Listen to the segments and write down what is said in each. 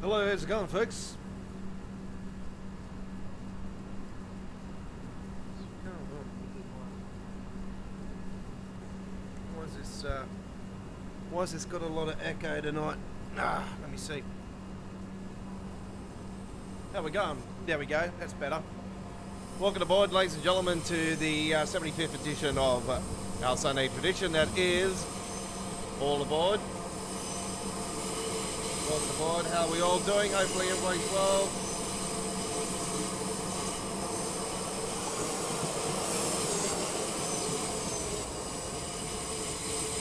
Hello, how's it going, folks? Why has this got a lot of echo tonight? Let me see. How we going? There we go, that's better. Welcome aboard, ladies and gentlemen, to the 75th edition of our Sunday tradition. That is All Aboard. Welcome aboard. How are we all doing? Hopefully everybody's well.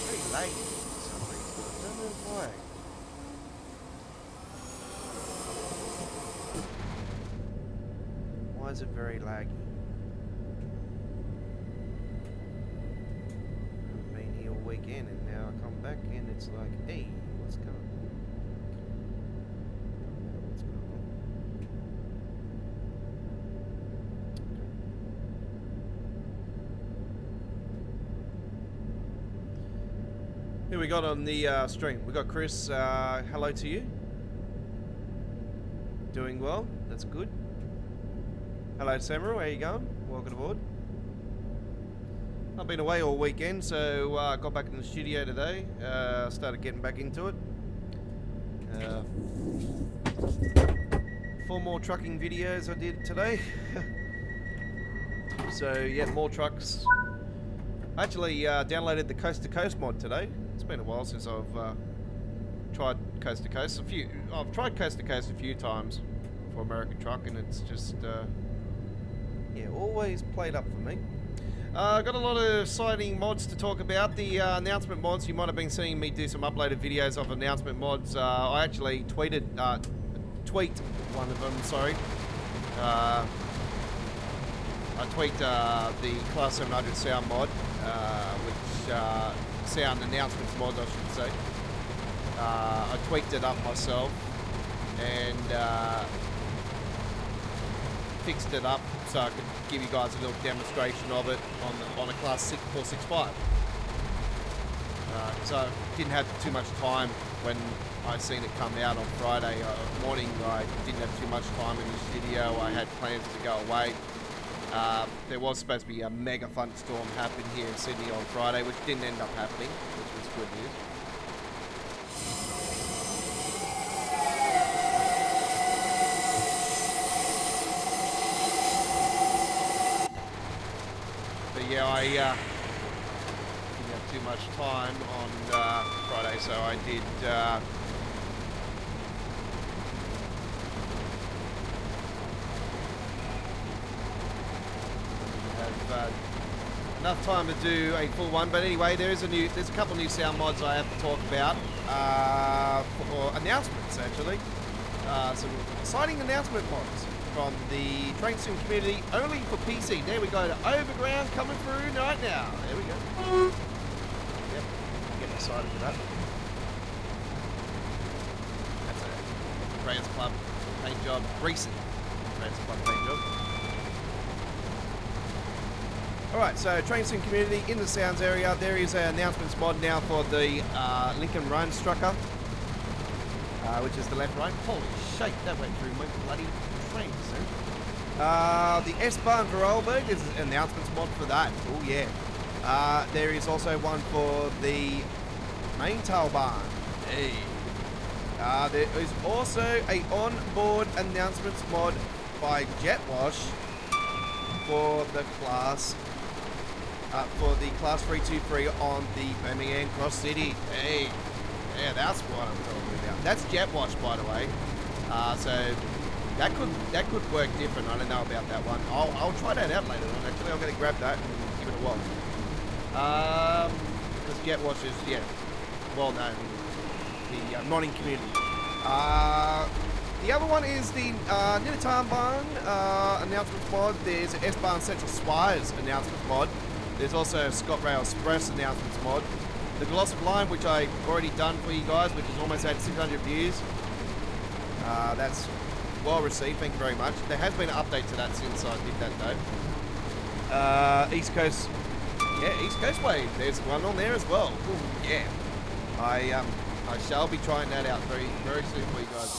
Very late for some reason. I don't know why. Why is it very laggy? I've been here all weekend and now I come back and it's like, hey, what's going on? Who we got on the stream? We got Chris. Hello to you. Doing well. That's good. Hello, Samuel. How you going? Welcome aboard. I've been away all weekend, so I got back in the studio today. Started getting back into it. 4 more trucking videos I did today. So yeah, more trucks. I actually downloaded the Coast to Coast mod today. It's been a while since I've tried Coast to Coast. I've tried Coast to Coast a few times for American Truck, and it's just yeah, always played up for me. Got a lot of exciting mods to talk about. The announcement mods, you might have been seeing me do some uploaded videos of announcement mods. I actually tweet one of them, sorry. I tweaked the Class 700 sound mod, which sound announcements mod, I should say. I tweaked it up myself and fixed it up so I could give you guys a little demonstration of it on a Class 465. So I didn't have too much time when I seen it come out on Friday morning. I didn't have too much time in the studio. I had plans to go away. There was supposed to be a mega thunderstorm happen here in Sydney on Friday, which didn't end up happening, which was good news. But yeah, I didn't have too much time on Friday, so I did enough time to do a full one. But anyway, there's a couple new sound mods I have to talk about, or announcements actually. Some exciting announcement mods from the Train Sim community, only for PC. There we go, to Overground coming through right now. There we go. Yep, getting excited for that. That's a Trans Club paint job, recent Trans Club paint job. Alright, so Train Sim community in the sounds area, there is an announcements mod now for the Lincoln Run Strucker, which is the left right. Holy shit, that went through my bloody train, sir. The S-Bahn for Oldberg is an announcements mod for that. Oh yeah. There is also one for the Maintail Barn. Hey. There is also a on-board announcements mod by Jetwash for the class. For the Class 323 on the Birmingham Cross City. Hey, yeah, that's what I'm talking about. That's jet wash, by the way. So that could work different. I don't know about that one. I'll try that out later on. Actually, I'm going to grab that and give it a whirl. Because jet wash is, yeah, well known in the mining community. The other one is the Ninatarban announcement mod. There's an S-Bahn Central Spires announcement mod. There's also a ScotRail Express announcements mod. The Glossop Line, which I've already done for you guys, which has almost had 600 views. That's well received, thank you very much. There has been an update to that since I did that though. East Coast, yeah, East Coast Way. There's one on there as well. Ooh, yeah. I shall be trying that out very, very soon for you guys.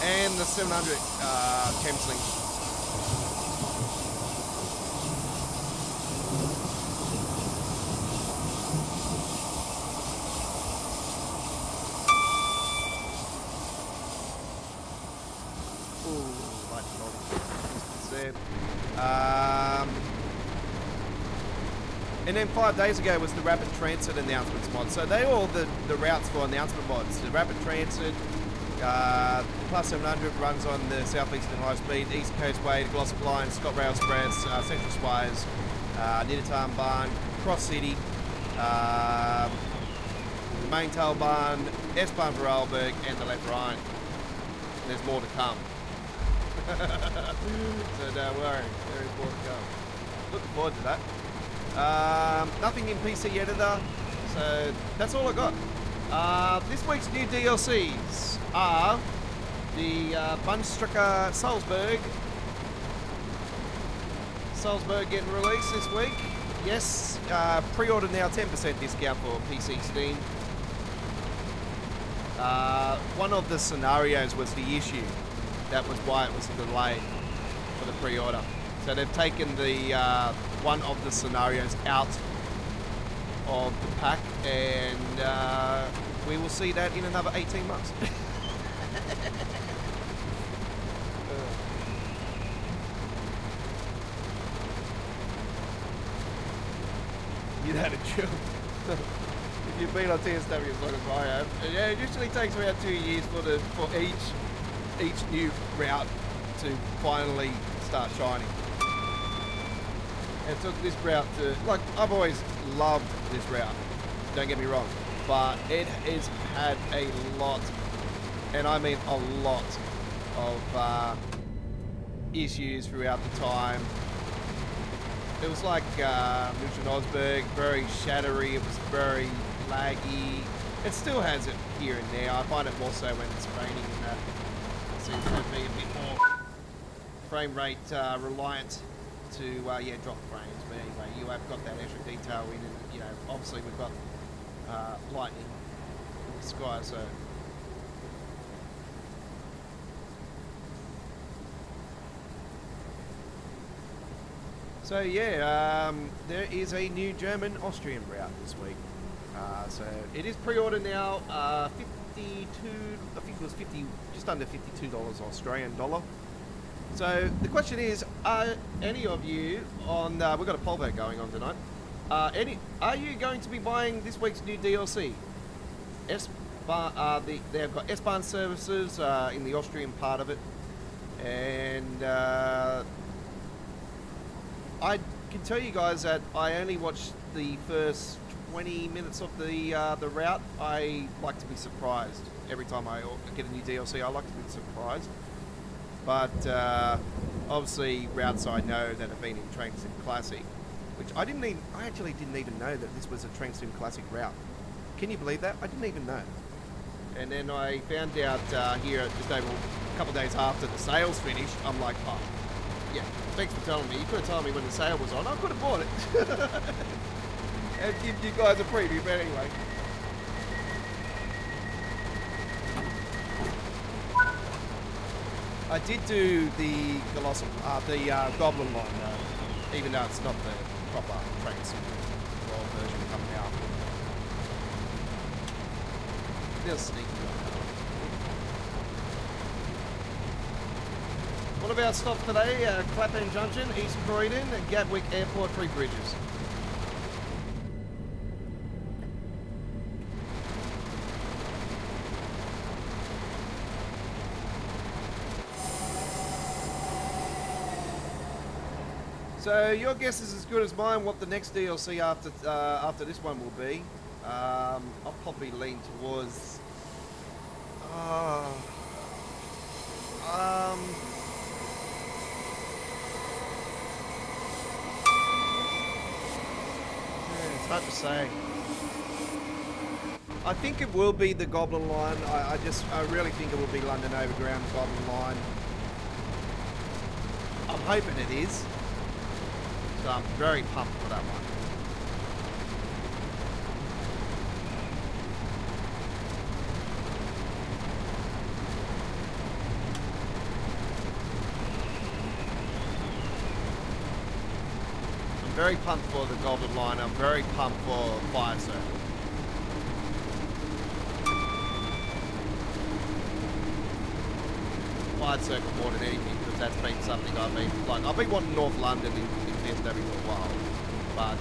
And the 700 Thameslink. And then 5 days ago was the Rapid Transit announcements mod. So they're all the routes for announcement mods. The Rapid Transit, Plus 700 runs on the Southeastern High Speed, East Coast Way, the Glossop Line, ScotRail Express, Central Spires, Ninatarban, Cross City, the Main Tail Barn, S-Bahn for Arlberg, and the Left Rhine. There's more to come. So don't worry, there is more to come. Looking forward to that. Nothing in PC Editor, so that's all I got. This week's new DLCs are the Bunstricker Salzburg getting released this week. Yes, pre-order now 10% discount for PC Steam. One of the scenarios was the issue. That was why it was delayed for the pre-order. So they've taken the one of the scenarios out of the pack, and we will see that in another 18 months. You'd had a chill. If you've been on TSW as long as I have, yeah, it usually takes around 2 years for each new route to finally start shining. It took this route to, like, I've always loved this route, don't get me wrong, but it has had a lot, and I mean a lot, of issues throughout the time. It was like Lucian Osberg, very shattery, it was very laggy. It still has it here and there. I find it more so when it's raining and that. It seems to be a bit more frame rate reliant to yeah, drop frames, but anyway, you have got that extra detail in, and you know, obviously we've got lightning in the sky, so yeah, there is a new German-Austrian route this week. So it is pre-order now, 52, I think it was 50, just under $52 Australian dollar. So the question is, are any of you on, we've got a poll vote going on tonight, are you going to be buying this week's new DLC? They've got S-Bahn services in the Austrian part of it, and I can tell you guys that I only watched the first 20 minutes of the route. I like to be surprised every time I get a new DLC. I like to be surprised. But obviously routes I know that have been in Train Sim Classic, which I actually didn't even know that this was a Train Sim Classic route. Can you believe that? I didn't even know. And then I found out here just over a couple of days after the sales finished. I'm like, oh, yeah, thanks for telling me. You could have told me when the sale was on. I could have bought it. And give you guys a preview, but anyway. I did do the Goblin line, even though it's not the proper Train Sim version coming out. They'll sneak me on that What about stops today? Clapham Junction, East Croydon, and Gatwick Airport, 3 bridges. So your guess is as good as mine what the next DLC after this one will be. I'll probably lean towards... it's hard to say. I think it will be the Goblin Line. I really think it will be London Overground Goblin Line. I'm hoping it is. So I'm very pumped for that one. I'm very pumped for the Goblin Line. I'm very pumped for Fire Circle. Fire Circle more than anything, because that's been something I've been wanting North London in exist every little while. But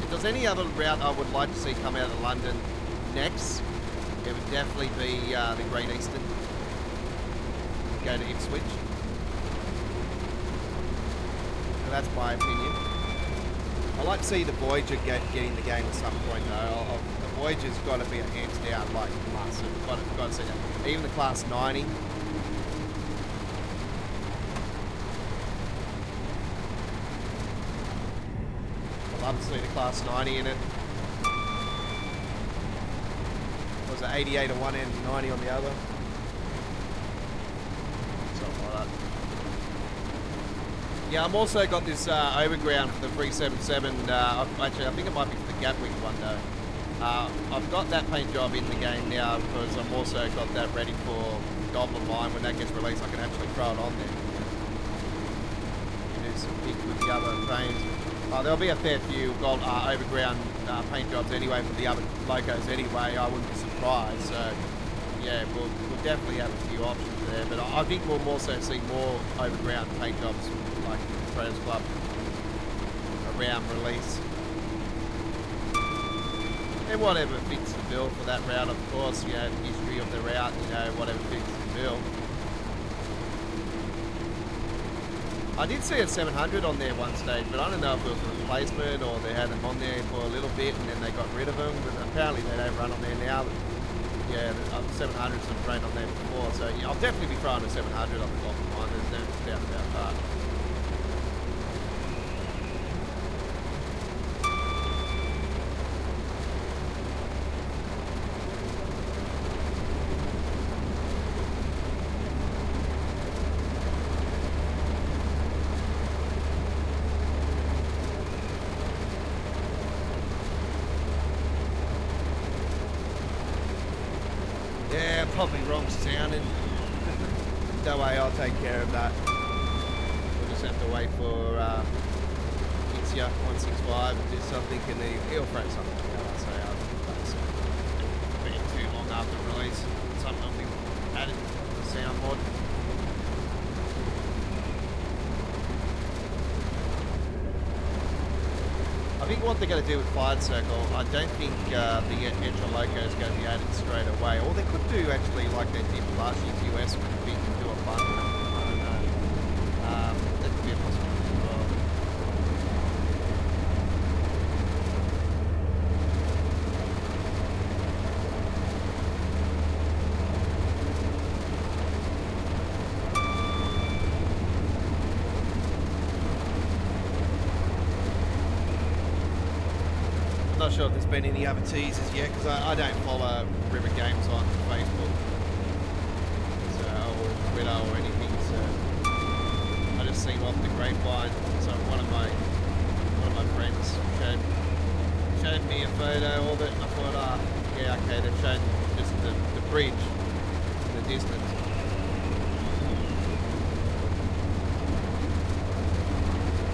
if there's any other route I would like to see come out of London next, it would definitely be the Great Eastern. Go to Ipswich. So that's my opinion. I'd like to see the Voyager get in the game at some point though. The Voyager's got to be a hands down like must. Got to see that. Even the Class 90. I'd love to see the Class 90 in it. Was it 88 on one end and 90 on the other? Something like that. Yeah, I'm also got this overground for the 377. Actually, I think it might be for the Gatwick one though. I've got that paint job in the game now because I'm also got that ready for Goblin Line. When that gets released, I can actually throw it on there. Do some things with the other trains. There'll be a fair few overground paint jobs anyway for the other locos anyway. I wouldn't be surprised. So yeah, we'll definitely have a few options there. But I think we'll also see more overground paint jobs like Trails Club around release. And whatever fits the bill for that route, of course, you know, the history of the route, you know, whatever fits the bill. I did see a 700 on there one stage, but I don't know if it was a replacement or they had them on there for a little bit and then they got rid of them. But apparently they don't run on there now. But yeah, the 700s have run on there before, so yeah, I'll definitely be throwing a 700 on the Goblin Line. There's no doubt about that. Probably wrong sounding. Don't worry, I'll take care of that. We'll just have to wait for Ixia 165 to do something and he'll throw something out. So that's be too long after release. Something will be added to the sound mod. I think what they're going to do with Fire Circle, I don't think the Extra Loco is going to be added straight away. Or they could do actually like they did last year's US with the big do a bundle. I don't know. That could be a possibility as well. Not sure if there's been any other teasers yet because I don't follow River Games on Facebook or Twitter or anything, so I just see off the grapevine. So one of my friends showed me a photo of it and I thought, yeah, okay, they've shown just the bridge in the distance.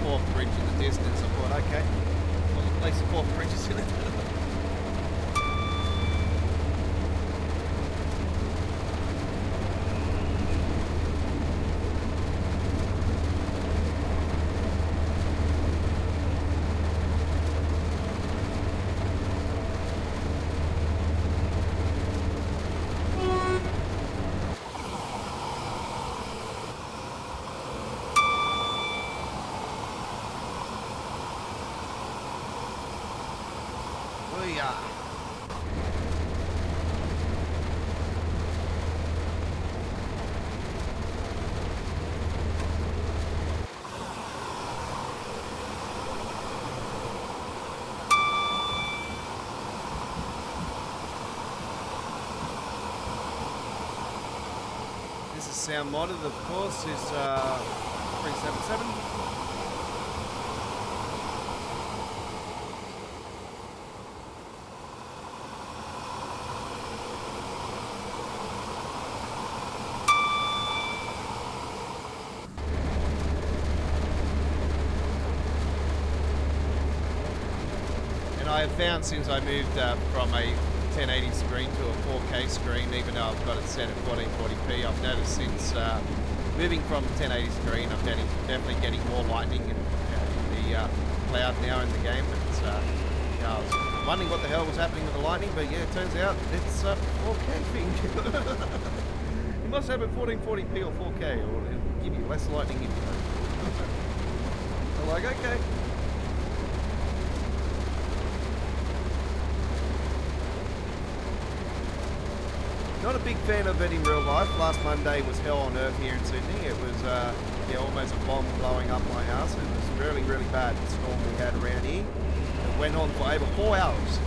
Fourth bridge in the distance, I thought, okay. At least the fourth bridge is in it. This is sound modded, of course, is 377. And I have found since I moved from a 1080 screen to a 4K screen, even though I've got it set at 1440p, I've noticed since moving from 1080 screen, I'm definitely getting more lightning in the cloud now in the game. But you know, I was wondering what the hell was happening with the lightning, but yeah, it turns out it's a 4K thing. You must have it 1440p or 4K, or it'll give you less lightning if you don't. I'm like, okay. Not a big fan of it in real life. Last Monday was hell on earth here in Sydney. It was yeah, almost a bomb blowing up my house. It was really, really bad, the storm we had around here. It went on for over 4 hours.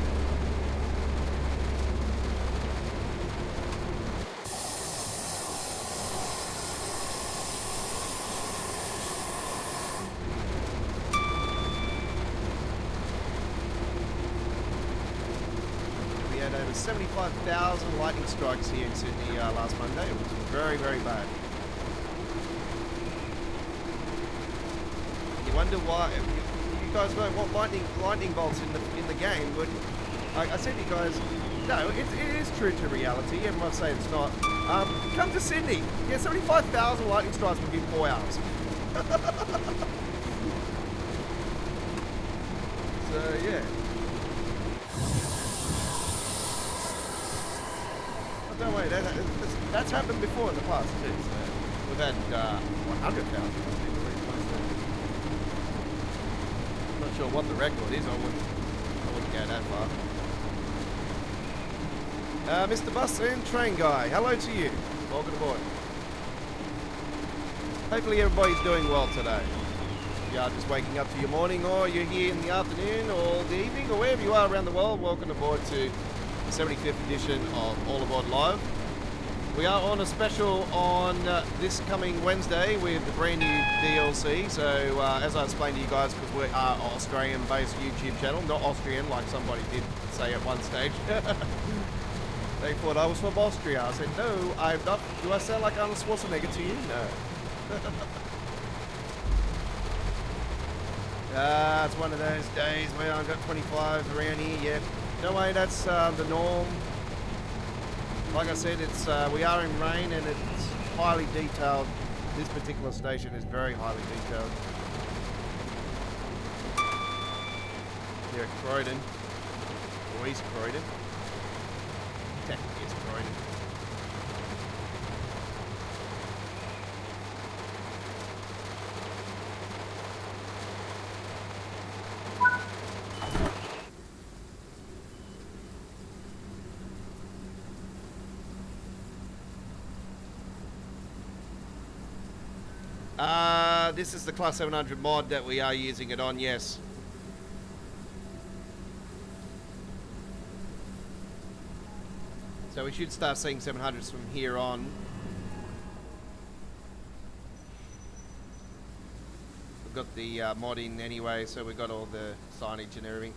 Over 75,000 lightning strikes here in Sydney last Monday. It was very, very bad. You wonder why you guys don't want lightning bolts in the game, but I said to you guys, no, it is true to reality. Everyone say it's not. Come to Sydney. Yeah, 75,000 lightning strikes within 4 hours. So yeah. No way, that's happened before in the past too. So we've had 100,000 people very close there. Not sure what the record is. I wouldn't go that far. Mr. Bus and Train Guy, hello to you. Welcome aboard. Hopefully everybody's doing well today. If you are just waking up to your morning, or you're here in the afternoon or the evening, or wherever you are around the world, welcome aboard to 75th edition of All Aboard Live. We are on a special on this coming Wednesday with the brand new DLC. So as I explained to you guys, because we are an Australian-based YouTube channel, not Austrian like somebody did say at one stage. They thought I was from Austria. I said, no, I'm not. Do I sound like Arnold Schwarzenegger to you? No. It's one of those days where I've got 25 around here, yeah. No way, that's the norm. Like I said, it's we are in rain and it's highly detailed. This particular station is very highly detailed. Here at Croydon, or East Croydon. Technically it's Croydon. This is the Class 700 mod that we are using it on, yes. So we should start seeing 700s from here on. We've got the mod in anyway, so we've got all the signage and everything.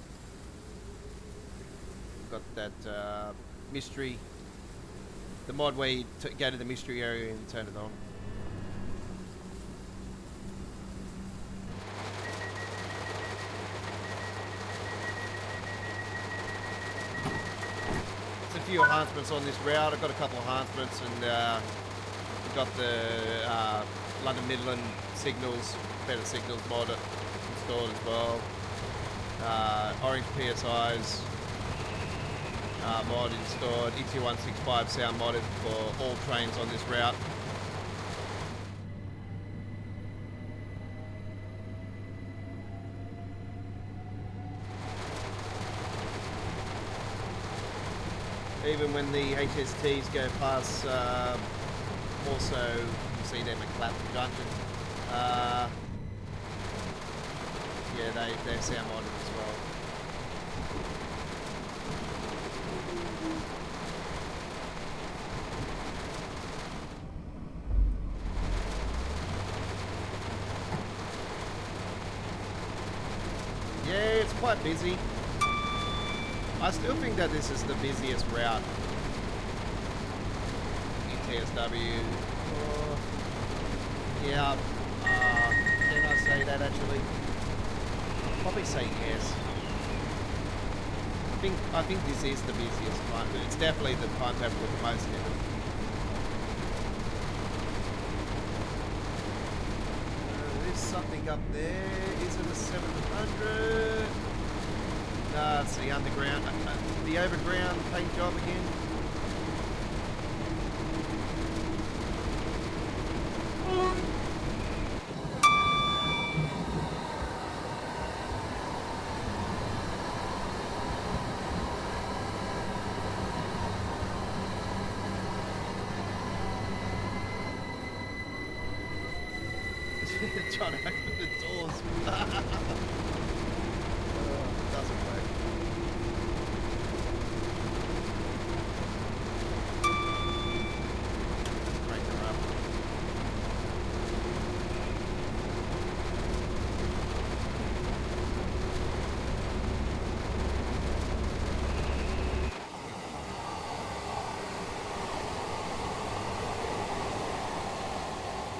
We've got that mystery, the mod where you go to the mystery area and turn it on. Few enhancements on this route. I've got a couple of enhancements, and we've got the London Midland signals, better signals mod installed as well. Orange PSIs mod installed. ET165 sound modded for all trains on this route. Even when the HSTs go past, also you see them at Clapham Junction. Yeah, they're sound modded as well. quite busy. I still think that this is the busiest route in TSW. Yeah, can I say that actually? I'll probably say yes. I think this is the busiest time. It's definitely the timetable with the most in it. There's something up there. Is it a 700? No, it's the underground, the overground paint job again. Trying to open the doors. Doesn't work. Let's break her up.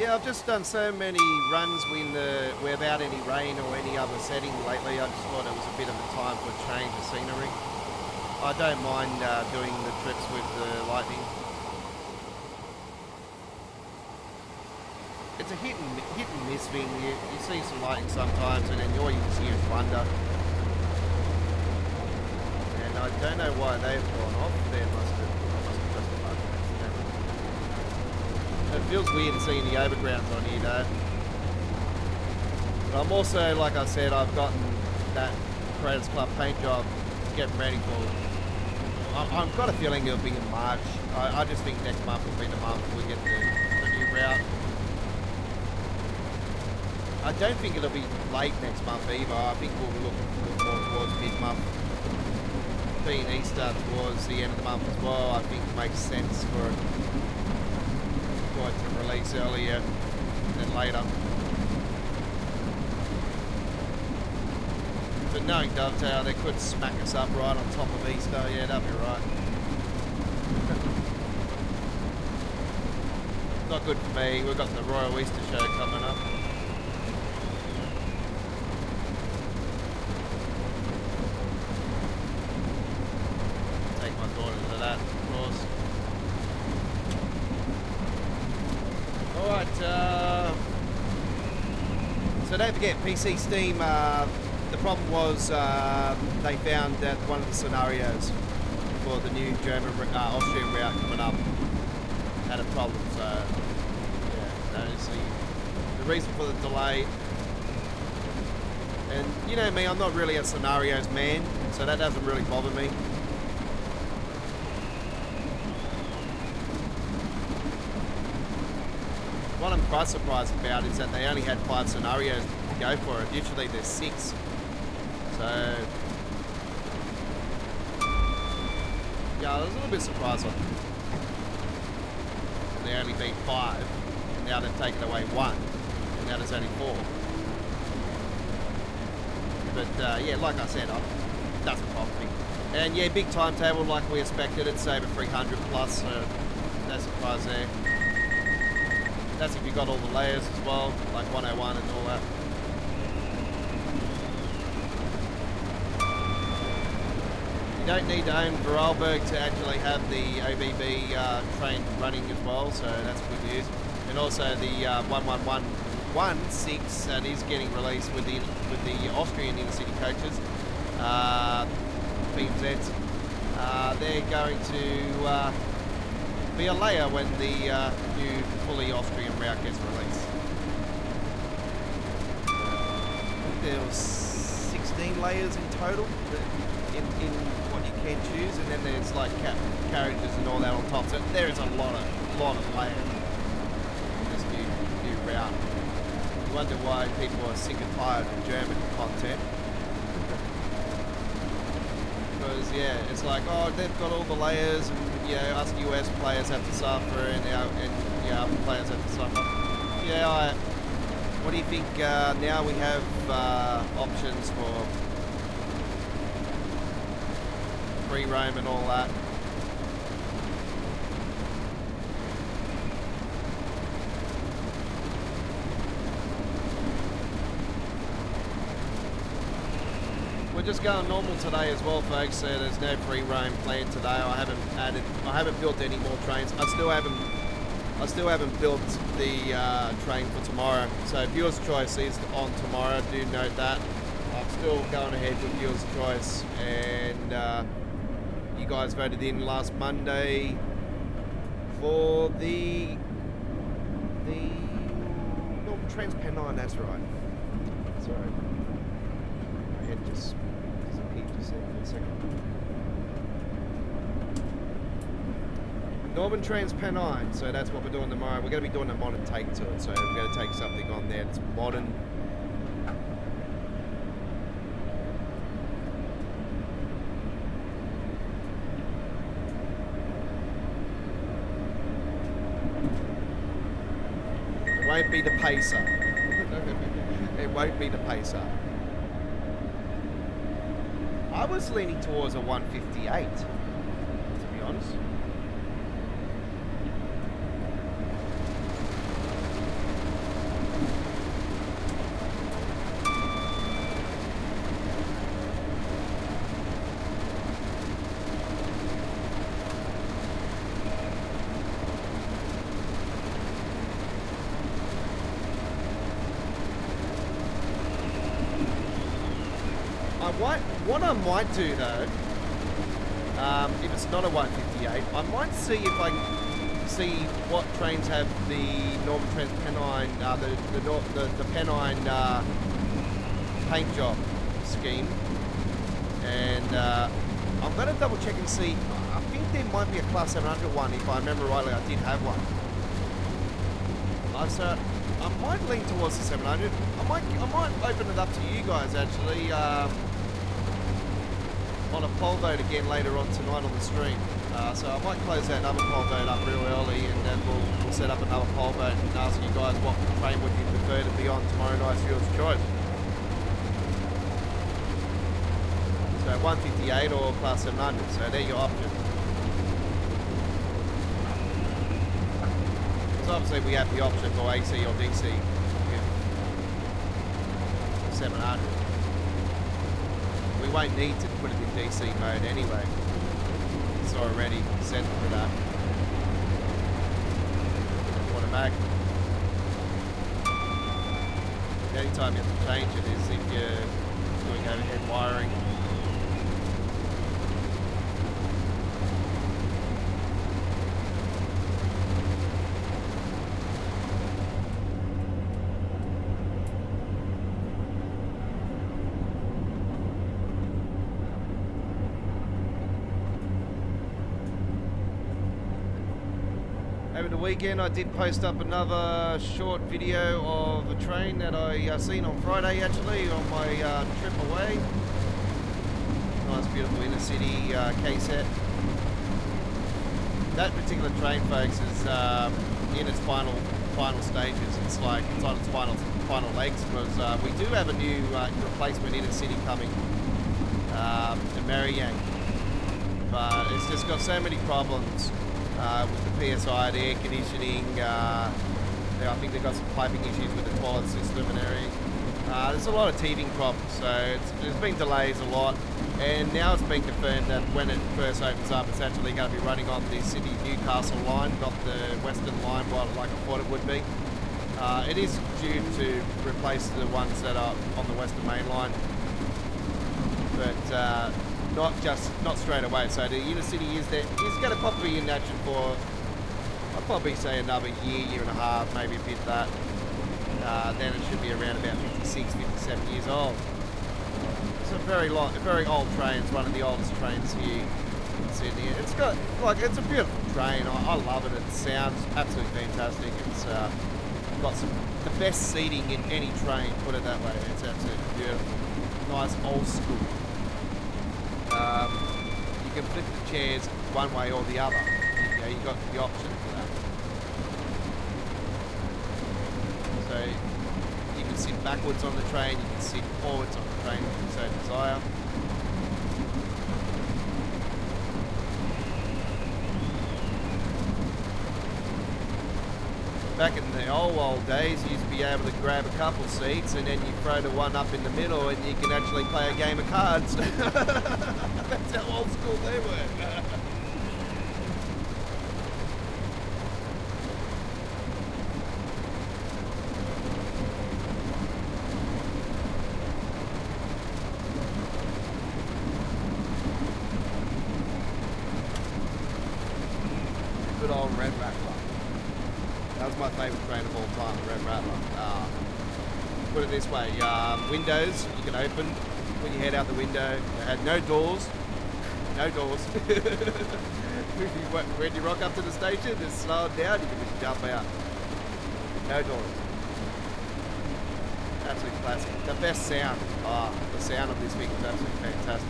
Yeah, I've just done so many runs without any rain or any other setting lately. I just thought it was a bit of a time for a change of scenery. I don't mind doing the trips with the lightning. It's a hit and miss thing. You see some lightning sometimes, and then all you can see is thunder. And I don't know why they've gone off. They must have pressed the button. It feels weird seeing the overgrounds on here though. But I'm also, like I said, I've gotten that Creators Club paint job getting ready for. I've got a feeling it'll be in March. I just think next month will be the month we get the new route. I don't think it'll be late next month either. I think we'll look more towards mid-month. Being Easter towards the end of the month as well, I think makes sense for it to release earlier than later. But knowing Dovetail, they could smack us up right on top of Easter. Yeah, that'd be right. Not good for me. We've got the Royal Easter Show coming up. Take my daughter to that, of course. Alright, so don't forget, PC Steam, the problem was they found that one of the scenarios for the new Austrian route coming up had a problem, so yeah, that is the reason for the delay. And you know me, I'm not really a scenarios man, so that doesn't really bother me. What I'm quite surprised about is that they only had 5 scenarios to go for it. Usually there's 6. So yeah, I was a little bit surprised on there only been 5, and now they've taken away 1, and now there's only 4. But yeah, like I said, it doesn't bother me. And yeah, big timetable like we expected. It's over 300 plus, so no surprise there. That's if you got all the layers as well, like 101 and all that. You don't need to own Vorarlberg to actually have the OBB train running as well, so that's good news. And also the 1116 that is getting released with the Austrian intercity coaches, BMZs. They're going to be a layer when the new fully Austrian route gets released. I think there was 16 layers in total in what you can choose, and then there's like carriages and all that on top. So there is a lot of layers in this new route. You wonder why people are sick and tired of German content. Because yeah, it's like, oh, they've got all the layers, and you know, us US players have to suffer, and other players have to suffer. Yeah, what do you think? Now we have options for free roam and all that. We're just going normal today as well, folks. So there's no free roam planned today. I haven't built any more trains. I still haven't built the train for tomorrow. So viewer's choice is on tomorrow. Do note that. I'm still going ahead with viewer's choice, and you guys voted in last Monday for the Northern Trans-Pennine. That's right. Sorry, my head just disappeared just there for a second. Northern Trans-Pennine, so that's what we're doing tomorrow. We're going to be doing a modern take to it, so we're going to take something on there that's modern. It won't be the Pacer. It won't be the Pacer. I was leaning towards a 158, to be honest. What I might do though, if it's not a 158, I might see if I can see what trains have the Northern Trans-Pennine, the Pennine paint job scheme, and I'm going to double check and see. I think there might be a Class 700 one, if I remember rightly. I did have one. So I might lean towards the 700. I might open it up to you guys actually. On a poll vote again later on tonight on the stream. So I might close that other poll vote up real early, and then we'll set up another poll vote and ask you guys what train would you prefer to be on tomorrow night's viewer's choice. So 158 or Class 700, so they're your options. So obviously we have the option for AC or DC with 700. We won't need to put it in DC mode anyway. It's already set for that. Automatic. The only time you have to change it is if you're doing overhead wiring. Over the weekend I did post up another short video of a train that I seen on Friday actually on my trip away. Nice beautiful inner city K-set. That particular train, folks, is in its final stages. It's on its final legs, because we do have a new replacement inner city coming to Mariang, but it's just got so many problems. With the PSI, the air conditioning, I think they've got some piping issues with the toilet system and everything. There's a lot of teething problems, so there's been delays a lot, and now it's been confirmed that when it first opens up, it's actually going to be running on the Sydney-Newcastle line, not the Western line, like I thought it would be. It is due to replace the ones that are on the Western Main Line, but not straight away. So the inner city is going to probably be in action for, I'd probably say another year and a half, maybe a bit of that. Then it should be around about 56, 57 years old. It's a very old train. It's one of the oldest trains here in Sydney. It's got, it's a beautiful train. I love it. It sounds absolutely fantastic. It's got the best seating in any train, put it that way. It's absolutely beautiful. Nice old school. You can flip the chairs one way or the other. You've got the option for that. So you can sit backwards on the train, you can sit forwards on the train if you so desire. Back in the old days, you used to be able to grab a couple seats and then you throw the one up in the middle and you can actually play a game of cards. That's how old school they were. Good old Red Rattler. That was my favourite train of all time, the Red Rattler. Put it this way, windows you can open when you head out the window. They had no doors. No doors. When you rock up to the station, just slow it down, you can just jump out. No doors. Absolute classic. The best sound. The sound of this thing is absolutely fantastic.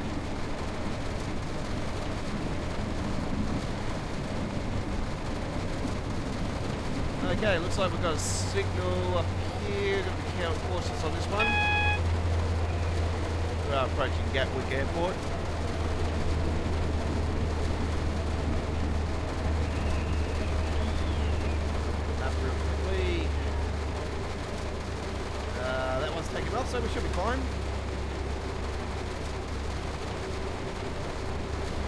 Okay, looks like we've got a signal up here. Got to be cautious on this one. We are approaching Gatwick Airport. Map real quickly. That one's taken off, so we should be fine.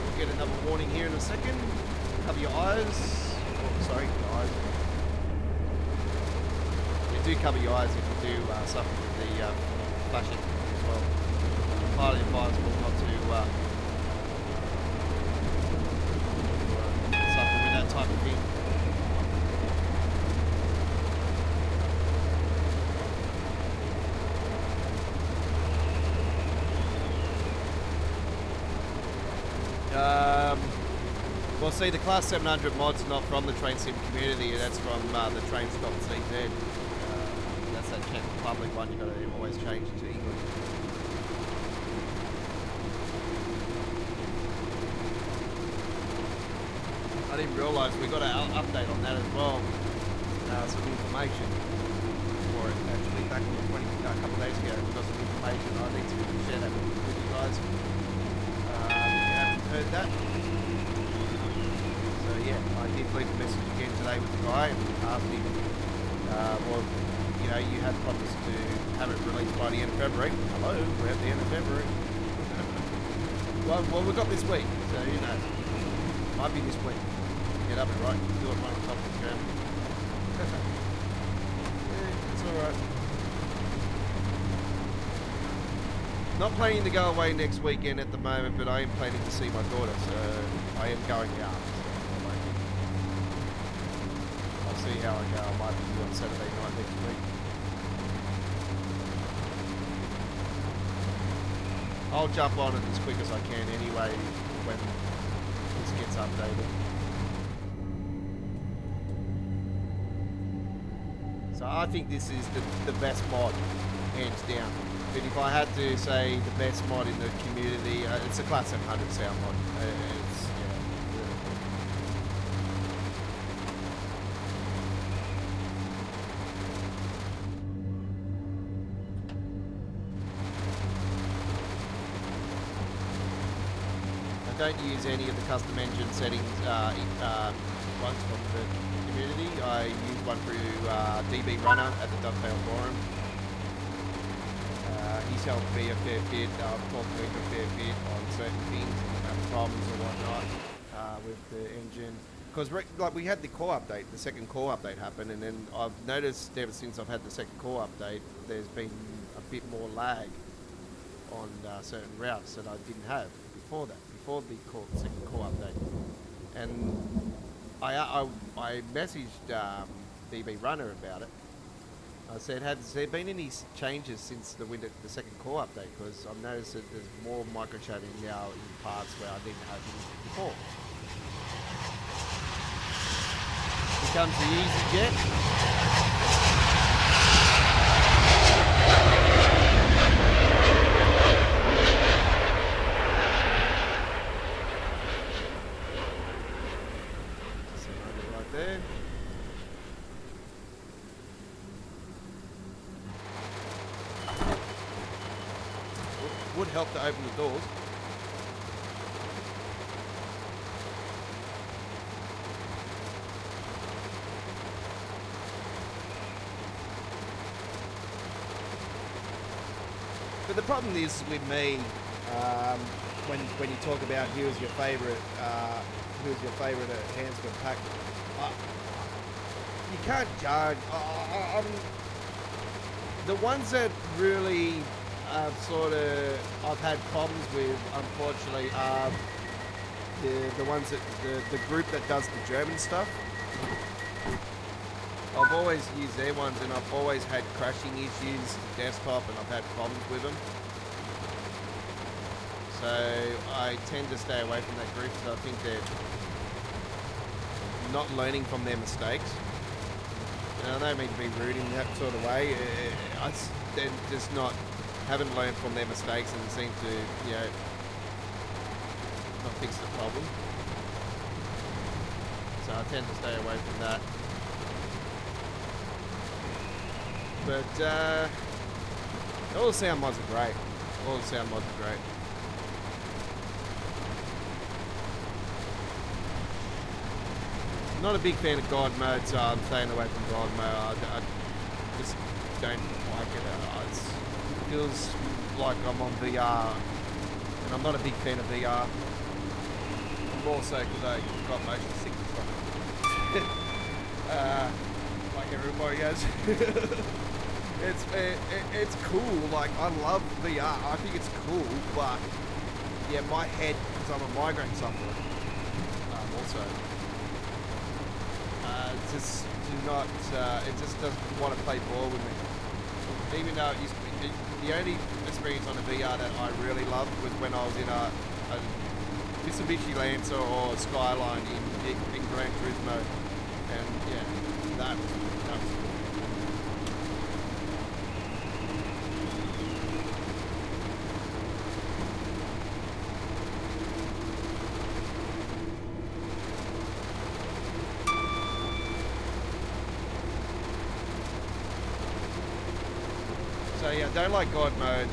We'll get another warning here in a second. Cover your eyes. Oh, sorry, your eyes. Do cover your eyes if you do suffer with the flashing as well. Highly advisable not to suffer with that type of thing. Well, see, the Class 700 mod's not from the Train Sim community, that's from the trains.cz. That's that Czech Republic one, you've got to always change to English. I didn't realise we got an update on that as well. Some information for it, actually, back a couple of days ago. We got some information. I need to share that with you guys. If you haven't heard that. So yeah, I did leave a message again today with the guy and asked him, well, you know, you had promised to have it released by the end of February. Hello, we're at the end of February. well, we've got this week, so you know, might be this week. Get up and right, do it right on top of the ground. Yeah, it's alright. Not planning to go away next weekend at the moment, but I am planning to see my daughter, so I am going out. I'll see how I go. I might be on Saturday night next week. I'll jump on it as quick as I can anyway when this gets updated. So I think this is the best mod, hands down. But if I had to say the best mod in the community, it's a Class 700 sound mod. It's, yeah, really good. I don't use any of the custom engine settings ones from the community. I use one through DB Runner at the Dovetail Forum. He's helped me a fair bit. I've talked to him a fair bit on certain things and problems or whatnot with the engine. Because like we had the core update, the second core update happened, and then I've noticed ever since I've had the second core update, there's been a bit more lag on certain routes that I didn't have before that, before the second core update. And I messaged DB Runner about it. I said, has there been any changes since the second core update? Because I've noticed that there's more micro-shading now in parts where I didn't have it before. Here comes the EasyJet. Right there. Would help to open the doors. but the problem is with me, when you talk about who's your favourite enhancement pack, you can't judge. The ones that really I've had problems with, unfortunately, are the ones that the group that does the German stuff. I've always used their ones, and I've always had crashing issues with desktop, and I've had problems with them. So I tend to stay away from that group because I think they're not learning from their mistakes. And I don't mean to be rude in that sort of way. They're just haven't learned from their mistakes and seem to, not fix the problem. So I tend to stay away from that. But all the sound mods are great. All the sound mods are great. Not a big fan of God mode, so I'm staying away from God mode. I just don't like it. It feels like I'm on VR, and I'm not a big fan of VR. More so because I got motion sickness from it. Like everybody goes. It's cool. Like, I love VR. I think it's cool, but yeah, my head, because I'm a migraine sufferer. Also. It just doesn't want to play ball with me. Even though it used to be, the only experience on a VR that I really loved was when I was in a Mitsubishi Lancer or Skyline in Gran Turismo, and yeah, that was cool. So yeah, don't like God mode.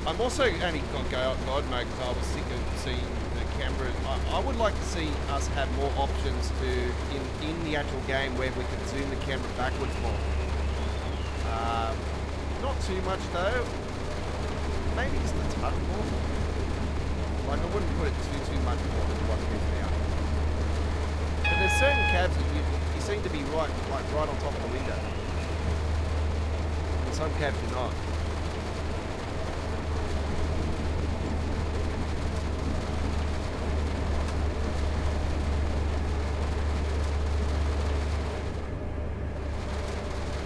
I'm also only got God mode because I was sick of seeing the cameras. I would like to see us have more options in the actual game where we can zoom the camera backwards more. Not too much though. Maybe just a touch more. Like, I wouldn't put it too much more than what it is now. But there's certain cabs that you seem to be right on top of the window. Some cabs are not.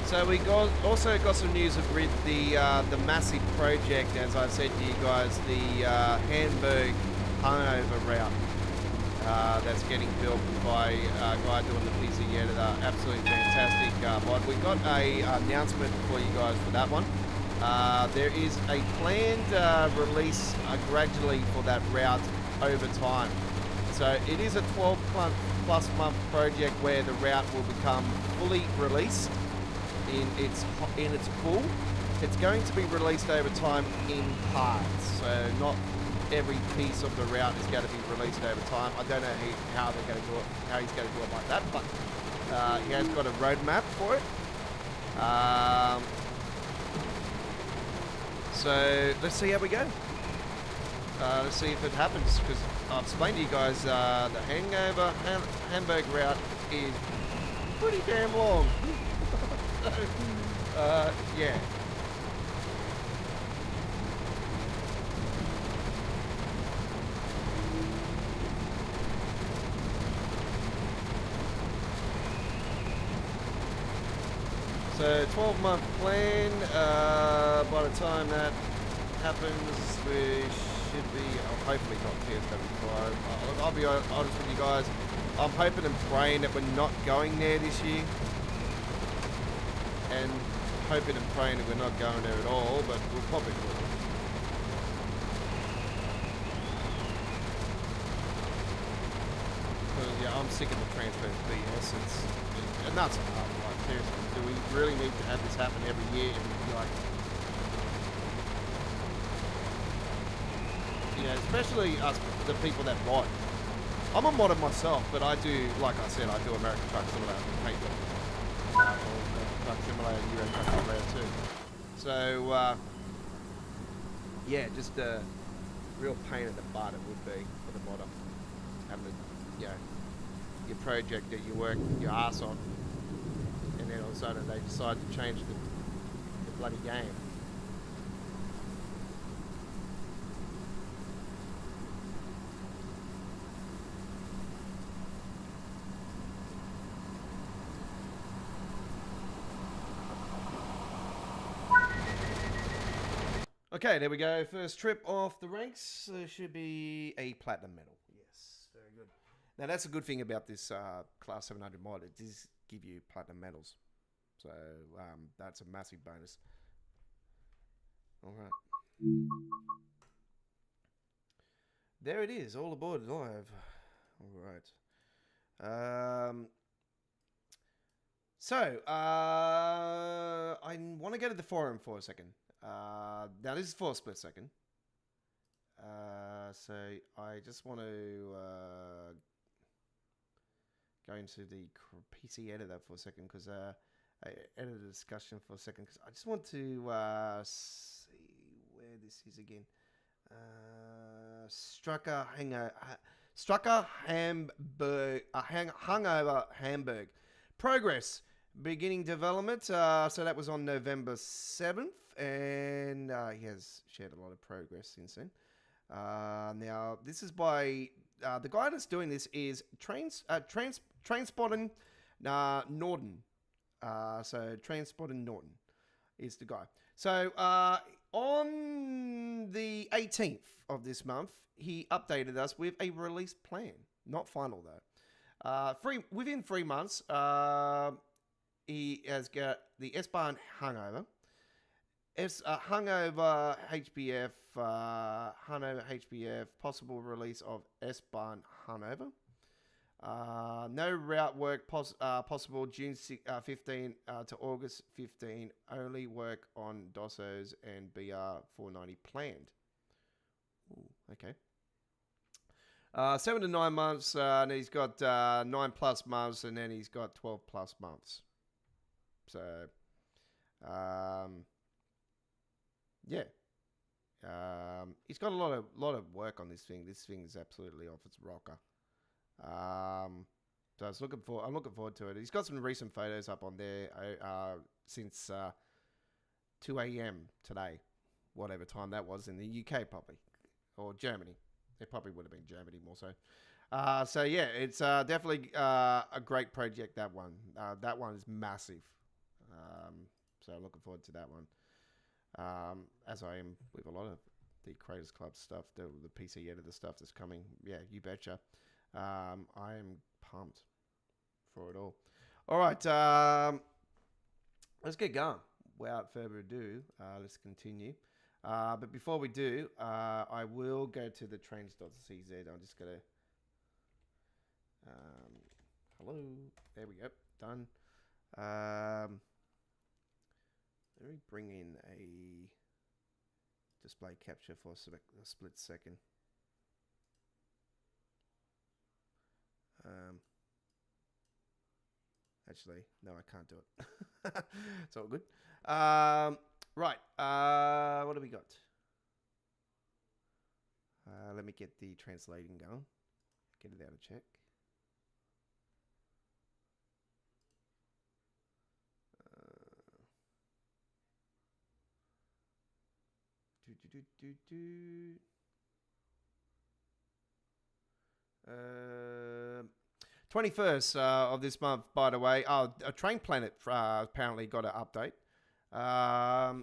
So we also got some news with the massive project, as I said to you guys, the Hamburg Hanover route that's getting built by a guy doing the pizza. Absolutely fantastic mod. We got a announcement for you guys for that one. There is a planned release gradually for that route over time. So it is a 12+ month project where the route will become fully released in its full. It's going to be released over time in parts. So not every piece of the route is going to be released over time. I don't know how they're going to do it, how he's going to do it like that, but he has got a roadmap for it. So let's see how we go. Let's see if it happens, because I've explained to you guys the Hamburg route is pretty damn long. Yeah. So 12-month plan, by the time that happens, we should be, hopefully not TSW5. I'll be honest with you guys, I'm hoping and praying that we're not going there this year. And hoping and praying that we're not going there at all, but we'll probably will. Because yeah, I'm sick of the transfer BS. It's nuts enough. Like, seriously, do we really need to have this happen every year? Especially us, the people that mod. I'm a modder myself, but I do, like I said, I do American Truck Simulator and paint Truck Simulator and Euro Truck Simulator too. So Yeah, just a real pain in the butt it would be for the modder. Having to, your project that you work your ass on, and then all of a sudden they decide to change the bloody game. Okay, there we go. First trip off the ranks. There should be a platinum medal. Yes, very good. Now that's a good thing about this Class 700 mod. It does give you platinum medals. So that's a massive bonus. All right. There it is. All aboard live. All right. So, I want to go to the forum for a second. Now, this is for a split second. So, I just want to go into the PC editor for a second because I edited the discussion for a second because I just want to see where this is again. Strucker Hangover Hamburg. Progress. Beginning development. So that was on November 7th. And he has shared a lot of progress since then. Now, this is by... the guy that's doing this is Transporting Norton. So Transporting Norton is the guy. So on the 18th of this month, he updated us with a release plan. Not final though. Within 3 months, he has got the S-Bahn Hangover, Hangover HBF, Hangover HBF, possible release of S-Bahn Hangover. No route work possible June 15 to August 15. Only work on DOSOs and BR 490 planned. Ooh, okay. 7 to 9 months, and he's got 9+ months, and then he's got 12+ months. So, yeah. He's got a lot of work on this thing. This thing is absolutely off its rocker. So I'm looking forward to it. He's got some recent photos up on there since 2 a.m. today, whatever time that was in the UK probably, or Germany. It probably would have been Germany more so. So yeah, it's definitely a great project. That one is massive. So I'm looking forward to that one. As I am with a lot of the Creators Club stuff, the PC editor stuff that's coming. Yeah, you betcha. I am pumped for it all. All right, let's get going. Without further ado, let's continue. But before we do, I will go to the trains.cz. I'm just going to... hello. There we go. Done. Let me bring in a display capture for a split second. Actually, no, I can't do it. It's all good. Right. What do we got? Let me get the translating going. Get it out of check. Do. 21st of this month, by the way. Oh, a Train Planet apparently got an update. I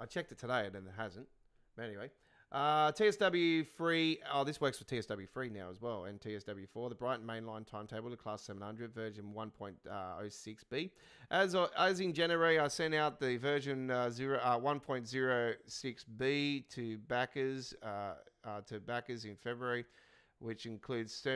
checked it today and it hasn't. But anyway. TSW 3. Oh, this works for TSW 3 now as well. And TSW 4. The Brighton Mainline timetable to Class 700 version 1.06b. As in January, I sent out the version 1.06b to backers in February, which includes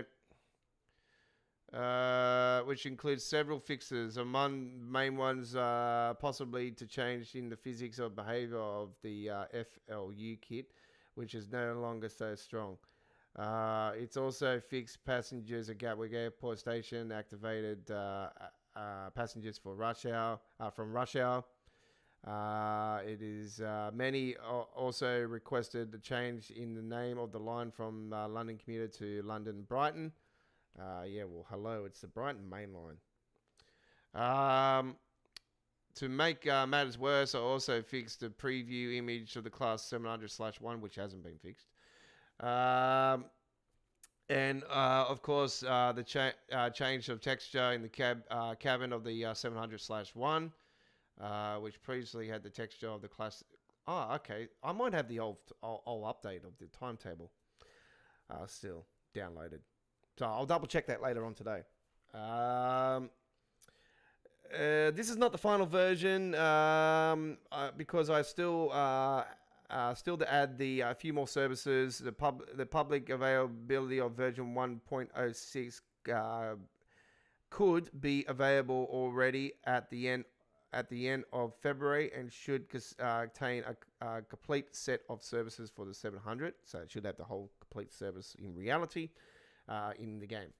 several fixes. Among main ones, possibly to change in the physics or behavior of the FLU kit, which is no longer so strong. It's also fixed passengers at Gatwick Airport Station, activated passengers for rush hour from rush hour. It is many also requested a change in the name of the line from London Commuter to London Brighton. Yeah, well, hello, it's the Brighton main line. To make matters worse, I also fixed the preview image of the class 700/1, which hasn't been fixed. And of course, the change of texture in the cabin of the 700/1, which previously had the texture of the class. Oh, okay. I might have the old update of the timetable still downloaded. So I'll double check that later on today. This is not the final version because I still to add the few more services. The public availability of version 1.06 could be available already at the end of February and should contain a complete set of services for the 700. So it should have the whole complete service in reality in the game,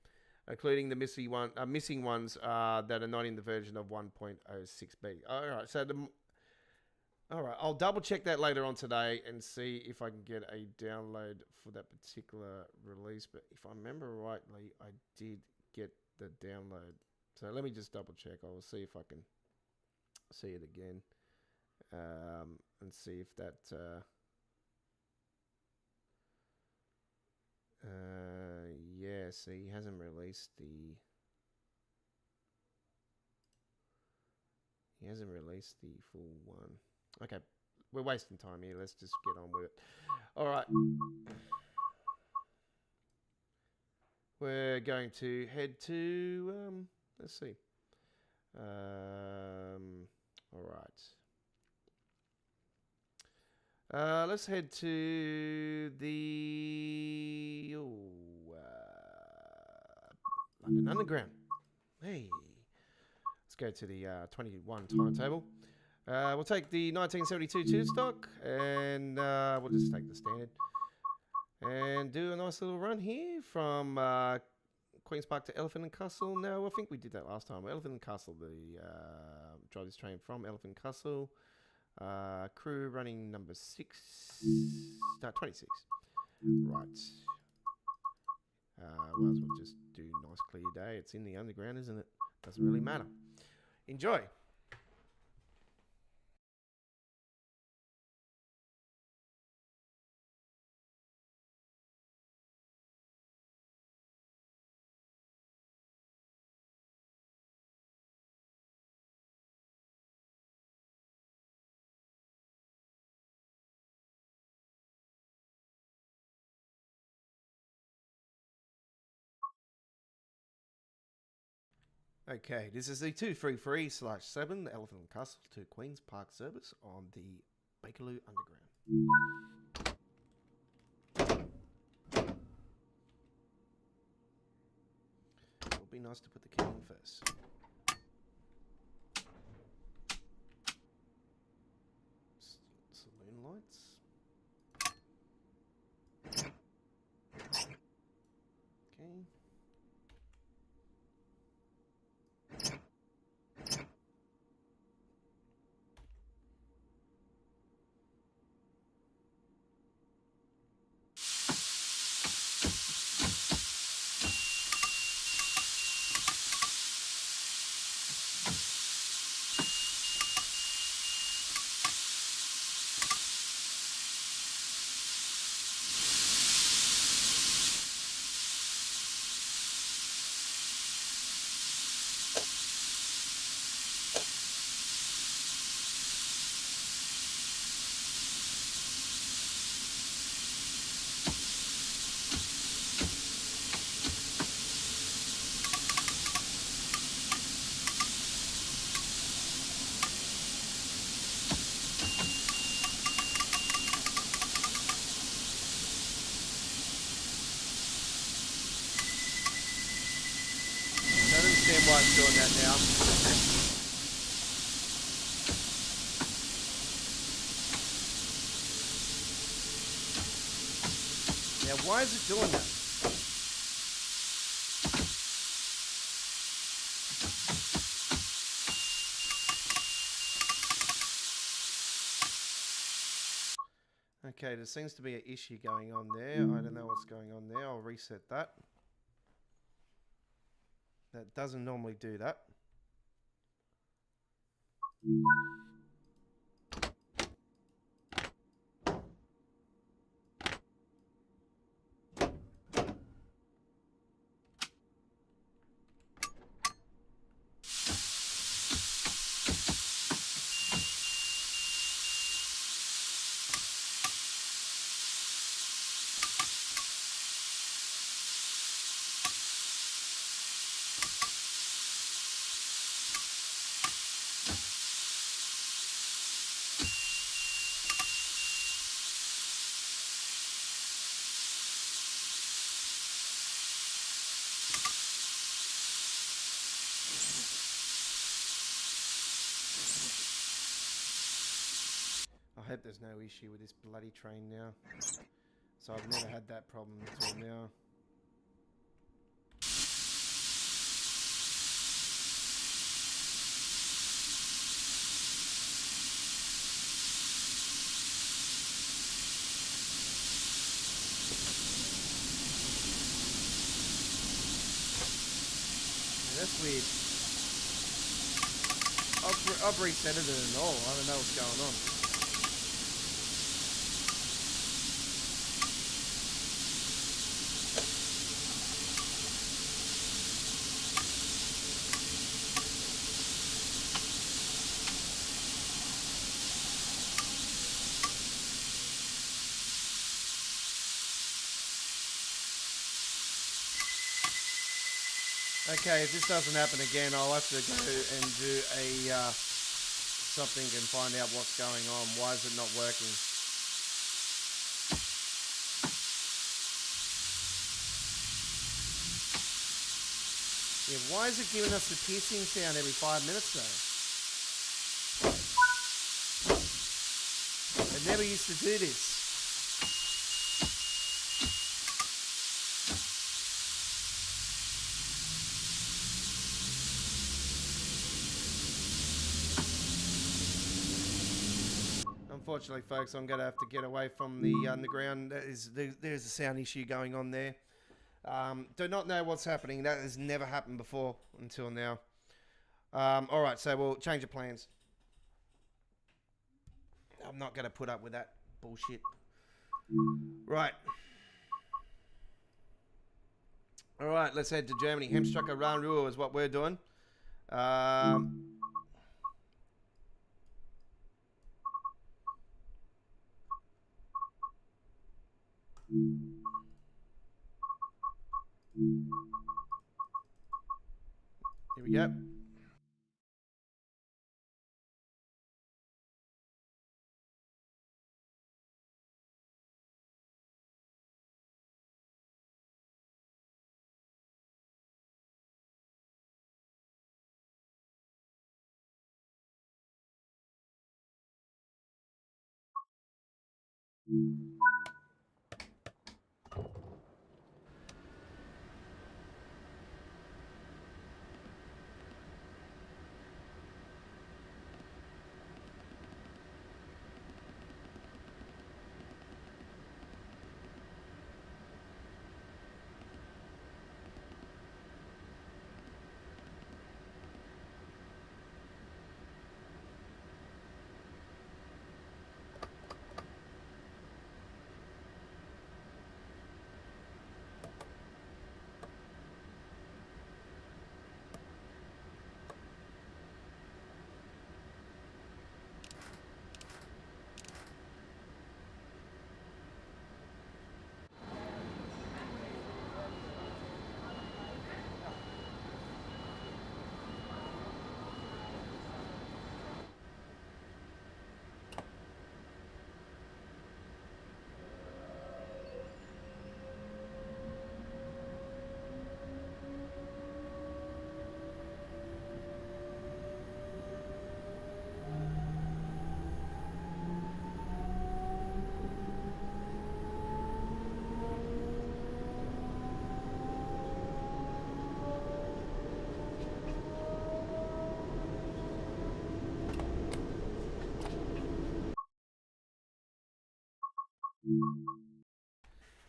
including the missing ones that are not in the version of 1.06b. All right, I'll double check that later on today and see if I can get a download for that particular release. But if I remember rightly, I did get the download. So let me just double check. I will see if I can see it again and see if that. Yeah, see, he hasn't released the. He hasn't released the full one. Okay, we're wasting time here. Let's just get on with it. All right. We're going to head to, let's see. All right. Let's head to the London Underground. Hey. Let's go to the 21 timetable. We'll take the 1972 two-stock, and we'll just take the standard. And do a nice little run here from Queen's Park to Elephant and Castle. No, I think we did that last time. Elephant and Castle, drive this train from Elephant and Castle. Crew running number 26. Right. Might as well just do nice clear day. It's in the underground, isn't it? Doesn't really matter. Enjoy. Okay, this is the 233/7 Elephant and Castle to Queen's Park service on the Bakerloo Underground. It would be nice to put the key in first. Saloon lights. Okay. Why it's doing that now. Now, why is it doing that? Okay, there seems to be an issue going on there. I don't know what's going on there. I'll reset that. That doesn't normally do that. I hope there's no issue with this bloody train now. So I've never had that problem until now. Yeah, that's weird. I've reset it and all. I don't know what's going on. Okay, if this doesn't happen again, I'll have to go and do a something and find out what's going on. Why is it not working? Yeah, why is it giving us the piercing sound every 5 minutes though? It never used to do this. Unfortunately, folks, I'm going to have to get away from the underground. There's a sound issue going on there. Do not know what's happening. That has never happened before until now. All right, so we'll change the plans. I'm not going to put up with that bullshit. Right. All right, let's head to Germany. Hemstrucker Ranruhr is what we're doing. Here we go.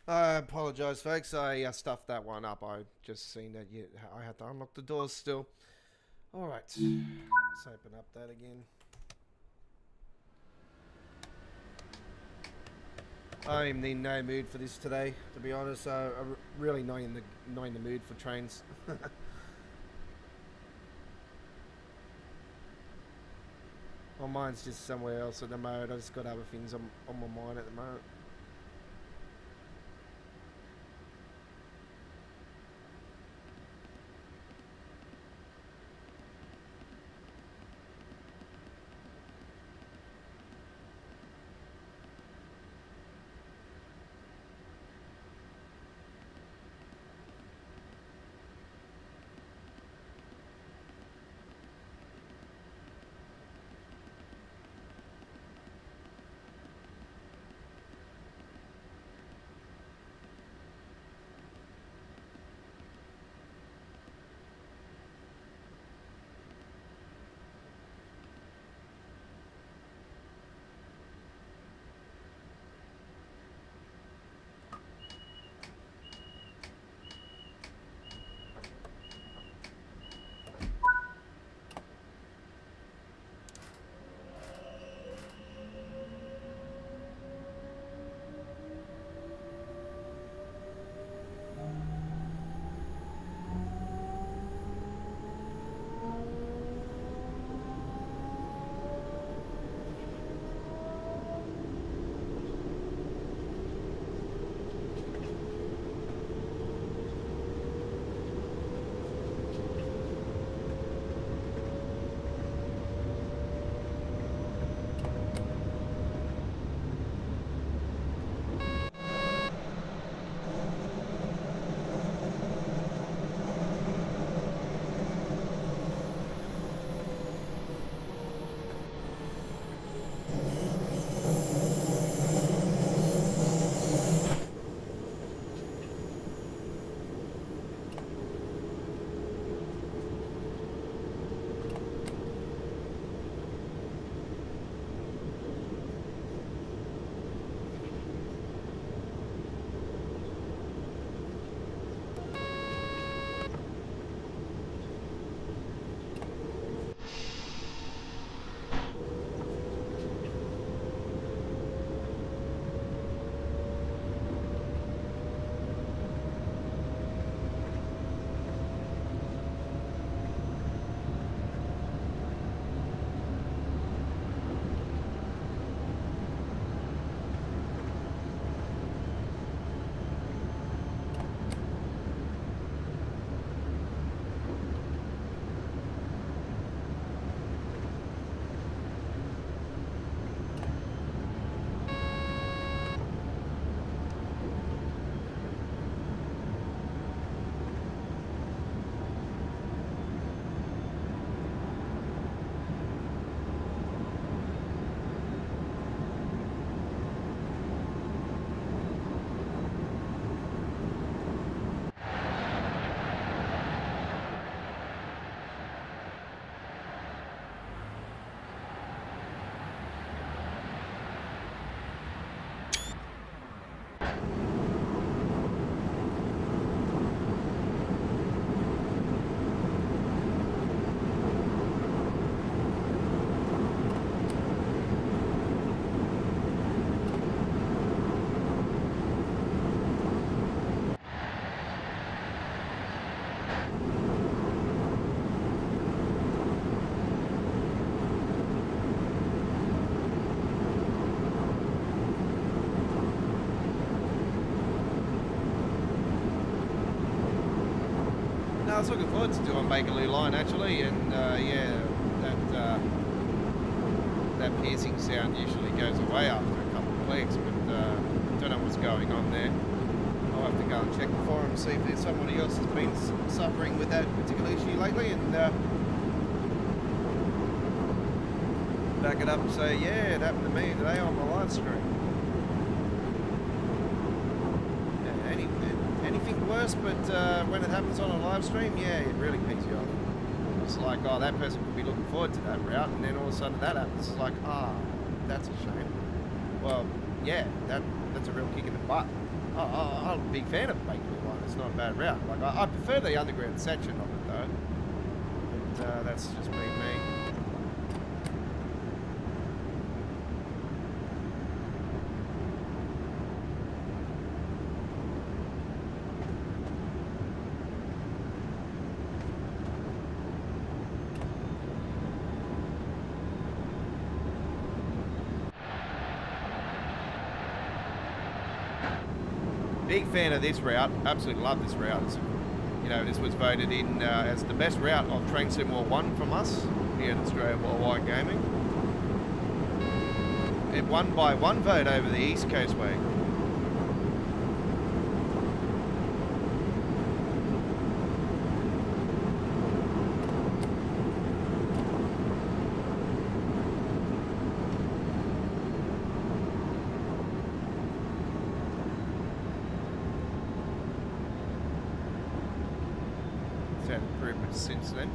I apologise, folks. I stuffed that one up. I just seen that I had to unlock the doors still. Alright, let's open up that again. I'm in no mood for this today, to be honest. I'm really not in the mood for trains. My mind's just somewhere else at the moment. I've just got other things on my mind at the moment. I was looking forward to doing Bakerloo Line actually, and yeah, that piercing sound usually goes away after a couple of clicks, but don't know what's going on there. I'll have to go and check the forum, see if there's somebody else has been suffering with that particular issue lately, and back it up and say, yeah, it happened to me today on my live stream. Anything worse, but when it happens on a live stream, yeah, it really picks you off. It's like, oh, that person could be looking forward to that route, and then all of a sudden that happens. It's like, ah, that's a shame. Well, yeah, that that's a real kick in the butt. I'm a big fan of the Bakery line. It's not a bad route. Like I prefer the underground section of it though. But that's just me. Big fan of this route. Absolutely love this route. It's, you know, this was voted in as the best route of Train Sim War 1 from us here at Australia Worldwide Gaming. It won by one vote over the East Coastway. Improvements since then.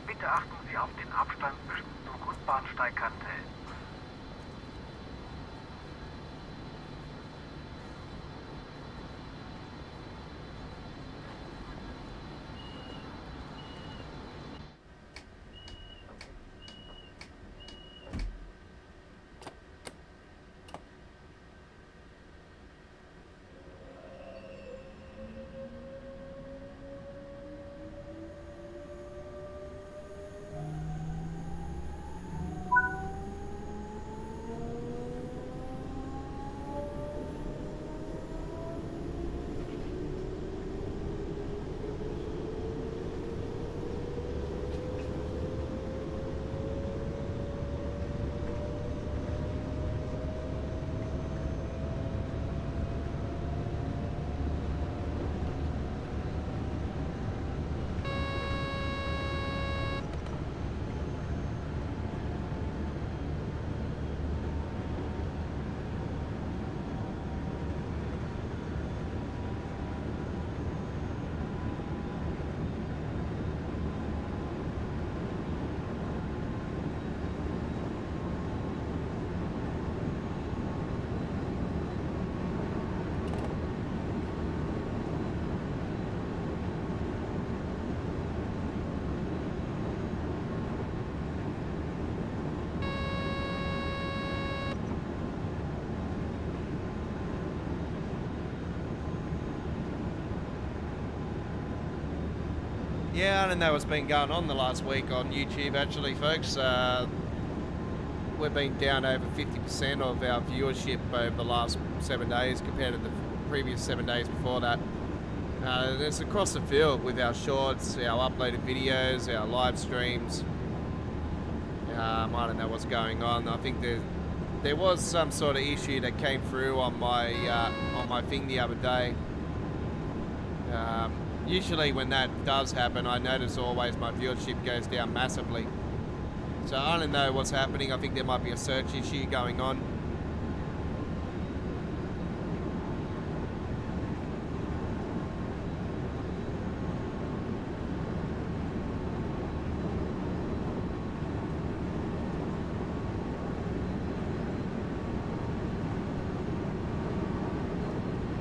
Bitte achten Sie auf den Abstand bis zur Grundbahnsteigkante. Yeah, I don't know what's been going on the last week on YouTube actually, folks. We've been down over 50% of our viewership over the last 7 days compared to the previous 7 days before that. It's across the field with our shorts, our uploaded videos, our live streams. I don't know what's going on. I think there was some sort of issue that came through on my thing the other day. Usually when that does happen, I notice always my viewership goes down massively. So I don't know what's happening. I think there might be a search issue going on.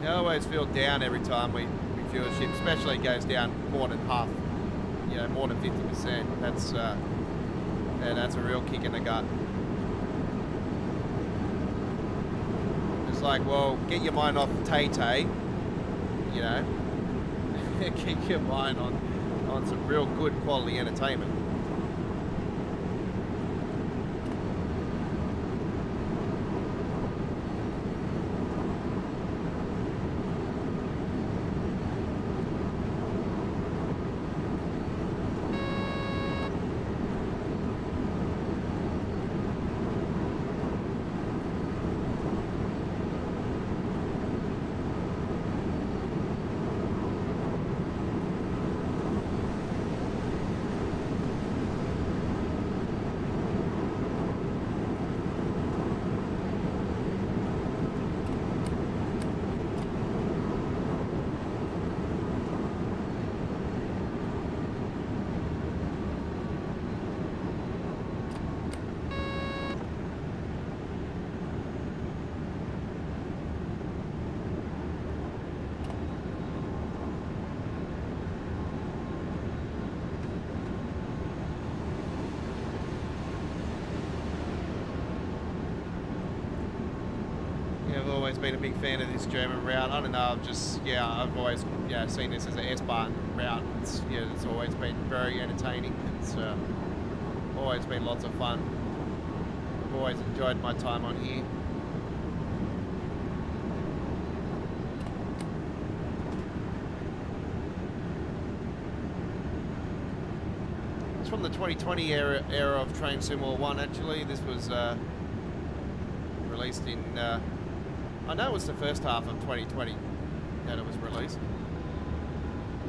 I always feel down every time we viewership, especially it goes down more than half, more than 50%. That's a real kick in the gut. It's like, well, get your mind off Tay-Tay, keep your mind on some real good quality entertainment. I've always been a big fan of this German route. I don't know, I've always seen this as an S-Bahn route. It's always been very entertaining. It's always been lots of fun. I've always enjoyed my time on here. It's from the 2020 era of Train Sim All 1 actually. This was released in I know it was the first half of 2020 that it was released.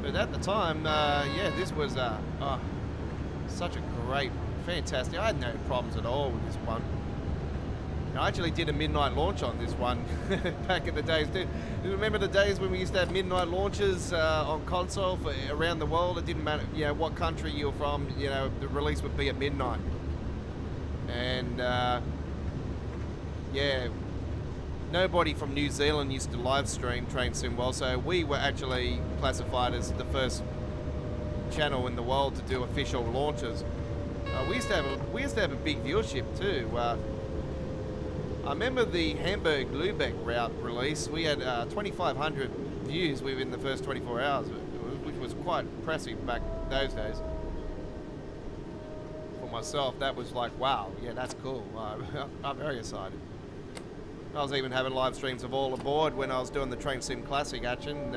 But at the time, this was such a great, fantastic. I had no problems at all with this one. I actually did a midnight launch on this one back in the days. Do you remember the days when we used to have midnight launches on console for around the world? It didn't matter, what country you were from. The release would be at midnight. And nobody from New Zealand used to live stream Train Sim World, so we were actually classified as the first channel in the world to do official launches. We used to have a big viewership too. I remember the Hamburg-Lübeck route release. We had 2,500 views within the first 24 hours, which was quite impressive back those days. For myself, that was like, wow, yeah, that's cool. I'm very excited. I was even having live streams of all aboard when I was doing the Train Sim Classic action.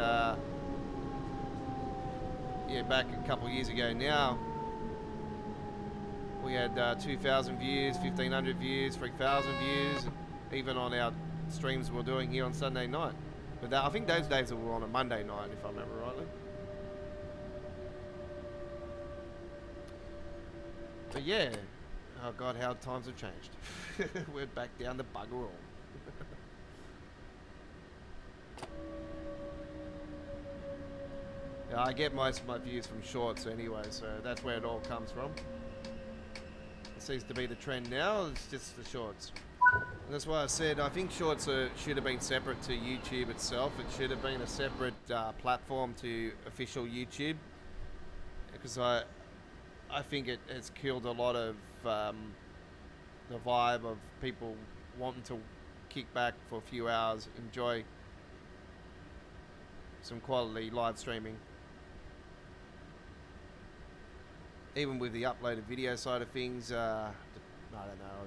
Back a couple of years ago now. We had 2,000 views, 1,500 views, 3,000 views, even on our streams we're doing here on Sunday night. But I think those days were on a Monday night, if I remember rightly. But yeah, oh God, how times have changed. We're back down to bugger all. I get most of my views from shorts anyway, so that's where it all comes from. It seems to be the trend now, it's just the shorts. And that's why I said I think shorts should have been separate to YouTube itself. It should have been a separate platform to official YouTube. Because I think it has killed a lot of the vibe of people wanting to kick back for a few hours, enjoy some quality live streaming. Even with the uploaded video side of things, I don't know.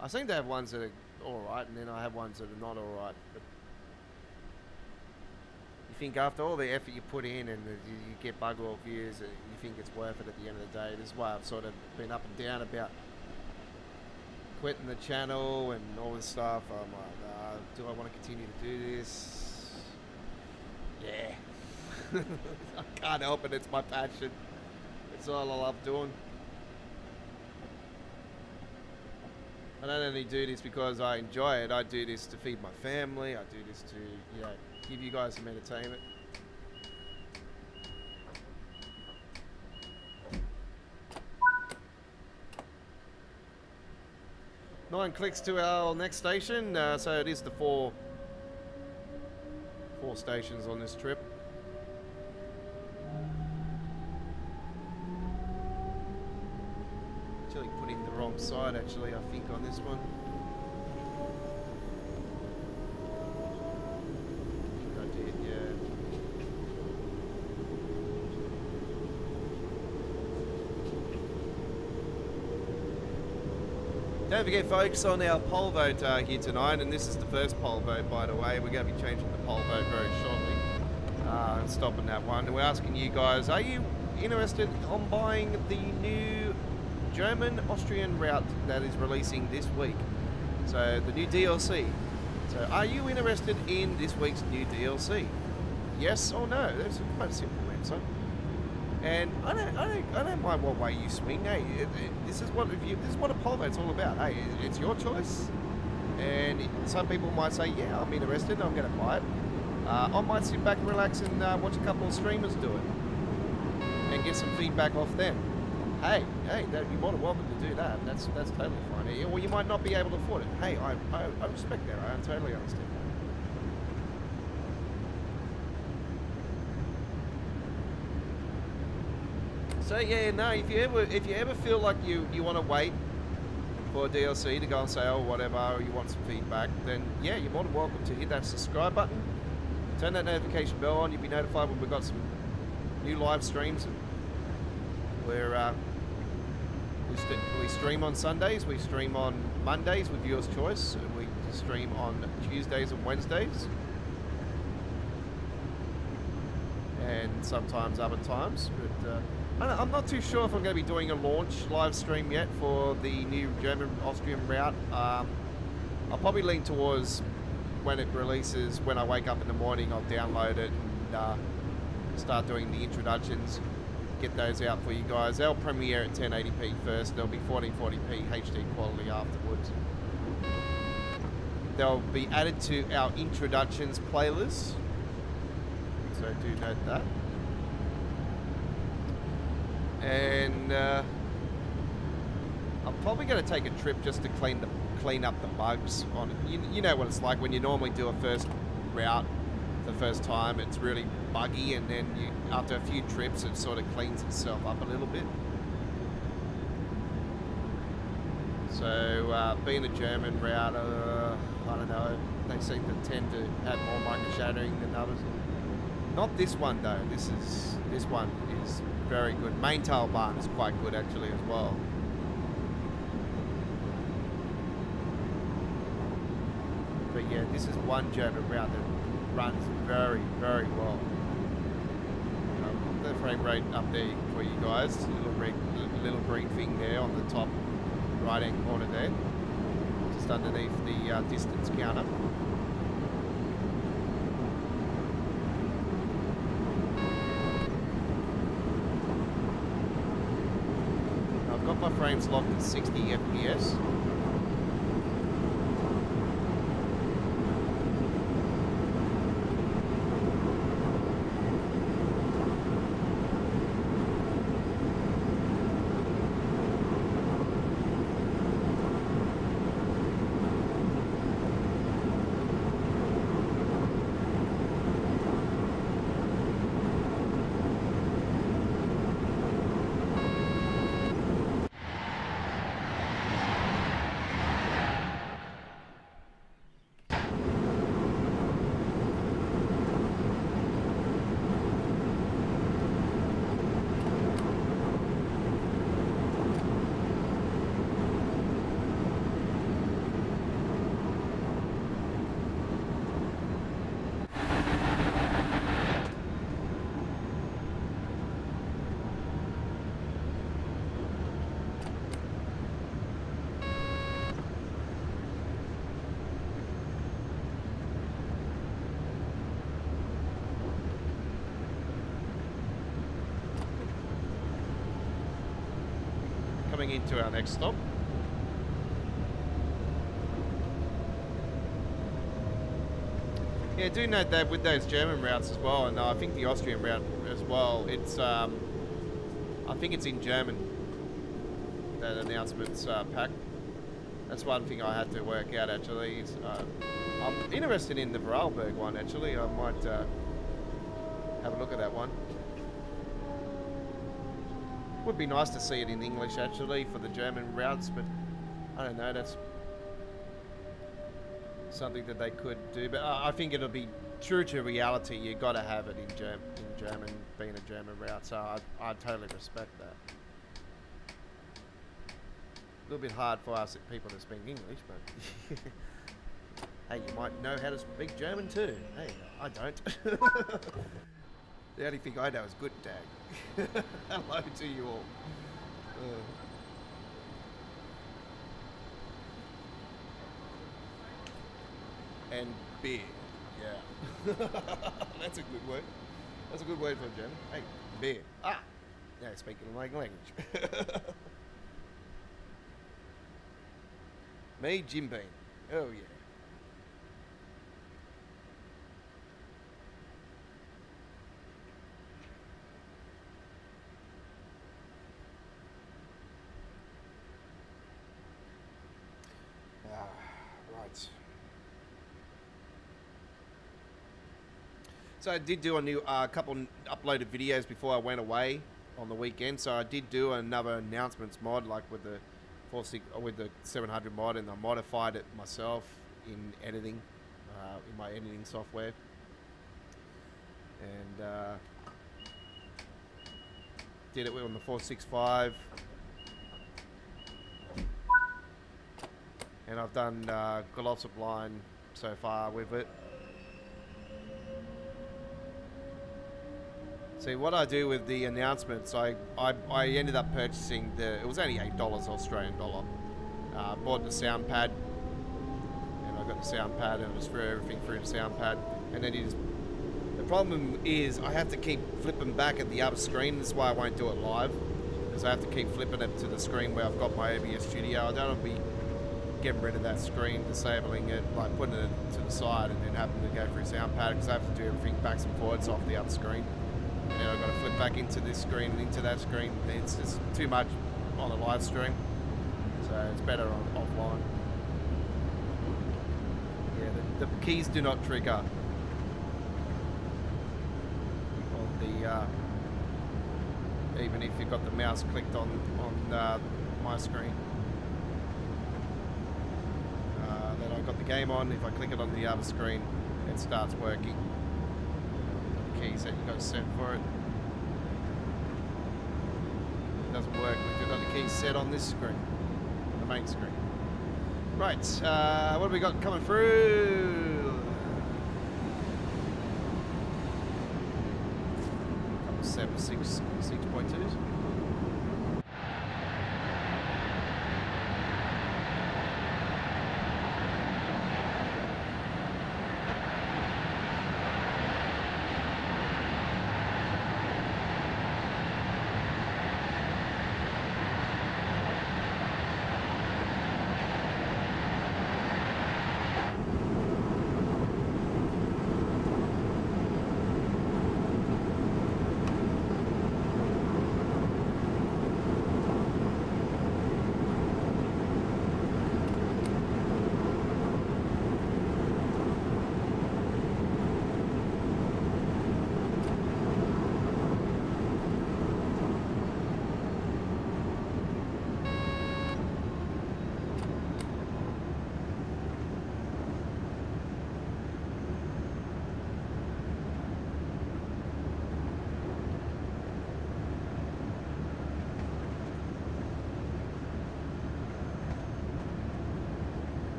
I seem to have ones that are all right, and then I have ones that are not all right. But you think after all the effort you put in and you get bugger all views, you think it's worth it at the end of the day. This is why I've sort of been up and down about quitting the channel and all this stuff. I'm like, do I want to continue to do this? Yeah. I can't help it, it's my passion. It's all I love doing. I don't only do this because I enjoy it, I do this to feed my family, I do this to, you know, give you guys some entertainment. Nine clicks to our next station, so it is the four stations on this trip. Actually put in the wrong side actually, I think, on this one. I think I did, yeah. Don't forget folks, on our poll vote here tonight, and this is the first poll vote by the way, we're going to be changing the poll vote very shortly. Stopping that one. And we're asking you guys, are you interested on buying the new German-Austrian route that is releasing this week? So the new DLC. So are you interested in this week's new DLC? Yes or no? That's quite a simple answer. And I don't mind what way you swing. Hey, this is what a poll vote's all about. Hey, it's your choice. And some people might say, yeah, I'm interested, I'm going to buy it. I might sit back and relax and watch a couple of streamers do it and get some feedback off them. Hey, you're more than welcome to do that. That's totally fine. Or you might not be able to afford it. Hey, I respect that. I totally understand that. So yeah, no. If you ever feel like you want to wait for a DLC to go on sale or whatever, or you want some feedback, then yeah, you're more than welcome to hit that subscribe button, turn that notification bell on. You'll be notified when we've got some new live streams. We stream on Sundays, we stream on Mondays with viewers' choice, and we stream on Tuesdays and Wednesdays, and sometimes other times. But I'm not too sure if I'm going to be doing a launch live stream yet for the new German-Austrian route. I'll probably lean towards when it releases, when I wake up in the morning, I'll download it and start doing the introductions. Get those out for you guys. They'll premiere at 1080p first. They'll be 1440p HD quality afterwards. They'll be added to our introductions playlist, so do note that. And I'm probably going to take a trip just to clean up the bugs on it. You know what it's like when you normally do a first route the first time. It's really buggy, and then after a few trips it sort of cleans itself up a little bit. So being a German route, I don't know, they seem to tend to have more micro shattering than others. Not this one though. This one is very good. Main tail barn is quite good actually as well. But yeah, this is one German route that runs very, very well. The frame rate up there for you guys. Little green thing there on the top right hand corner there, just underneath the distance counter. I've got my frames locked at 60 FPS. coming into our next stop. Yeah, do note that with those German routes as well, and I think the Austrian route as well, it's, I think it's in German, that announcements pack. That's one thing I had to work out actually. Is, I'm interested in the Vorarlberg one actually. I might have a look at that one. Would be nice to see it in English actually for the German routes, but I don't know, that's something that they could do. But I think it'll be true to reality. You got to have it in German, being a German route. So I totally respect that. A little bit hard for us people to speak English, but hey, you might know how to speak German too. Hey, I don't. The only thing I know is good dag. Hello to you all. And beer, yeah. That's a good word. That's a good word for German. Hey, beer. Ah, now speaking my language. Me, Jim Beam. Oh yeah. Right. So I did do a new couple uploaded videos before I went away on the weekend. So I did do another announcements mod, like with the 700 mod, and I modified it myself in editing, in my editing software. And did it on the 465. And I've done got lots of line so far with it. See, what I do with the announcements, I ended up purchasing it was only $8 Australian dollar. Bought the sound pad, and I got the sound pad, and it was through everything through the sound pad. And then the problem is I have to keep flipping back at the other screen. That's why I won't do it live, because I have to keep flipping it to the screen where I've got my OBS studio. I don't want to be getting rid of that screen, disabling it, like putting it to the side, and then having to go through sound pad, because I have to do everything backs and forwards off the other screen. And then I've got to flip back into this screen and into that screen. It's just too much on a live stream, so it's better offline. Yeah, the keys do not trigger on the even if you've got the mouse clicked on my screen. That I've got the game on. If I click it on the other screen, it starts working. Keys that you got set for it. It doesn't work if you've got the keys set on this screen, the main screen. Right, what have we got coming through? Couple 6.2s.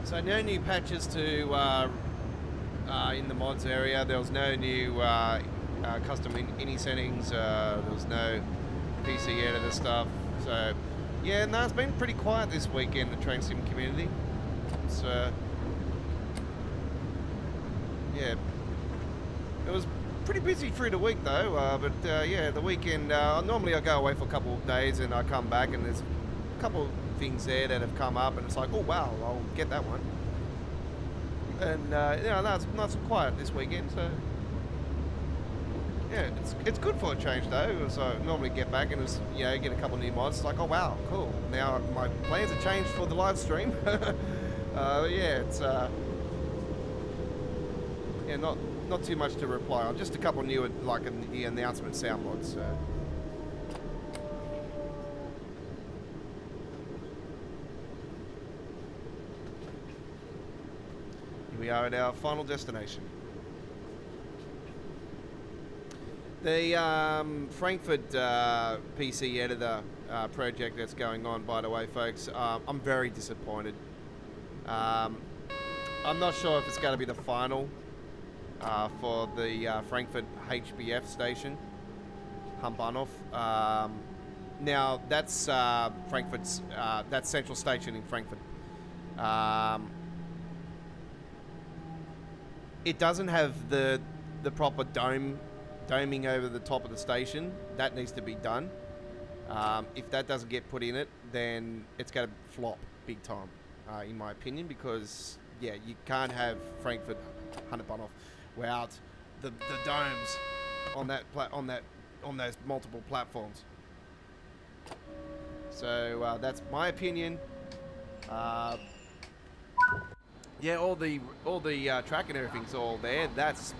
So no new patches to in the mods area. There was no new custom ini settings. There was no PC editor stuff. So yeah, no, it's been pretty quiet this week in the train sim community. It's yeah, it was Pretty busy through the week though, but yeah, the weekend, normally I go away for a couple of days and I come back and there's a couple of things there that have come up and it's like, oh wow, I'll get that one. And that's nice and quiet this weekend, so yeah, it's good for a change though. So I normally get back and it's, get a couple of new mods. It's like, oh wow, cool. Now my plans have changed for the live stream. Yeah, it's not too much to reply on. Just a couple of new the announcement sound mods. So. Here we are at our final destination. The Frankfurt PC editor project that's going on, by the way, folks, I'm very disappointed. I'm not sure if it's going to be the final for the Frankfurt HBF station, Hauptbahnhof. Now, that's Frankfurt's, that's Central Station in Frankfurt. It doesn't have the proper doming over the top of the station. That needs to be done. If that doesn't get put in it, then it's going to flop big time, in my opinion, because yeah, you can't have Frankfurt Hauptbahnhof without the domes on those multiple platforms. So that's my opinion. Yeah, all the track and everything's all there. That's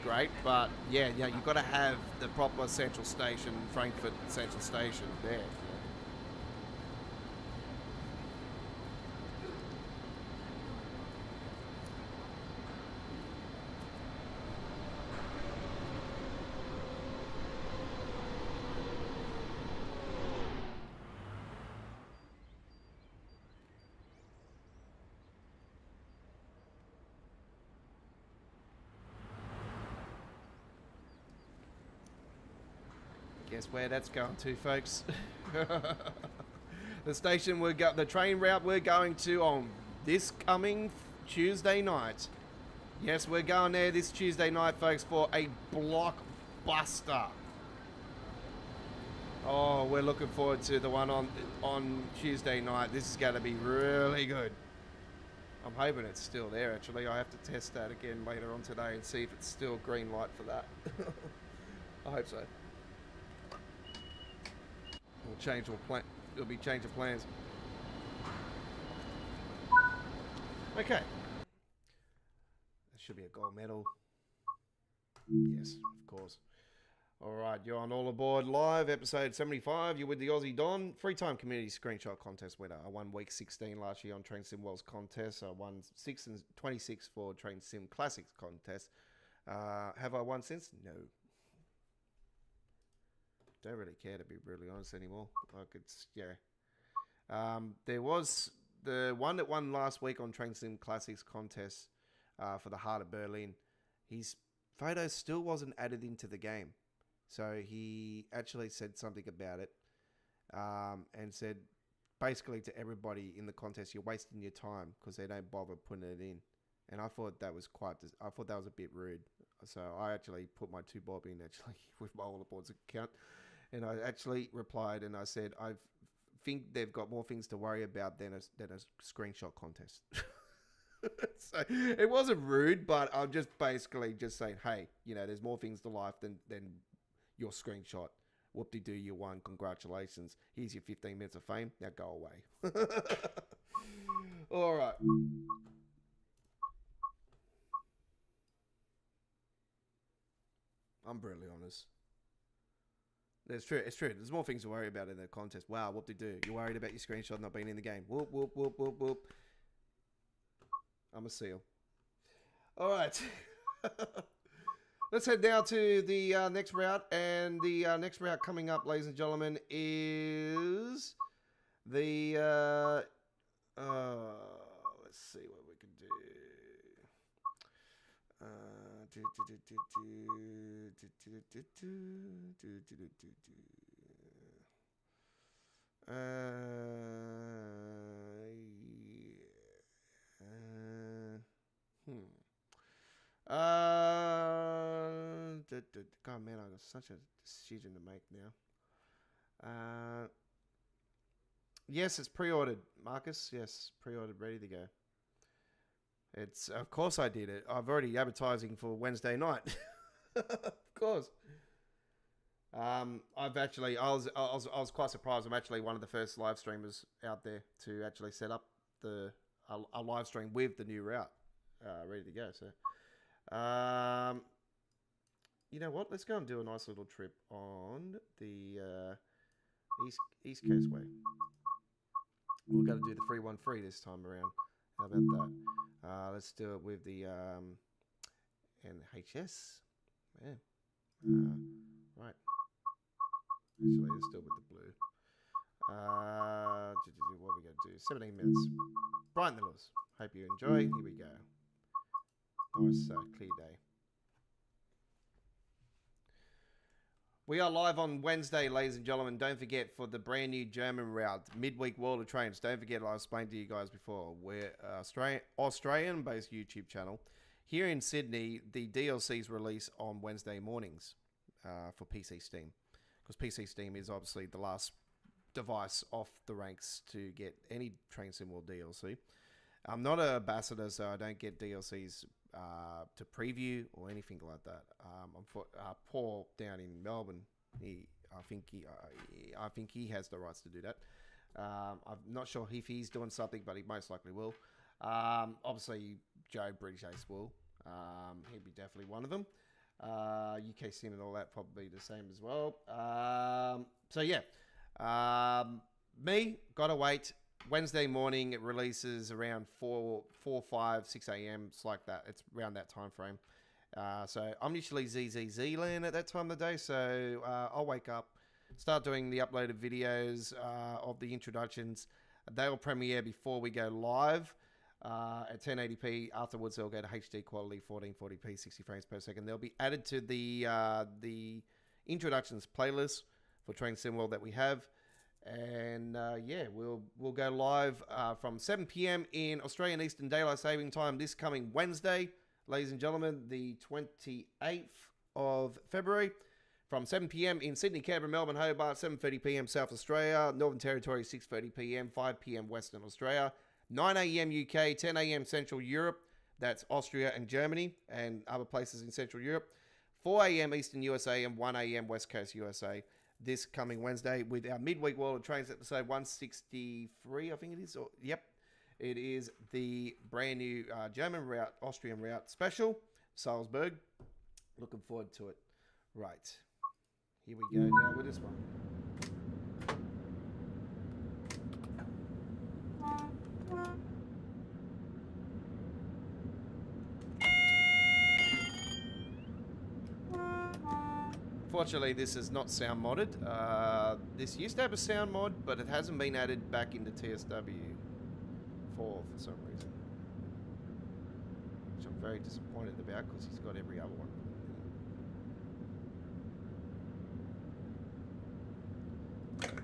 great, but yeah, you've got to have the proper central station, Frankfurt Central Station there. Guess where that's going to, folks. The train route we're going to on this coming Tuesday night. Yes, we're going there this Tuesday night, folks, for a blockbuster. Oh, we're looking forward to the one on Tuesday night. This is going to be really good. I'm hoping it's still there, actually. I have to test that again later on today and see if it's still green light for that. I hope so. It'll be change of plans. Okay. That should be a gold medal. Yes, of course. Alright, you're on All Aboard Live, episode 75. You're with the Aussie Don. Free time community screenshot contest winner. I won week 16 last year on Train Sim World's contest. I won 6 and 26 for Train Sim Classics contest. Have I won since? No. Don't really care, to be really honest, anymore. Like, it's, yeah. There was the one that won last week on Train Sim Classics contest for the Heart of Berlin. His photo still wasn't added into the game. So he actually said something about it and said basically to everybody in the contest, you're wasting your time because they don't bother putting it in. And I thought that was a bit rude. So I actually put my 2 bob in actually with my All Aboard's account. And I actually replied and I said, I think they've got more things to worry about than a screenshot contest. So it wasn't rude, but I'm just basically just saying, hey, there's more things to life than your screenshot. Whoop-de-doo, you won. Congratulations. Here's your 15 minutes of fame. Now go away. All right. I'm brutally honest. It's true. There's more things to worry about in the contest. Wow, whoop-de-doo. You're worried about your screenshot not being in the game. Whoop, whoop, whoop, whoop, whoop. I'm a seal. All right. Let's head now to the next route. And the next route coming up, ladies and gentlemen, is the... let's see what we can do. it's such a decision to make now. Yes, it's pre-ordered, Marcus. Yes, pre-ordered, ready to go. It's of course I did it. I've already advertising for Wednesday night. Of course. I've actually I was quite surprised. I'm actually one of the first live streamers out there to actually set up a live stream with the new route ready to go. So, you know what? Let's go and do a nice little trip on the East Coast way. We're going to do the 313 this time around. How about that? Let's do it with the NHS. Yeah. Right. Actually, let's do it with the blue. What are we going to do? 17 minutes. Brighton the Lewis. Hope you enjoy. Here we go. Nice, clear day. We are live on Wednesday, ladies and gentlemen. Don't forget, for the brand new German route, midweek World of Trains. Don't forget, I explained to you guys before, we're Australian-based YouTube channel. Here in Sydney, the DLCs release on Wednesday mornings for PC Steam. Because PC Steam is obviously the last device off the ranks to get any Train Sim World DLC. I'm not an ambassador, so I don't get DLCs to preview or anything like that. I'm for Paul down in Melbourne. I think he has the rights to do that. I'm not sure if he's doing something, but he most likely will. Obviously, Joe British Ace will. He'd be definitely one of them. UK Sim and all that probably the same as well. So yeah, me gotta wait. Wednesday morning it releases around 4, 5, 6 a.m. It's like that. It's around that time frame. So I'm usually ZZZ land at that time of the day. So I'll wake up, start doing the uploaded videos of the introductions. They'll premiere before we go live at 1080p. Afterwards, they'll go to HD quality, 1440p, 60 frames per second. They'll be added to the introductions playlist for Train Sim World that we have. And yeah, we'll go live from 7 p.m. in Australian Eastern Daylight Saving Time this coming Wednesday, ladies and gentlemen, the 28th of February, from 7 p.m. in Sydney, Canberra, Melbourne, Hobart, 7:30 p.m. South Australia, Northern Territory, 6:30 p.m., 5 p.m. Western Australia, 9 a.m. UK, 10 a.m. Central Europe, that's Austria and Germany and other places in Central Europe, 4 a.m. Eastern USA and 1 a.m. West Coast USA. This coming Wednesday with our midweek World of Trains episode 163, I think it is. Yep, it is the brand new German route, Austrian route special, Salzburg. Looking forward to it. Right, here we go now with this one. Fortunately, this is not sound modded. This used to have a sound mod, but it hasn't been added back into TSW 4 for some reason. Which I'm very disappointed about, because he's got every other one.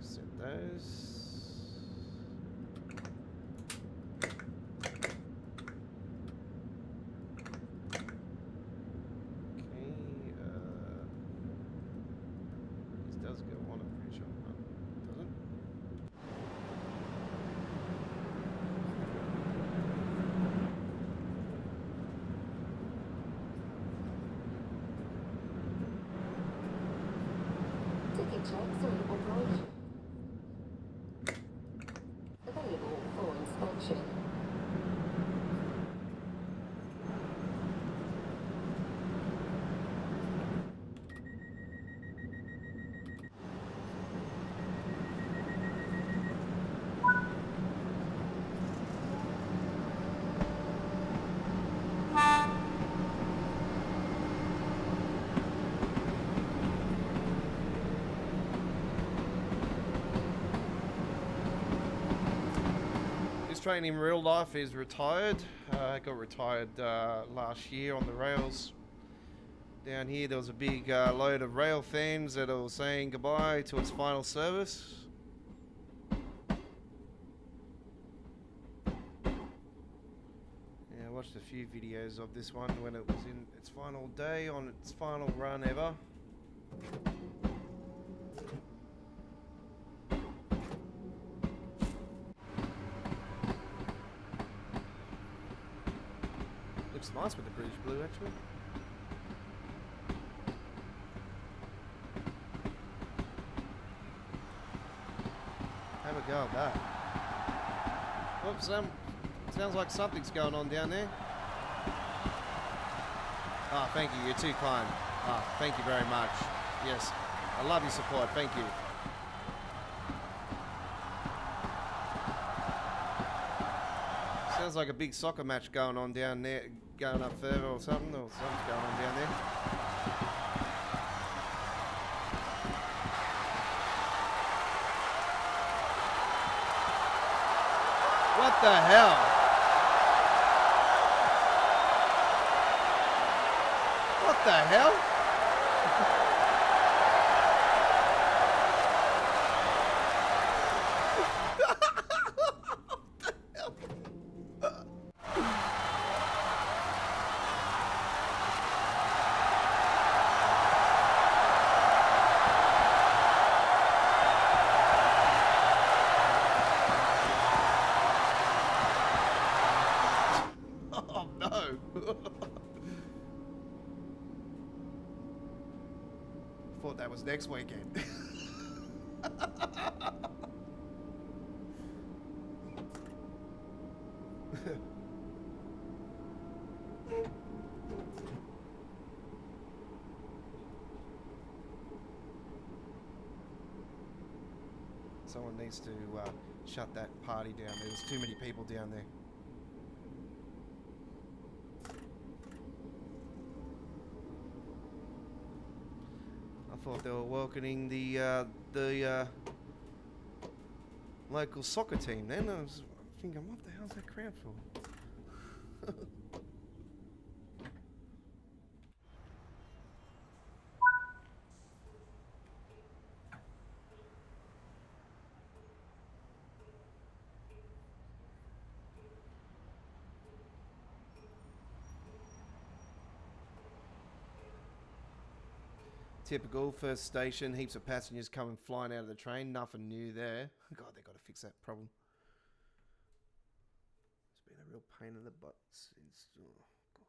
Set those. Does go on, I'm pretty sure. No, it doesn't. Ticket checks are in operation. Available for inspection. Train in real life is retired. Got retired last year on the rails. Down here there was a big load of Railfans that are saying goodbye to its final service. Yeah, I watched a few videos of this one when it was in its final day, on its final run ever. Looks nice with the British blue, actually. Have a go at that. Whoops, sounds like something's going on down there. Ah, thank you, you're too kind. Ah, thank you very much. Yes, I love your support, thank you. Sounds like a big soccer match going on down there, going up further or something going on down there. What the hell? What the hell? Oh no! Thought that was next weekend. Someone needs to shut that party down. There's too many people down there. I thought they were welcoming the local soccer team. Then I was thinking, what the hell's that crowd for? Typical, first station, heaps of passengers coming flying out of the train, nothing new there. God, they got to fix that problem. It's been a real pain in the butt since, oh God.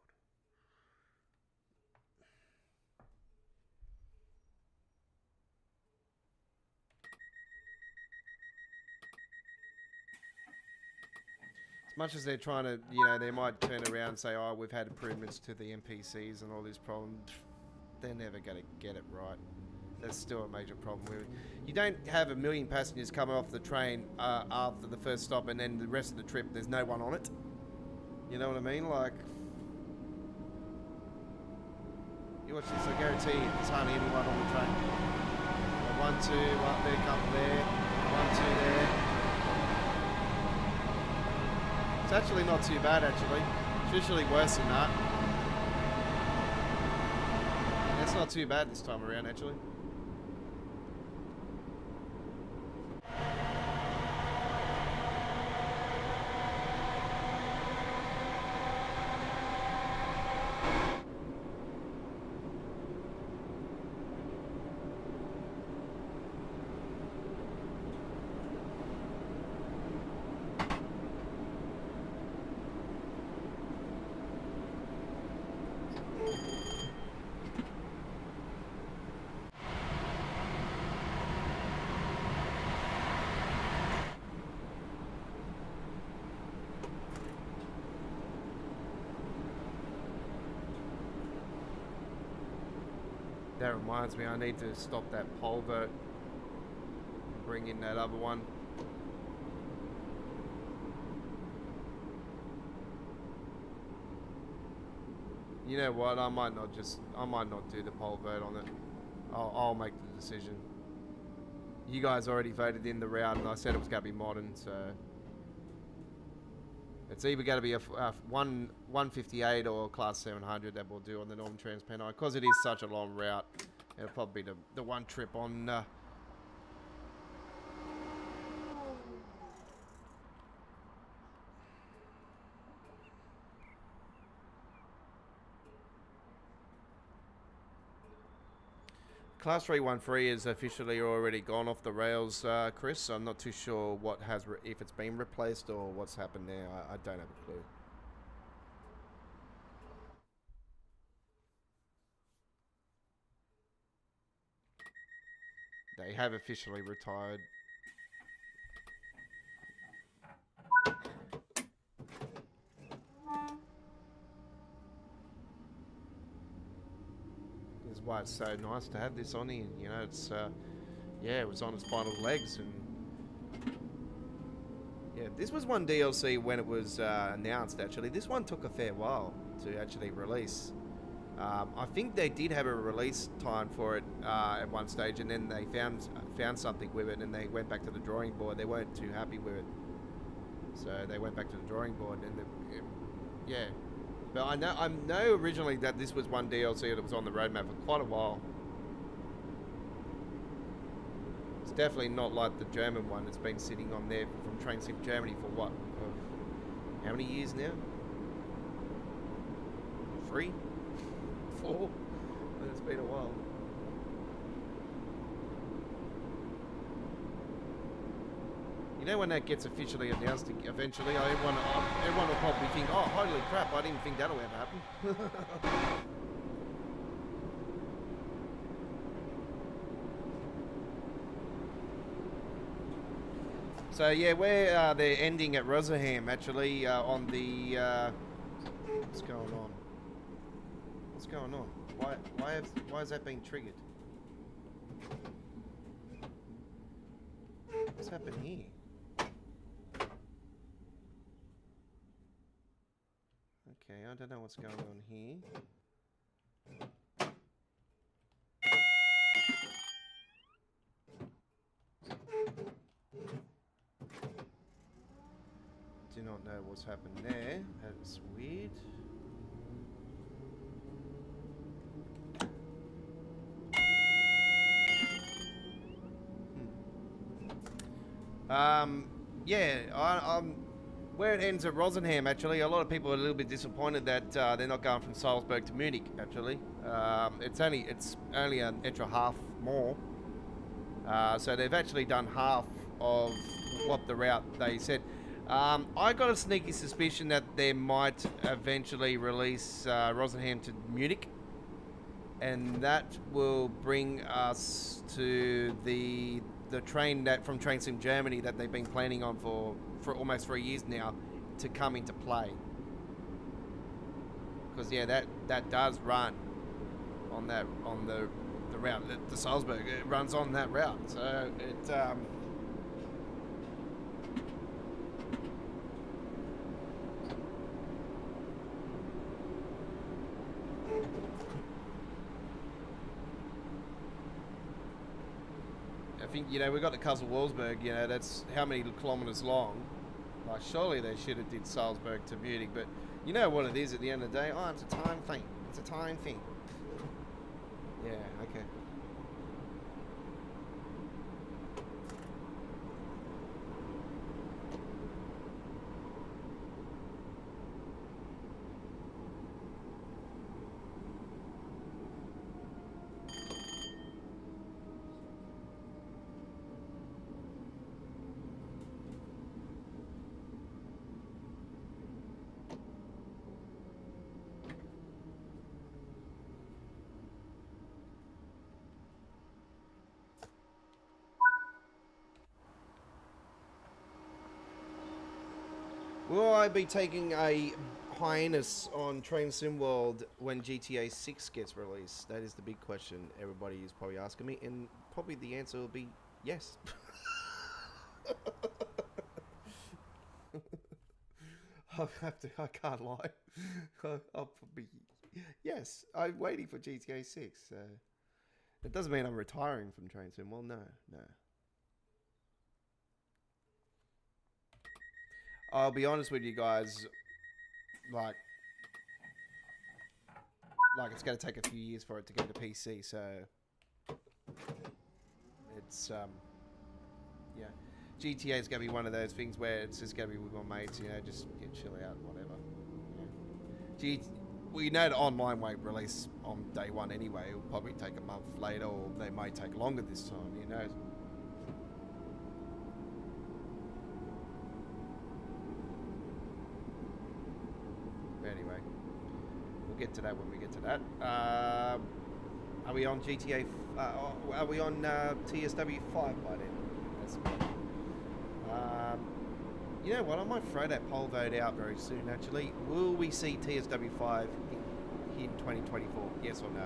As much as they're trying to, you know, they might turn around and say, oh, we've had improvements to the NPCs and all these problems. They're never going to get it right. That's still a major problem. You don't have a million passengers coming off the train after the first stop and then the rest of the trip there's no one on it. You know what I mean? Like, you watch this, I guarantee there's hardly anyone on the train. Well, 1, 2, up there, couple there, 1, 2 there. It's actually not too bad, actually. It's usually worse than that. It's not too bad this time around, actually. That reminds me, I need to stop that pole boat and bring in that other one. You know what? I might not do the pole vote on it. I'll make the decision. You guys already voted in the round, and I said it was going to be modern, so it's either going to be a 158 or class 700 that we'll do on the Northern Transpennine. Because it is such a long route, it'll probably be the one trip on Class 313 is officially already gone off the rails, Chris. I'm not too sure what has if it's been replaced or what's happened there. I don't have a clue. They have officially retired. This is why it's so nice to have this on here. You know, it's yeah, it was on its final legs, and yeah, this was one DLC when it was announced. Actually, this one took a fair while to actually release. I think they did have a release time for it at one stage, and then they found something with it, and they went back to the drawing board. They weren't too happy with it, so they went back to the drawing board, and yeah. But I know originally that this was one DLC that was on the roadmap for quite a while. It's definitely not like the German one that's been sitting on there from Train Sim Germany for what? How many years now? 3? 4? But it's been a while. You know, when that gets officially announced eventually, everyone will probably think, oh, holy crap, I didn't think that'll ever happen. So yeah, they're ending at Rotherham actually on the what's going on? What's going on? Why has that been triggered? What's happened here? Okay, I don't know what's going on here. Do not know what's happened there. That's weird. Yeah, I'm where it ends at Rosenham. Actually, a lot of people are a little bit disappointed that they're not going from Salzburg to Munich. Actually, it's only an extra half more. So they've actually done half of what the route they said. I got a sneaky suspicion that they might eventually release Rosenham to Munich, and that will bring us to the train that from Train Sim Germany that they've been planning on for almost 3 years now to come into play. Because yeah, that does run on the route, the Salzburg. It runs on that route, so it I think, you know, we got to Kassel-Wolfsburg, you know, that's how many kilometres long. Like, surely they should have did Salzburg to Munich, but you know what it is at the end of the day? Oh, it's a time thing. It's a time thing. Yeah, okay. Will I be taking a hiatus on Train Sim World when GTA 6 gets released? That is the big question everybody is probably asking me, and probably the answer will be yes. I can't lie. I'll probably, yes, I'm waiting for GTA 6. So it doesn't mean I'm retiring from Train Sim. Well, no. I'll be honest with you guys, like it's going to take a few years for it to go to PC, so it's yeah, GTA is going to be one of those things where it's just going to be with my mates, you know, just chill out, whatever. Yeah. we know the online won't release on day one anyway. It'll probably take a month later, or they may take longer this time, who knows. Anyway, we'll get to that when we get to that. Are we on GTA? Are we on TSW 5 by then? That's you know what? I might throw that poll vote out very soon. Actually, will we see TSW 5 in 2024? Yes or no?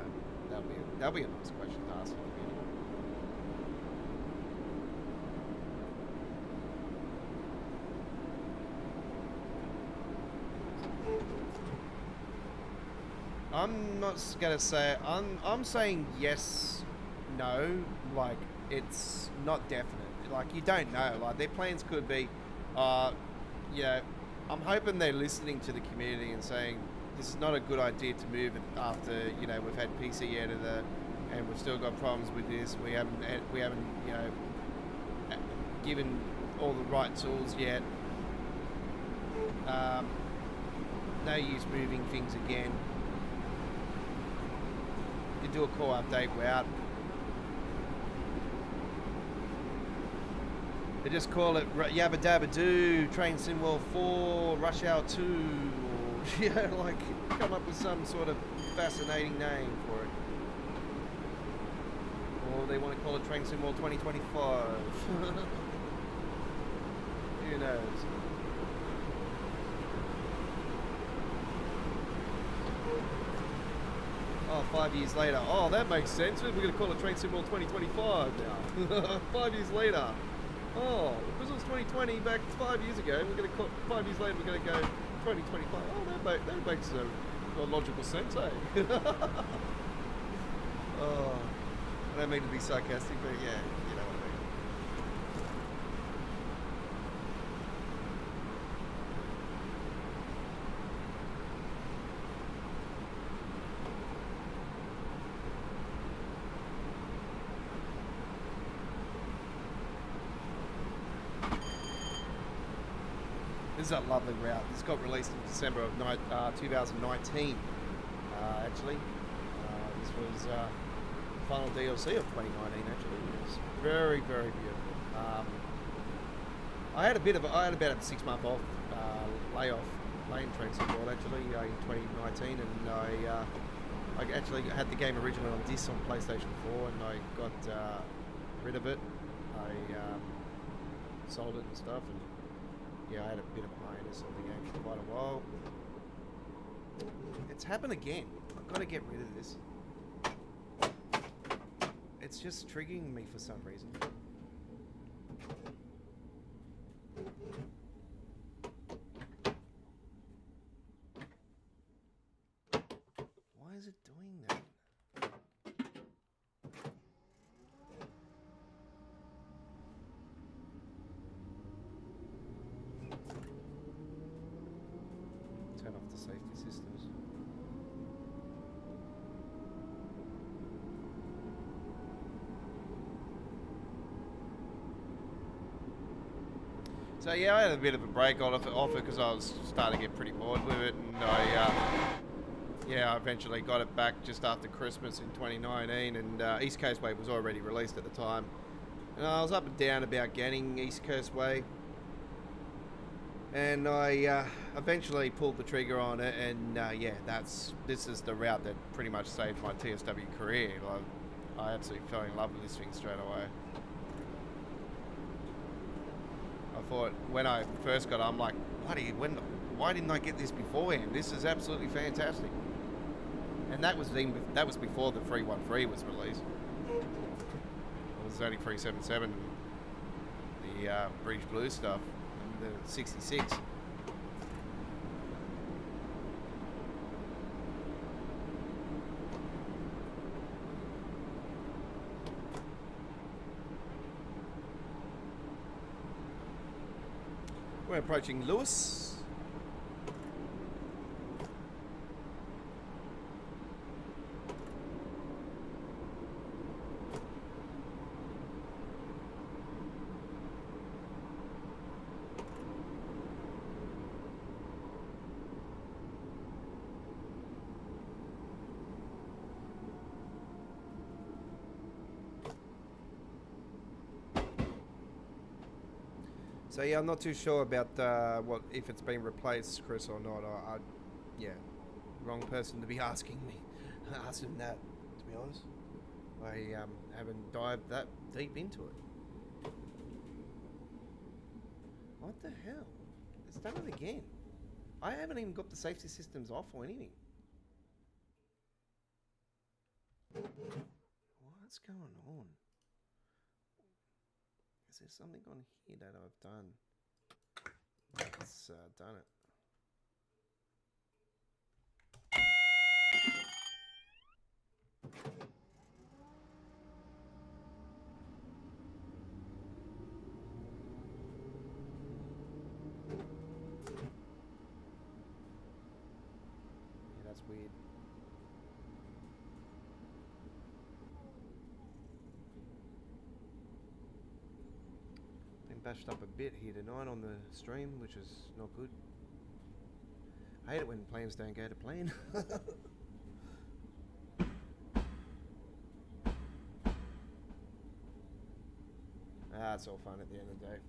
That'll be a nice question to ask. I'm not gonna say. I'm saying yes, no. Like it's not definite. Like you don't know. Like their plans could be, you know, I'm hoping they're listening to the community and saying this is not a good idea to move it after you know we've had PC editor and we've still got problems with this. We haven't you know given all the right tools yet. No use moving things again. You can do a core update without. They just call it Yabba Dabba Doo, Train Sim World 4, Rush Hour 2, or you know, like come up with some sort of fascinating name for it. Or they want to call it Train Sim World 2025. Who knows? Oh, 5 years later. Oh, that makes sense. We're going to call it Train Sim World 2025 now. 5 years later. Oh, because it was 2020 back 5 years ago. We're going to call 5 years later. We're going to go 2025. Oh, that makes a logical sense, eh? Oh, I don't mean to be sarcastic, but yeah, you know what I mean. This is a lovely route. This got released in December of 2019, actually. This was final DLC of 2019, actually. It was very, very beautiful. I had about a 6 month off layoff lane train support actually in 2019, and I actually had the game originally on disc on PlayStation 4, and I got rid of it. I sold it and stuff, and yeah, I had a bit of a hiatus on the game for quite a while. It's happened again. I've got to get rid of this. It's just triggering me for some reason. Why is it doing that? Turn off the safety systems. So yeah, I had a bit of a break off it because I was starting to get pretty bored with it, and I eventually got it back just after Christmas in 2019, and East Coast Way was already released at the time, and I was up and down about getting East Coast Way, and I eventually pulled the trigger on it, and this is the route that pretty much saved my TSW career. I absolutely fell in love with this thing straight away. I thought when I first got it, I'm like, why didn't I get this beforehand? This is absolutely fantastic. And that was before the 313 was released. It was only 377, the British Blue stuff, and the 66. We're approaching Lewis. So yeah, I'm not too sure about what if it's been replaced, Chris, or not. Yeah, wrong person to be asking me, asking that. To be honest, I haven't dived that deep into it. What the hell? It's done it again. I haven't even got the safety systems off or anything. What's going on? Is there something on here that I've done? It's done it. Yeah, that's weird. Been bashed up a bit here tonight on the stream, which is not good. I hate it when plans don't go to plan. It's all fun at the end of the day.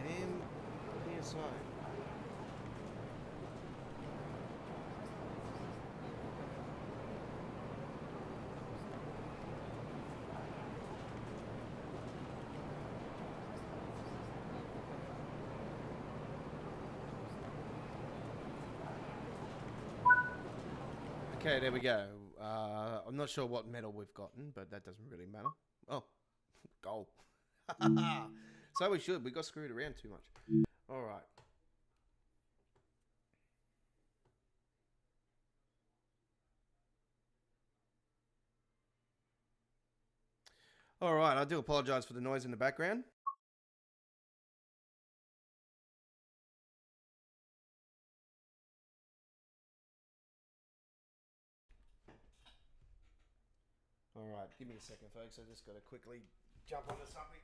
Damn PSI. Okay, there we go. I'm not sure what medal we've gotten, but that doesn't really matter. Oh, goal. So we should. We got screwed around too much. All right. All right. I do apologize for the noise in the background. All right. Give me a second, folks. I just got to quickly jump onto something.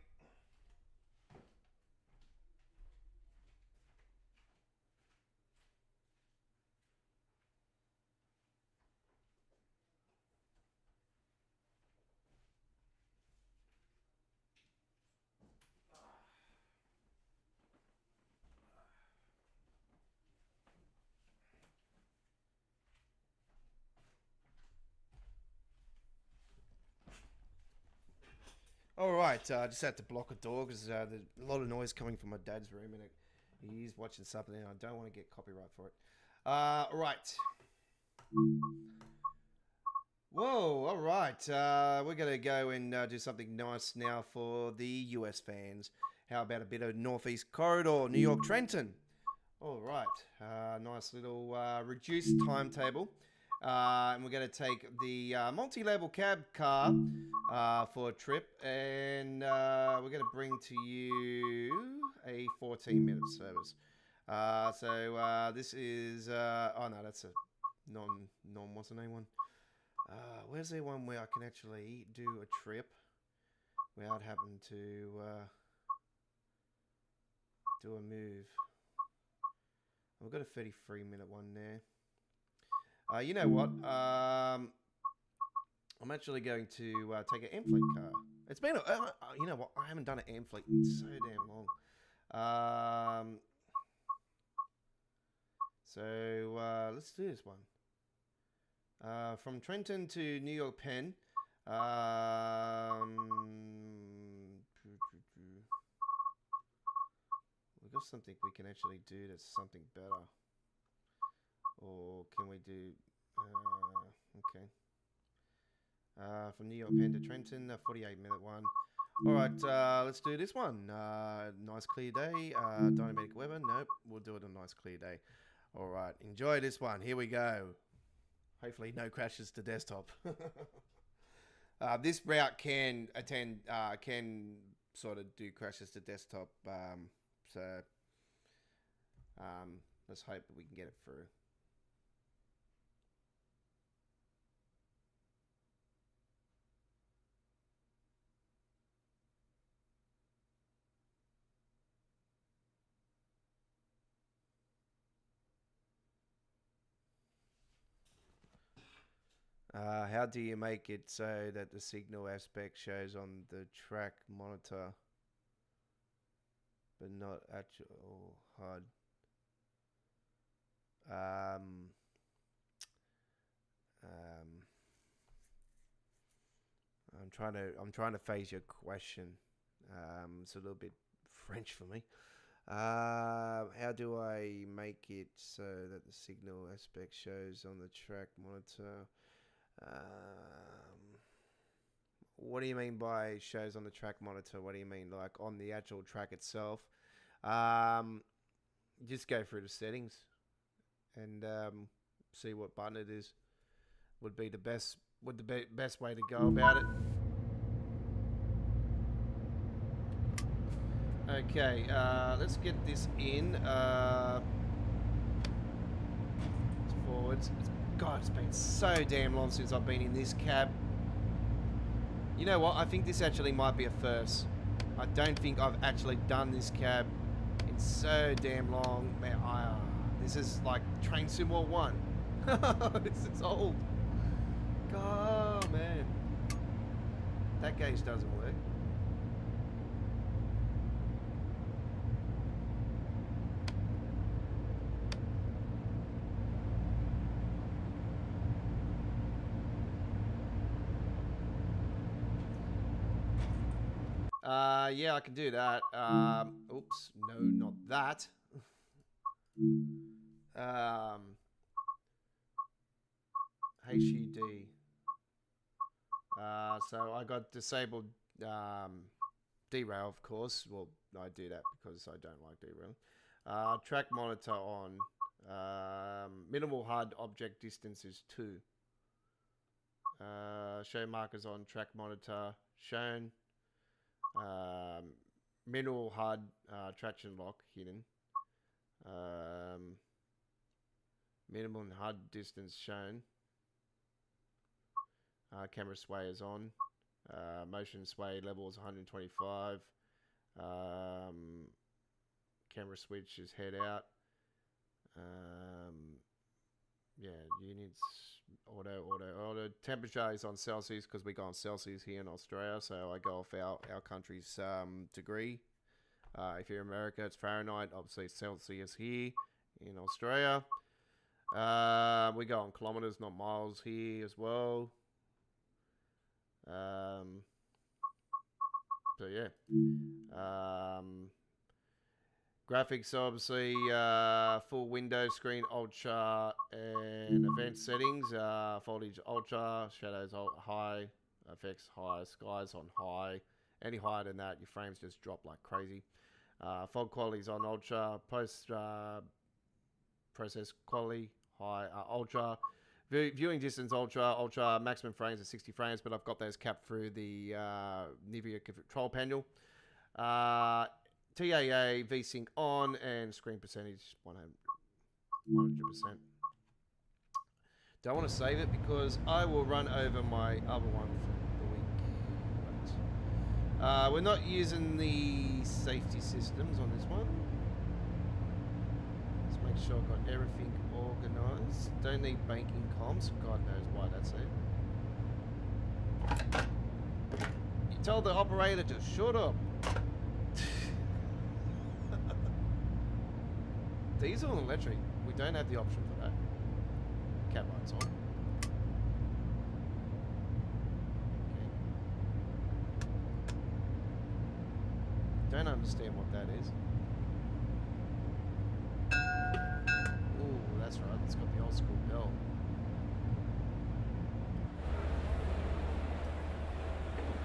All right, I just had to block a door because there's a lot of noise coming from my dad's room, and he's watching something, and I don't want to get copyright for it. Right. Whoa, all right. We're going to go and do something nice now for the US fans. How about a bit of Northeast Corridor, New York Trenton? All right. Nice little reduced timetable. And we're going to take the multi-level cab car for a trip. And we're going to bring to you a 14-minute service. So this is... oh, no, that's a what's the name one? Where's the one where I can actually do a trip without having to do a move? We've got a 33-minute one there. You know what? I'm actually going to take an Amfleet car. It's been you know what? I haven't done an Amfleet in so damn long. So let's do this one. From Trenton to New York Penn. We've got something we can actually do that's something better. Or can we do... okay. From New York Penn to Trenton, a 48-minute one. Alright, let's do this one. Nice clear day. Dynamic weather. Nope, we'll do it on a nice clear day. Alright, enjoy this one. Here we go. Hopefully no crashes to desktop. This route can sort of do crashes to desktop. So let's hope that we can get it through. How do you make it so that the signal aspect shows on the track monitor, but not actual HUD? I'm trying to phase your question. It's a little bit French for me. How do I make it so that the signal aspect shows on the track monitor? What do you mean by shows on the track monitor? What do you mean, like on the actual track itself? Just go through the settings and see what button it is. Would be the best way to go about it. Okay, let's get this in. Forwards. God, it's been so damn long since I've been in this cab. You know what? I think this actually might be a first. I don't think I've actually done this cab in so damn long. Man, this is like Train Sim World 1. This is old. God, man. That gauge doesn't work. Yeah, I can do that. Oops, no, not that. HUD. So I got disabled derail, of course. Well, I do that because I don't like derailing. Track monitor on. Minimal HUD object distance is 2. Show markers on track monitor shown. Minimal HUD traction lock hidden. Minimum HUD distance shown. Camera sway is on. Motion sway level is 125. Camera switch is head out. Yeah, units, auto. Temperature is on Celsius because we go on Celsius here in Australia, so I go off our country's degree. If you're in America, it's Fahrenheit. Obviously, it's Celsius here in Australia. We go on kilometers, not miles here as well. So yeah. Graphics, obviously, full window screen, ultra, and advanced settings. Voltage ultra, shadows high, effects high, skies on high. Any higher than that, your frames just drop like crazy. Fog quality is on ultra, process quality high, ultra. Viewing distance ultra, maximum frames are 60 frames, but I've got those capped through the Nivea control panel. TAA, VSync on, and screen percentage 100%. Don't want to save it because I will run over my other one for the week. But, we're not using the safety systems on this one. Let's make sure I've got everything organized. Don't need banking comms. God knows why that's it. You told the operator to shut up. Diesel and electric, we don't have the option for that. Cab lights on. Okay. Don't understand what that is. Ooh, that's right, it's got the old school bell.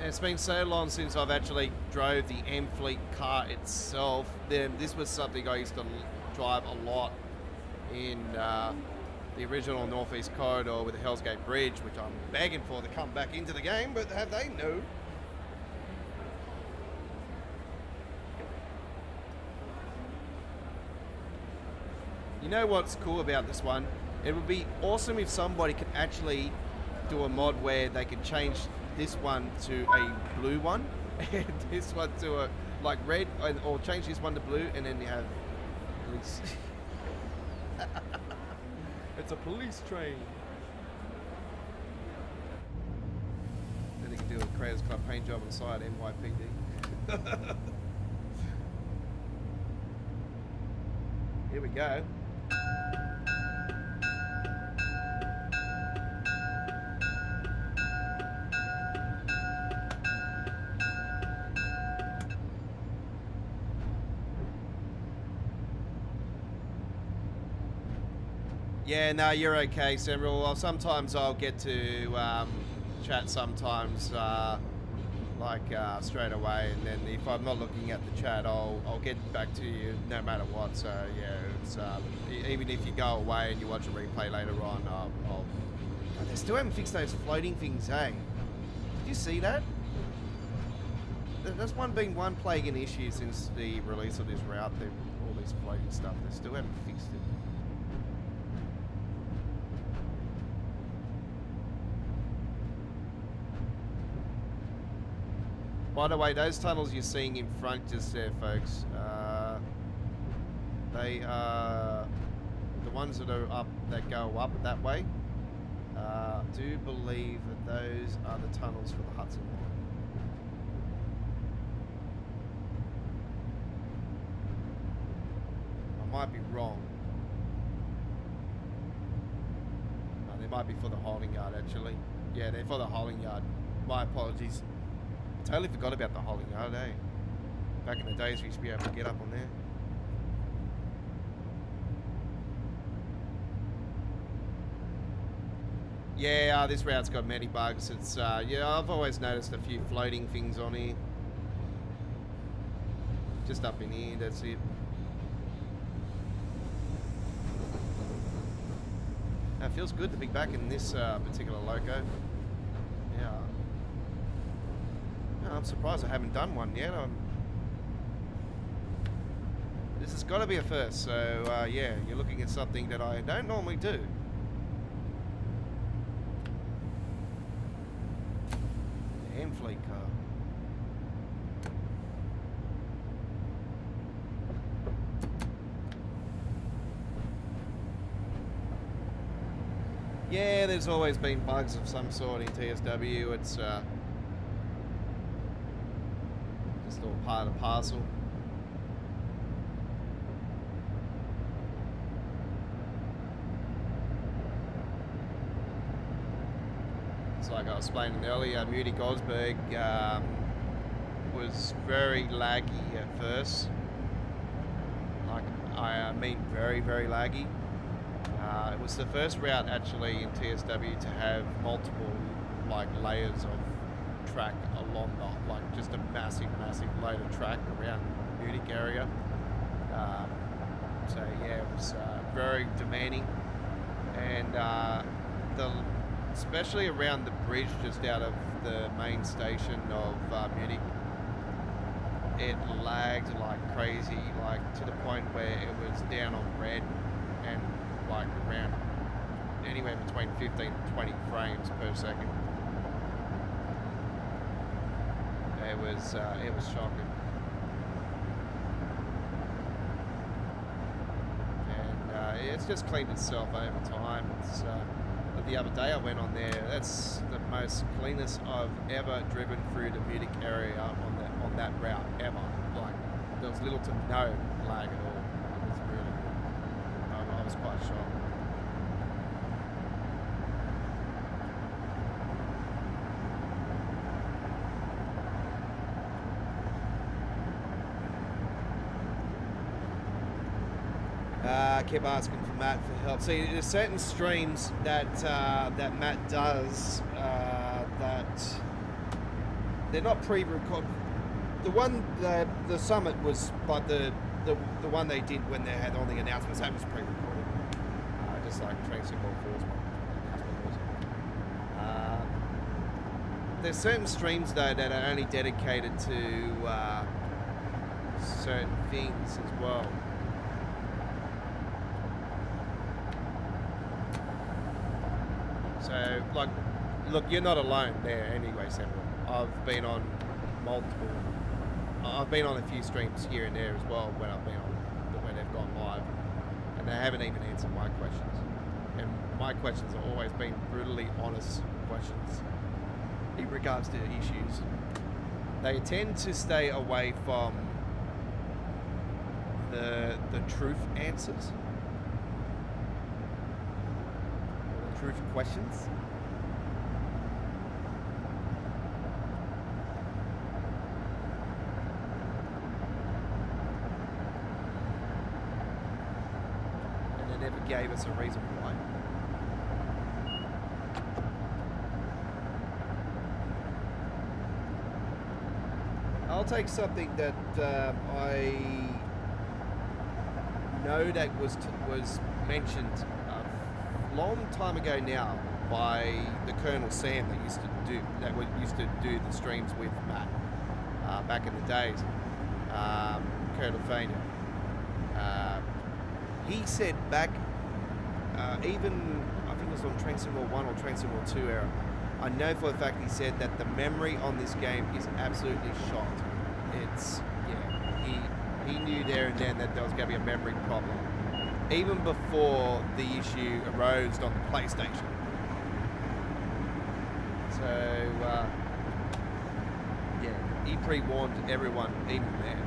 It's been so long since I've actually drove the M Fleet car itself. Then this was something I used to drive a lot in the original Northeast Corridor with the Hell's Gate Bridge, which I'm begging for to come back into the game, but have they? No. You know what's cool about this one? It would be awesome if somebody could actually do a mod where they could change this one to a blue one and this one to a like red, or change this one to blue, and then you have police. It's a police train. Then you can do a Creators Club paint job on the side, NYPD. Here we go. Yeah, no, you're okay, Samuel. Well, sometimes I'll get to chat sometimes, straight away, and then if I'm not looking at the chat, I'll get back to you no matter what. So yeah, it's even if you go away and you watch a replay later on, I'll God, they still haven't fixed those floating things, eh? Did you see that? That's been one plaguing issue since the release of this route. All this floating stuff, they still haven't fixed it. By the way, those tunnels you're seeing in front just there, folks, they are the ones that are up, that go up that way. I do believe that those are the tunnels for the Hudson line. I might be wrong. No, they might be for the holding yard, actually. Yeah, they're for the holding yard. My apologies. Totally forgot about the holding yard, eh? Back in the days we used to be able to get up on there. Yeah, this route's got many bugs. It's yeah, I've always noticed a few floating things on here. Just up in here, that's it. It feels good to be back in this particular loco. Yeah. I'm surprised I haven't done one yet. This has got to be a first, so yeah, you're looking at something that I don't normally do. The M-Fleet car. Yeah, there's always been bugs of some sort in TSW. It's just all part and parcel. It's like I was explaining earlier, Munich Osberg was very laggy at first. Like, I mean very, very laggy. It was the first route actually in TSW to have multiple like layers of track along the, like just a massive load of track around Munich area. So yeah, it was very demanding, and especially around the bridge just out of the main station of Munich, it lagged like crazy, like to the point where it was down on red and like around anywhere between 15 and 20 frames per second. It was shocking. And it's just cleaned itself over time. It's the other day I went on there. That's the most cleanest I've ever driven through the Munich area on that route ever. Like there was little to no lag at all. It was really, I was quite shocked. Keep asking for Matt for help. See, there's certain streams that that Matt does that they're not pre-recorded. The summit was like the one they did when they had all the announcements. That was pre-recorded, just like Train Signal 4's announcement was. There's certain streams though that are only dedicated to certain things as well. So, like, look, you're not alone there anyway, Samuel. I've been on a few streams here and there as well when they've gone live, and they haven't even answered my questions. And my questions have always been brutally honest questions in regards to issues. They tend to stay away from the truth answers, the truth questions. Gave us a reason why. I'll take something that I know that was mentioned a long time ago now by the Colonel Sam that used to do the streams with Matt back in the days. Colonel Fainer. He said back. Even, I think it was on Train Signal 1 or Train Signal 2 era, I know for a fact he said that the memory on this game is absolutely shot. It's, yeah, he knew there and then that there was going to be a memory problem, even before the issue arose on the PlayStation. So, yeah, he pre-warned everyone, even then,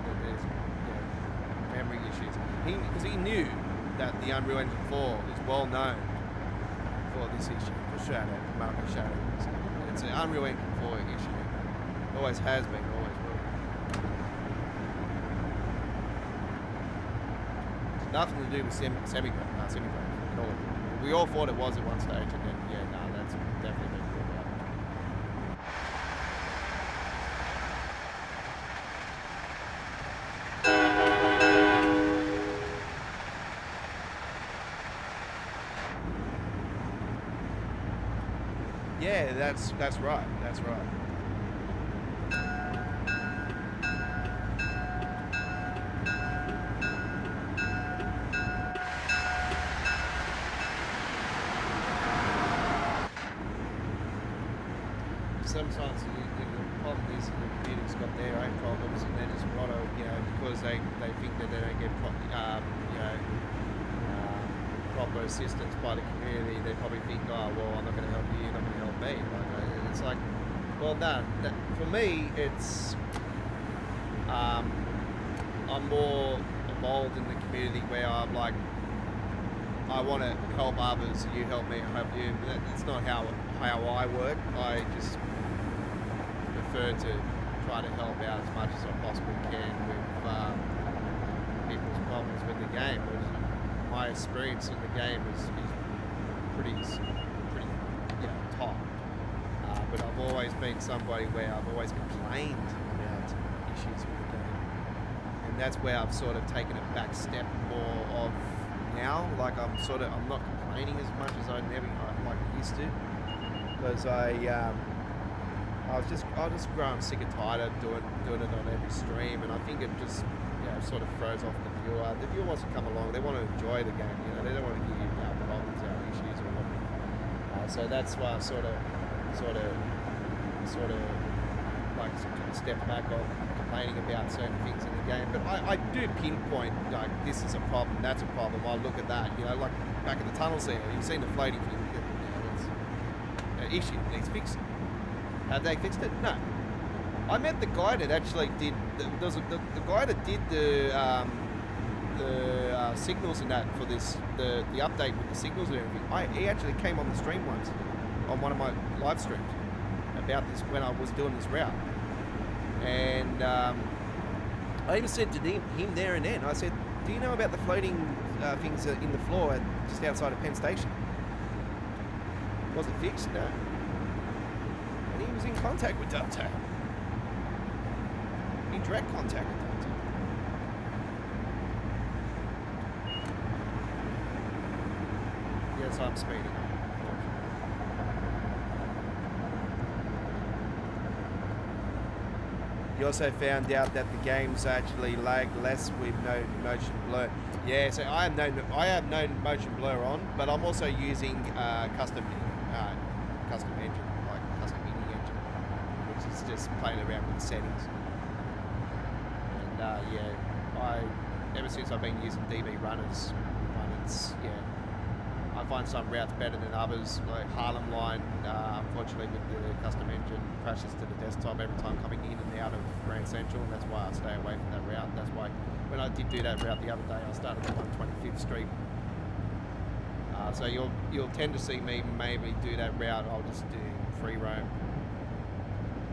that there's memory issues. Because he knew that the Unreal Engine 4 is well known for this issue, for shadow, market shadow. It's an Unreal Engine 4 issue. Always has been, always will. It's nothing to do with semi-graph at all. We all thought it was at one stage, and then, yeah, no, that's definitely been ruled out. Yeah, that's right. That's right. Sometimes the problem is that the community's got their own problems, and they just want to, because they think that they don't get proper assistance by the community, they probably think, oh, well, I'm not going to help you, you're not going to help me. Like, it's like, well, no. For me, it's I'm more involved in the community where I'm like, I want to help others, you help me, I help you. That's not how I work. I just prefer to try to help out as much as I possibly can with people's problems with the game. My experience in the game is pretty top. But I've always been somebody where I've always complained about issues with the game. And that's where I've sort of taken a back step more of now. Like I'm not complaining as much as I used to. Because I was just growing sick and tired of doing it on every stream, and I think it just sort of throws off the viewer. The viewer wants to come along; they want to enjoy the game. They don't want to hear our problems, our issues, or whatnot. So that's why I sort of like step back on complaining about certain things in the game. But I do pinpoint like this is a problem, that's a problem. I look at that, like back in the tunnels there. You've seen the floating thing. It's an issue. It needs fixing. Have they fixed it? No. I met the guy that actually did. The guy that did the signals and that for this, the update with the signals and everything. He actually came on the stream once, on one of my live streams, about this when I was doing this route. And I even said to him there and then, I said, "Do you know about the floating things in the floor just outside of Penn Station? Was it fixed?" No. And he was in contact with Dovetail. In direct contact with Dovetail. Yes, I'm speeding. You also found out that the games actually lag less with no motion blur. Yeah, so I have no motion blur on, but I'm also using custom engine, like custom mini engine, which is just playing around with the settings. And ever since I've been using DB runners, I find some routes better than others. Like Harlem line, unfortunately with the custom engine, crashes to the desktop every time coming in and out of Grand Central, and that's why I stay away from that route. That's why when I did do that route the other day, I started at 125th Street. So you'll tend to see me maybe do that route. I'll just do free roam,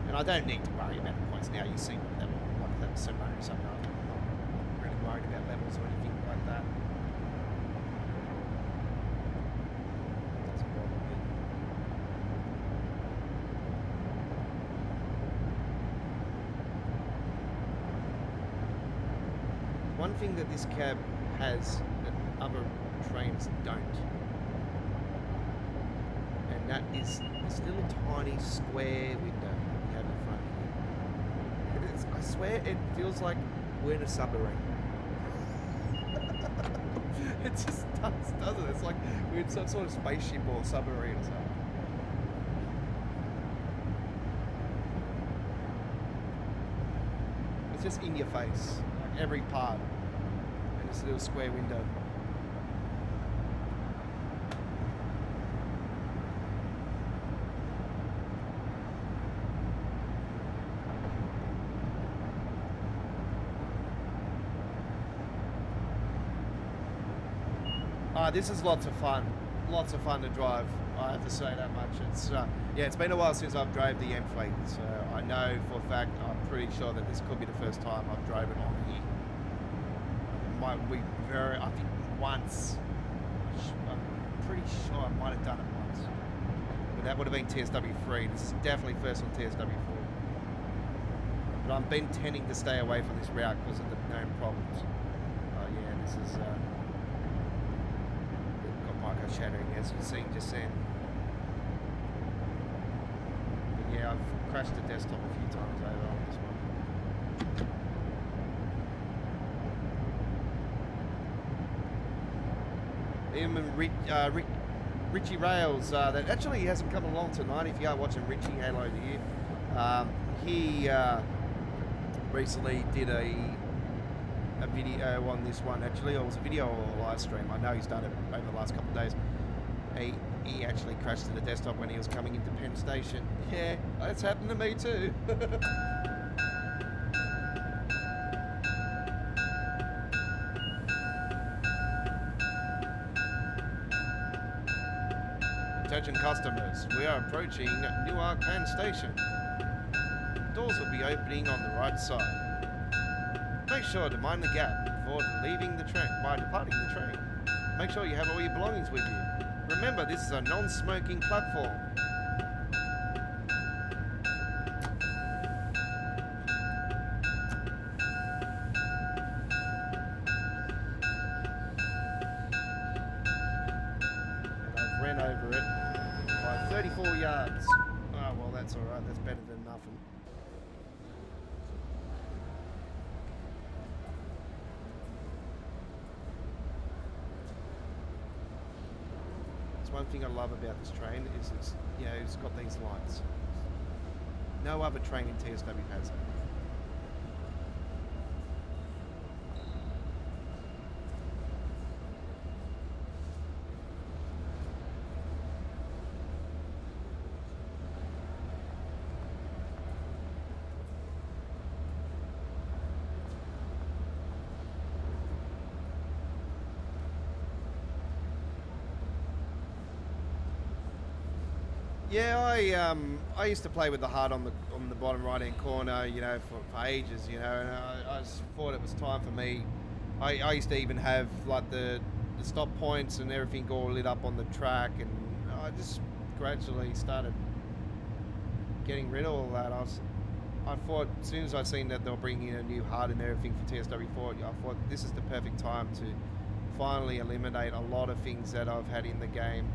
and I don't need to worry about the points now. You see that like that 700 or something. I'm not really worried about levels or anything like that. Doesn't bother me. One thing that this cab has that other trains don't, and that is this little tiny square window that we have in front here. I swear it feels like we're in a submarine. It just does, doesn't it? It's like we're in some sort of spaceship or submarine or something. It's just in your face, like every part. And this little square window. This is lots of fun to drive. I have to say that much. It's it's been a while since I've drove the M fleet, so I know for a fact, I'm pretty sure that this could be the first time I've drove it on here. I think once. I'm pretty sure I might have done it once, but that would have been TSW3. This is definitely first on TSW4. But I've been tending to stay away from this route because of the known problems. This is. Micro shattering, as you've seen just then. But yeah, I've crashed the desktop a few times over on this one. Even Richie Rails, that actually hasn't come along tonight. If you are watching Richie, hello to you. He recently did a video on this one. Actually, it was a video or a live stream. I know he's done it over the last couple of days. He actually crashed to the desktop when he was coming into Penn Station. Yeah, that's happened to me too. Attention customers, we are approaching Newark Penn Station. Doors will be opening on the right side. Make sure to mind the gap before leaving the train, by departing the train. Make sure you have all your belongings with you. Remember, this is a non-smoking platform. And I've ran over it by 34 yards. Oh, well, that's alright. That's better than nothing. One thing I love about this train is it's got these lights. No other train in TSW has it. Yeah, I used to play with the HUD on the bottom right hand corner, for ages, and I just thought it was time for me. I used to even have like the stop points and everything all lit up on the track, and I just gradually started getting rid of all that, I thought as soon as I seen that they'll bring in a new HUD and everything for TSW4, I thought this is the perfect time to finally eliminate a lot of things that I've had in the game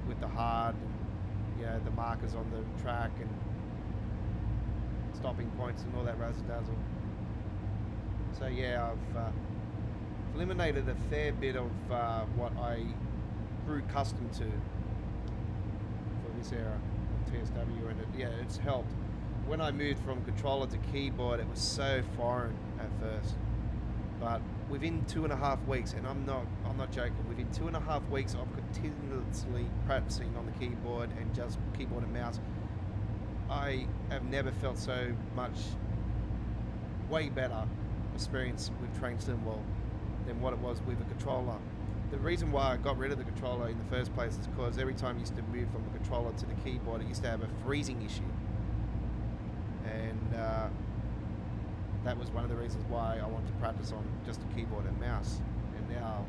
with the HUD, and, the markers on the track and stopping points and all that razzle dazzle. So yeah, I've eliminated a fair bit of what I grew accustomed to for this era of TSW, and it's helped. When I moved from controller to keyboard, it was so foreign at first, but within 2.5 weeks, and I'm not joking, within 2.5 weeks of continuously practicing on the keyboard and just keyboard and mouse, I have never felt so much way better experience with Train Sim World than what it was with a controller. The reason why I got rid of the controller in the first place is because every time I used to move from the controller to the keyboard, it used to have a freezing issue. And that was one of the reasons why I wanted to practice on just a keyboard and mouse. And now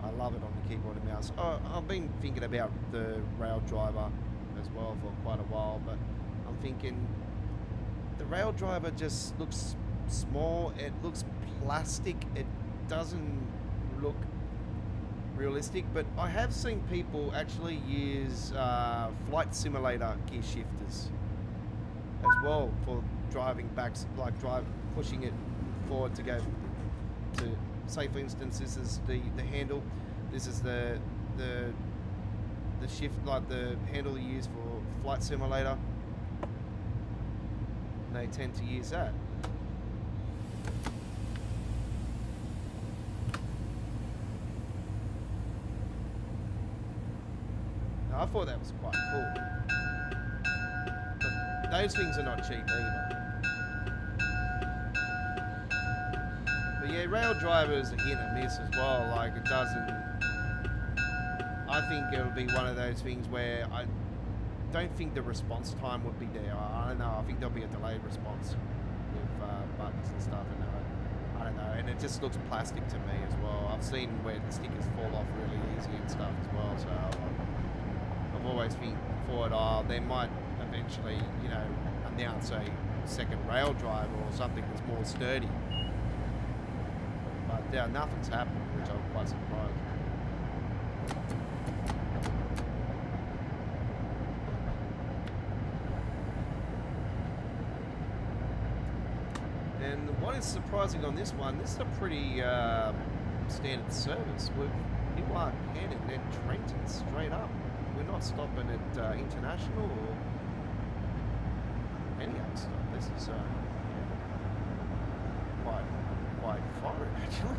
I love it on the keyboard and mouse. I've been thinking about the Rail Driver as well for quite a while, but I'm thinking the Rail Driver just looks small, it looks plastic, it doesn't look realistic, but I have seen people actually use flight simulator gear shifters as well for driving back, like pushing it forward to go to, say for instance, this is the handle, this is the shift, like the handle you use for flight simulator, and they tend to use that. Now, I thought that was quite cool, but those things are not cheap either. But yeah, Rail Driver is a hit and miss as well. Like, it doesn't. I think it'll be one of those things where I don't think the response time would be there. I don't know. I think there'll be a delayed response with buttons and stuff. And I don't know. And it just looks plastic to me as well. I've seen where the stickers fall off really easy and stuff as well. So I've always thought, they might eventually, announce a second Rail Driver or something that's more sturdy. But yeah, nothing's happened, which I'm quite surprised. And what is surprising on this one, this is a pretty standard service with Newark, Penn, and then Trenton straight up. We're not stopping at International or any other stuff. This is quite foreign actually.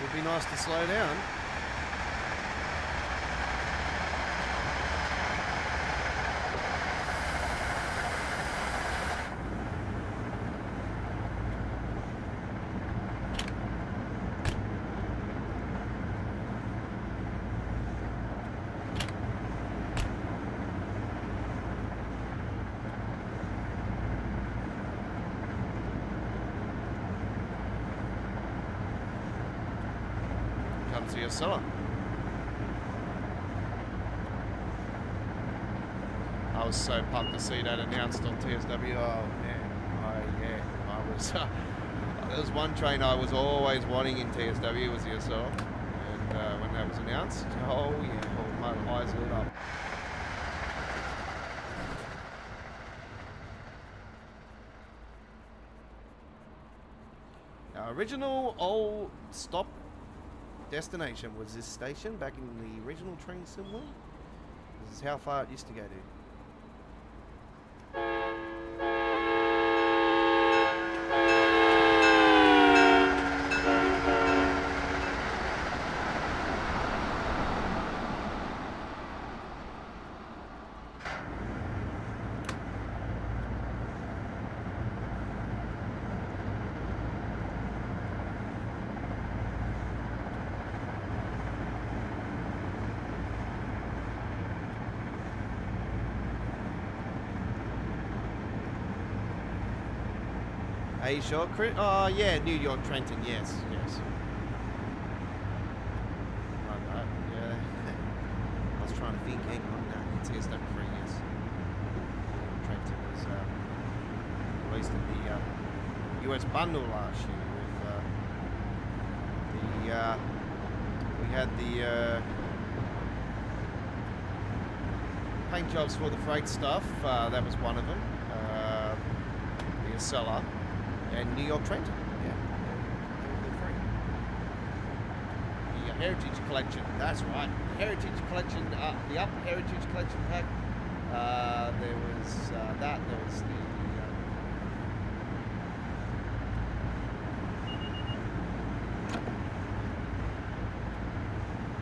Would be nice to slow down. Comes the Oscilla. I was so pumped to see that announced on TSW. Oh man, I was. There was one train I was always wanting in TSW was the Oscilla, and when that was announced, oh yeah, my eyes lit up. Our original old stop destination was this station back in the original train symbol. This is how far it used to go to. Asia, oh yeah, New York, Trenton, yes, yes. Right, yeah. I was trying to think, hang on, no, it's SW3, yes. Trenton was released in the US bundle last year with we had the paint jobs for the freight stuff, that was one of them. The Acela and New York Trenton, yeah, they're free. The Heritage Collection, that's right, Heritage Collection, the Up Heritage Collection pack. There was that, there was the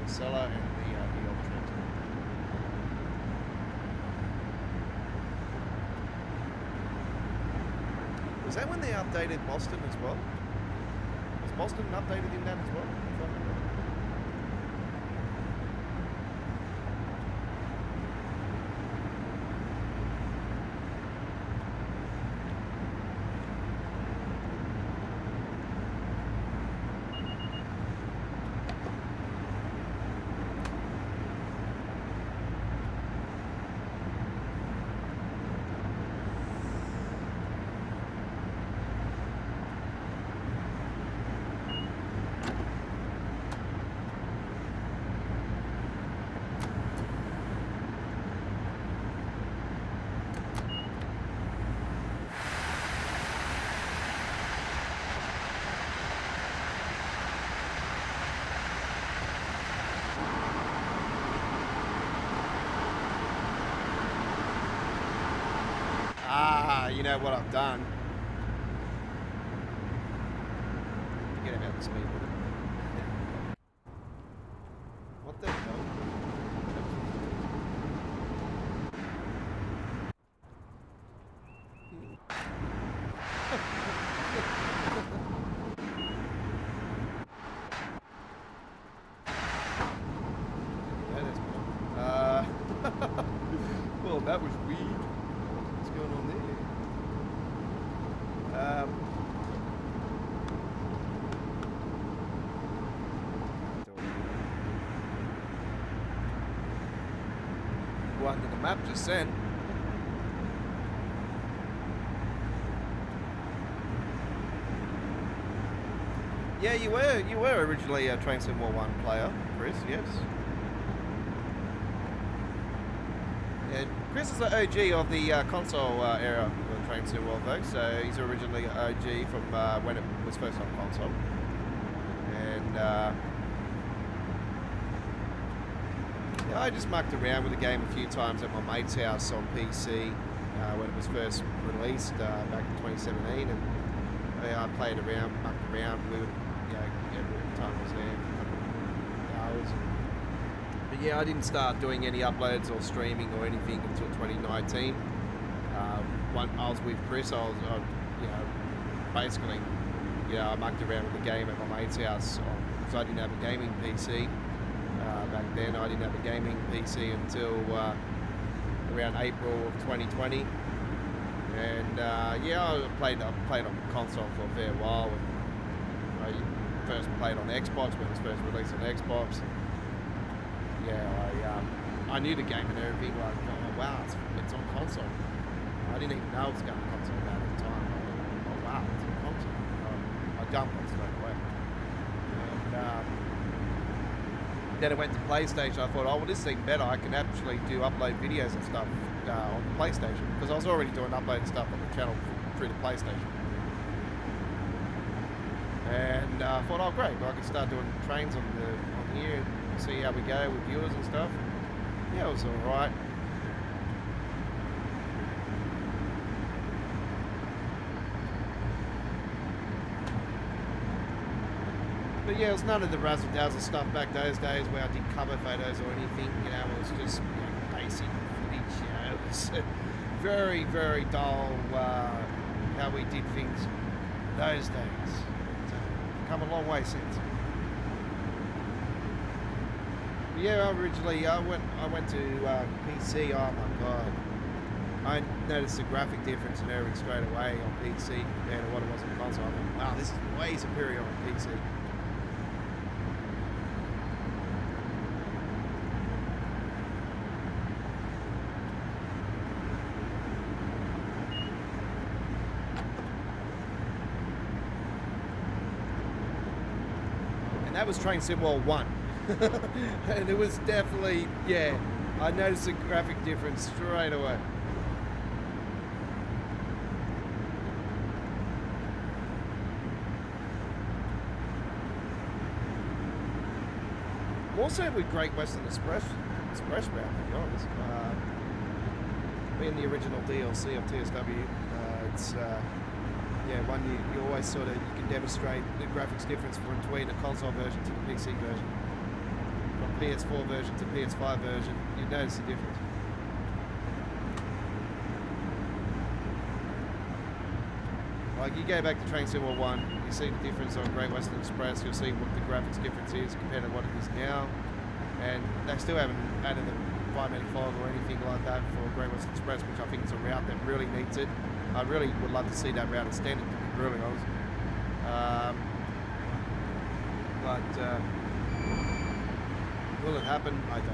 Acela and the New York Trenton. Was that when they updated Boston as well? Was Boston updated in that as well? If I remember? You know what I've done? Forget about the speed limit. What the hell? That is well, that was weird. What's going on there? One to the map just sent. Yeah, you were originally a Train Sim War 1 player, Chris, yes. Yeah, Chris is the OG of the console era of Train Sim War, folks, so he's originally OG from when it was first on console. And yeah, I just mucked around with the game a few times at my mate's house on PC when it was first released back in 2017, and I played around, mucked around. We would, every time I was there for a couple of hours. But yeah, I didn't start doing any uploads or streaming or anything until 2019. When I was with Chris, I was, basically, I mucked around with the game at my mate's house because I didn't have a gaming PC. Back then, I didn't have a gaming PC until around April of 2020, and I played on console for a fair while. And I first played on Xbox when it was first released on Xbox. I knew the game and everything. Like, oh wow, it's on console. I didn't even know it was going to console at the time. Oh wow, it's on console. I jumped on straight away. And then it went to PlayStation. I thought, oh well, this thing better. I can actually upload videos and stuff on the PlayStation, because I was already doing uploading stuff on the channel through the PlayStation. And I thought, oh great, well, I can start doing trains on here and see how we go with viewers and stuff. Yeah, it was alright. But yeah, it was none of the razzle dazzle stuff back those days where I did cover photos or anything. It was just basic footage. It was very, very dull how we did things those days. It's come a long way since. But yeah, originally I went to PC. Oh my god, I I noticed a graphic difference in everything straight away on PC compared to what it was on console. I thought, wow, this is way superior on PC. And that was Train Sim World 1. And it was definitely, yeah, I noticed a graphic difference straight away. Also with Great Western Express route, to be honest. Being the original DLC of TSW, it's yeah, one you always sort of, you can demonstrate the graphics difference between the console version to the PC version. From PS4 version to PS5 version, you notice the difference. Like you go back to Train Sim World 1, you see the difference on Great Western Express, you'll see what the graphics difference is compared to what it is now. And they still haven't added the biometric fog or anything like that for Great Western Express, which I think is a route that really needs it. I really would love to see that route extended, to be brutally honest. Will it happen? I don't know.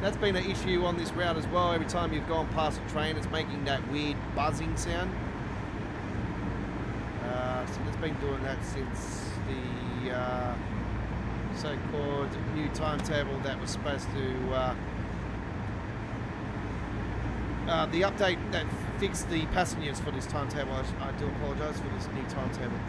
That's been an issue on this route as well. Every time you've gone past a train, it's making that weird buzzing sound. So it's been doing that since the so-called new timetable that was supposed to the update that fixed the passengers for this timetable. I do apologise for this new timetable.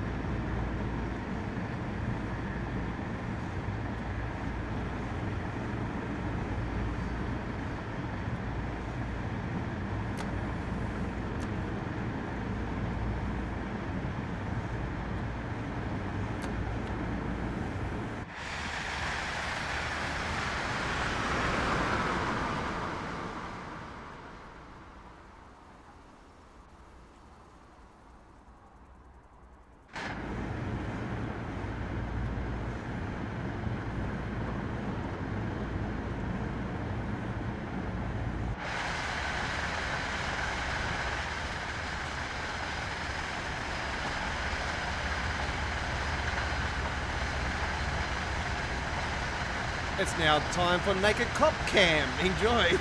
It's now time for Naked Cop Cam. Enjoy.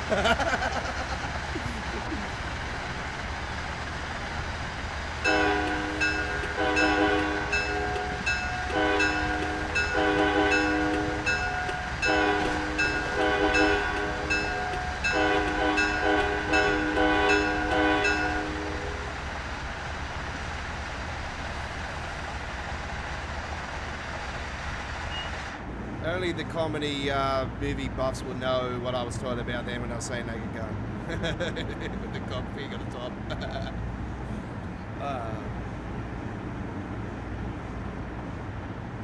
Only the comedy movie buffs will know what I was talking about then when I was saying Naked Gun. With the cock pig at the top.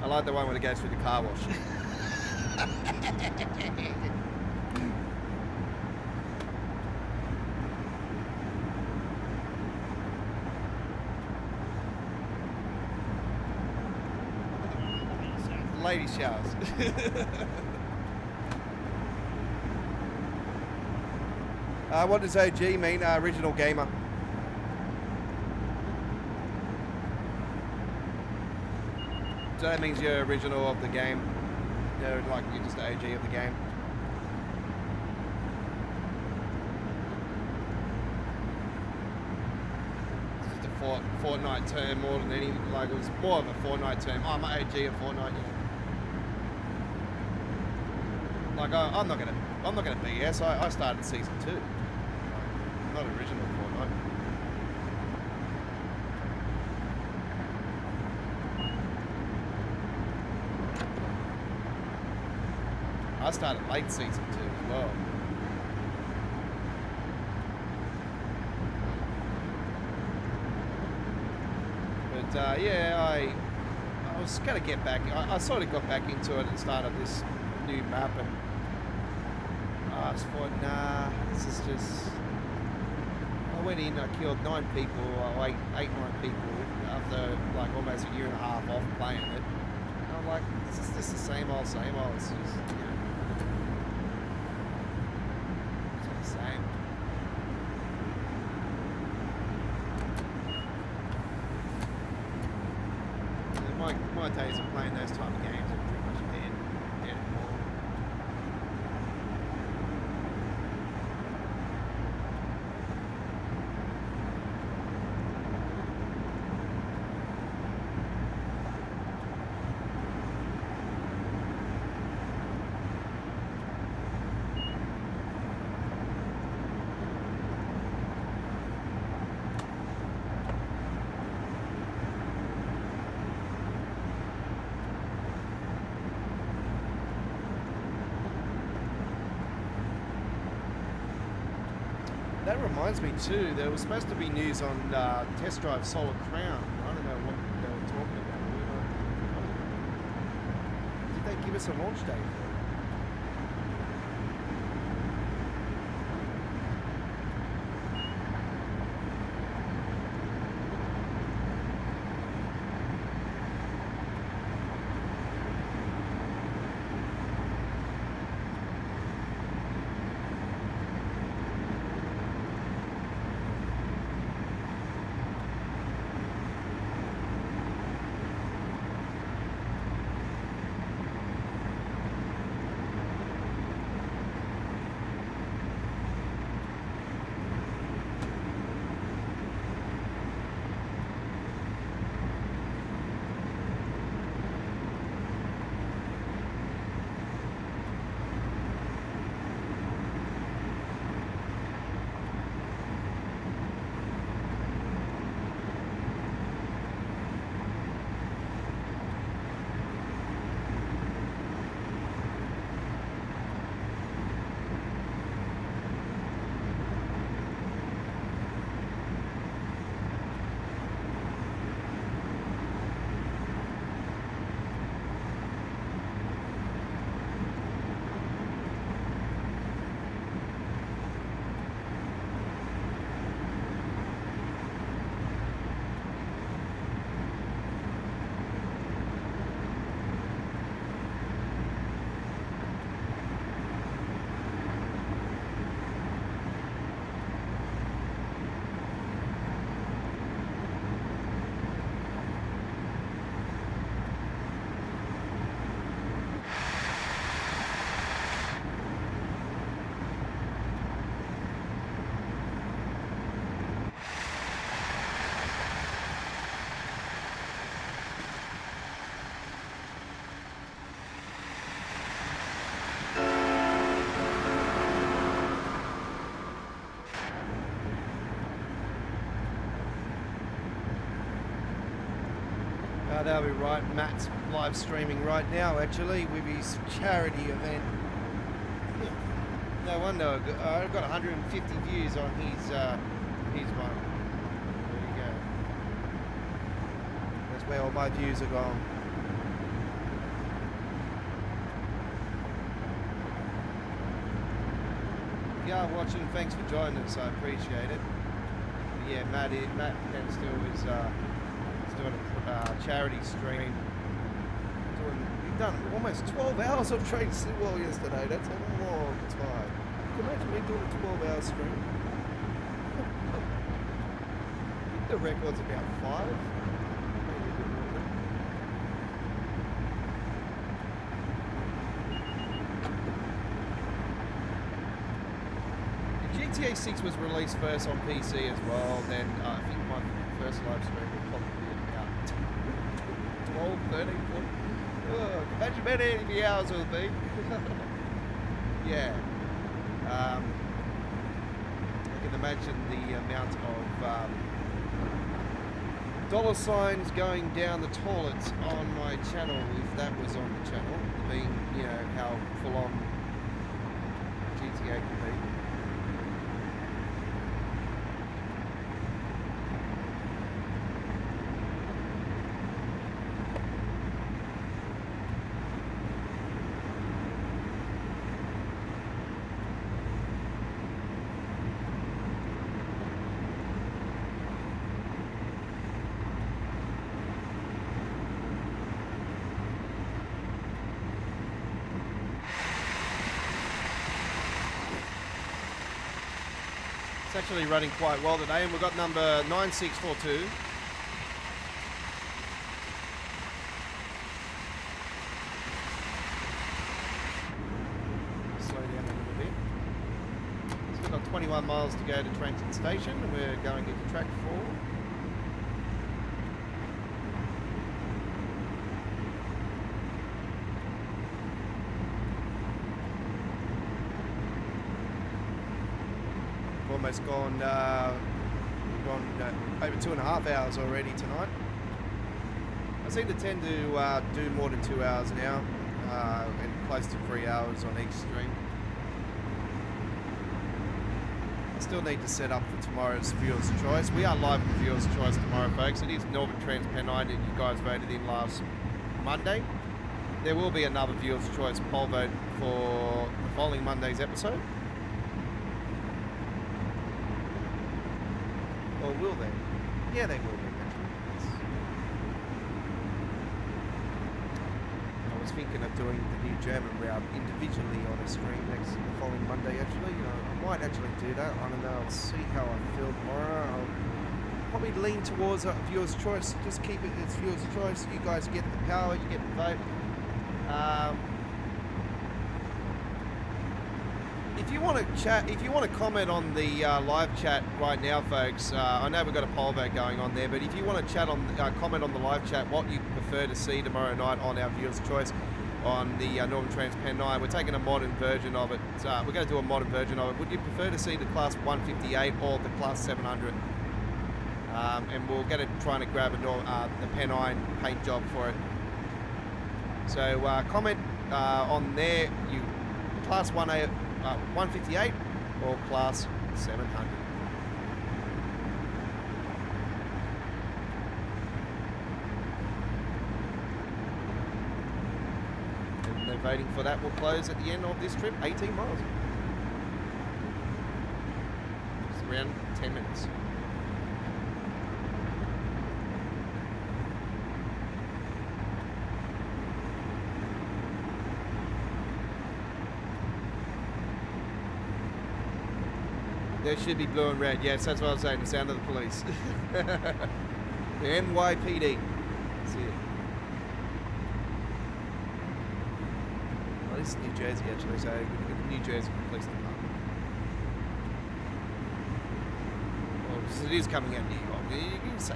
I like the one when it goes through the car wash. Lady showers. What does OG mean? Original gamer. So that means you're original of the game. You're like you're just the OG of the game. It's just a Fortnite term more than any. Like it was more of a Fortnite term. Oh, I'm an OG of Fortnite. Yeah. Like I'm not gonna BS. I started season 2. Like, not original Fortnite. I started late season 2 as well. But yeah, I was gonna get back. I sort of got back into it and started this new map, and I just thought, nah, this is just. I went in, I killed 9 people, or 9 people after like almost a year and a half off playing it. And I'm like, this is just the same old, same old. It's just, you know, it's the same. my days of playing those type of games are pretty much dead. Dead and gone. That reminds me too, there was supposed to be news on Test Drive Solar Crown. I don't know what they were talking about. Did they give us a launch date for it? That'll be right. Matt's live streaming right now, actually, with his charity event. No wonder I've got 150 views on his one. There you go. That's where all my views are gone. If you are watching, thanks for joining us. I appreciate it. But yeah, Matt can still is doing a charity stream. He's done almost 12 hours of Train Seawall yesterday. That's a long time. Can you imagine me doing a 12-hour stream? I think the record's about 5. Maybe a bit more than that. If GTA 6 was released first on PC as well, then I think my first live stream would probably be about 12, 13, 14. Oh, imagine how many hours it would be. Yeah. I can imagine the amount of dollar signs going down the toilets on my channel if that was on the channel, being, you know, how full on GTA can be. It's actually running quite well today, and we've got number 9642. 21 miles to go to Trenton Station, and we're going into track 4. Almost gone, we've gone over 2.5 hours already tonight. I seem to tend to do more than 2 hours now, and close to 3 hours on each stream. I still need to set up for tomorrow's Viewers' Choice. We are live with Viewers' Choice tomorrow, folks. It is Northern Trans Pennine that you guys voted in last Monday. There will be another Viewers' Choice poll vote for the following Monday's episode. Or will they? Yeah, they will be. I was thinking of doing the new German route individually on a stream the following Monday. Actually, I might actually do that. I don't know. I'll see how I feel tomorrow. I'll probably lean towards a Viewer's Choice. Just keep it as Viewer's Choice. You guys get the power. You get the vote. If you want to chat, if you want to comment on the live chat right now, folks, I know we've got a poll vote going on there, but if you want to chat on, comment on the live chat what you prefer to see tomorrow night on our Viewers' Choice on the Northern Trans Pennine. We're taking a modern version of it. We're going to do a modern version of it. Would you prefer to see the Class 158 or the Class 700? And we're going to try and grab the Pennine paint job for it. So comment on there, you Class 158 or Class 700. And the voting for that will close at the end of this trip, 18 miles. It's around 10 minutes. There should be blue and red. Yes, that's what I was saying. The sound of the police. The NYPD. That's it. Well, this is New Jersey, actually, so New Jersey Police Department. Well, it is coming out of New York. You can say.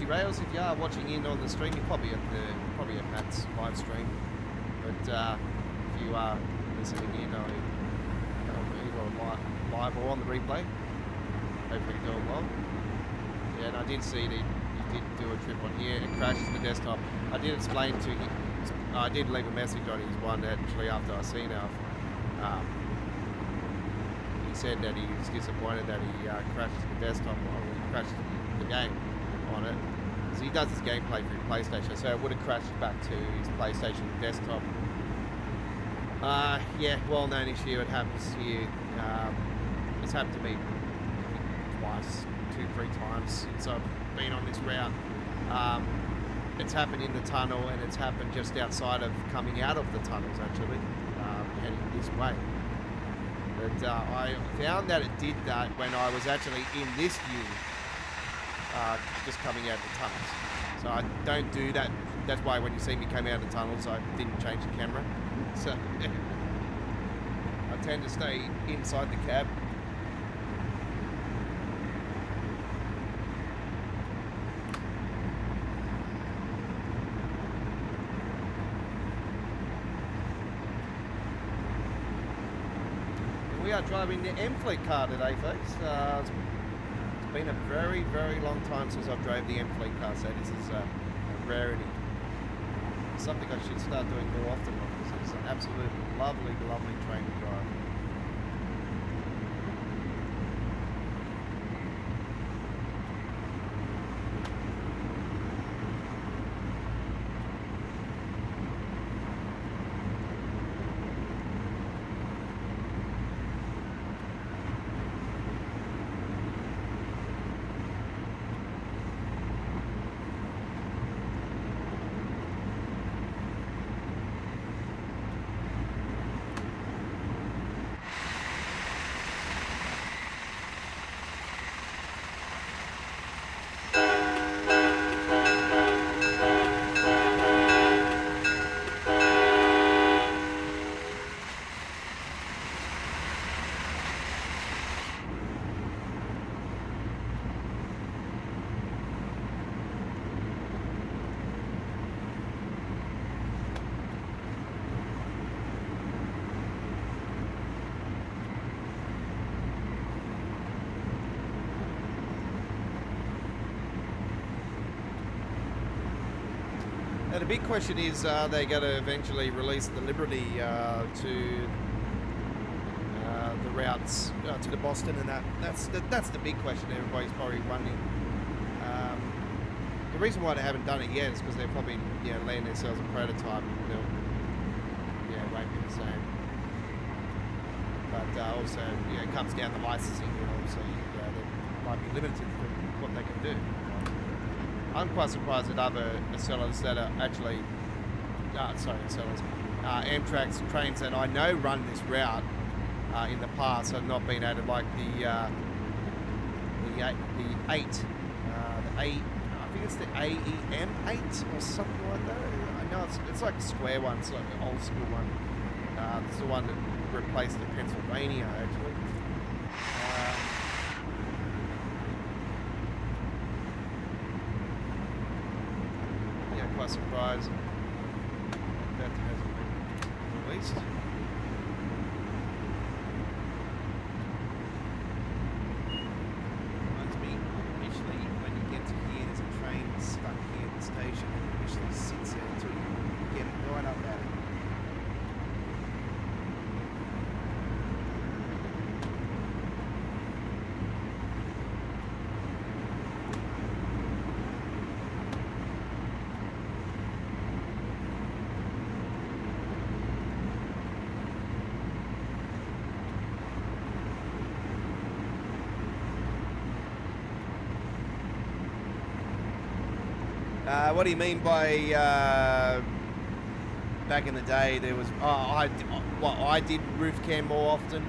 Rails, if you are watching in on the stream, you're probably at Matt's live stream. But if you are listening in, either live or on the replay, hopefully you're doing well. Yeah, and I did see that you did do a trip on here and crashed the desktop. I did explain to him. I did leave a message on his one actually after I seen it. He said that he was disappointed that he crashed the desktop or he crashed the game on it. So he does his gameplay through PlayStation, so it would have crashed back to his PlayStation desktop. Yeah, well-known issue. It happens to you. It's happened to me twice, 2-3 times since I've been on this route. It's happened in the tunnel, and it's happened just outside of coming out of the tunnels, actually, heading this way. But I found that it did that when I was actually in this view. Just coming out of the tunnels. So I don't do that. That's why when you see me come out of the tunnels, I didn't change the camera. So I tend to stay inside the cab. And we are driving the M-Fleet car today, folks. It's been a very, very long time since I've drove the M-Fleet car, so this is a rarity. It's something I should start doing more often because it's an absolutely lovely, lovely train to drive. Now the big question is, are they going to eventually release the Liberty to the routes to the Boston and that? That's the big question everybody's probably wondering. The reason why they haven't done it yet is because they're probably landing themselves a prototype. They'll, it won't be the same. But also, it comes down to licensing. Obviously, they might be limited for what they can do. I'm quite surprised that other sellers that are actually, Amtrak's trains that I know run this route in the past have not been added, like the 8, I think it's the AEM 8 or something like that. I know it's like a square one, it's like an old school one. It's the one that replaced the Pennsylvania actually. Quite surprised that hasn't been released. Reminds me, usually when you get to here, there's a train stuck here at the station, and it usually sits there until you get it right up at it. What do you mean by back in the day there was... I did roof cam more often.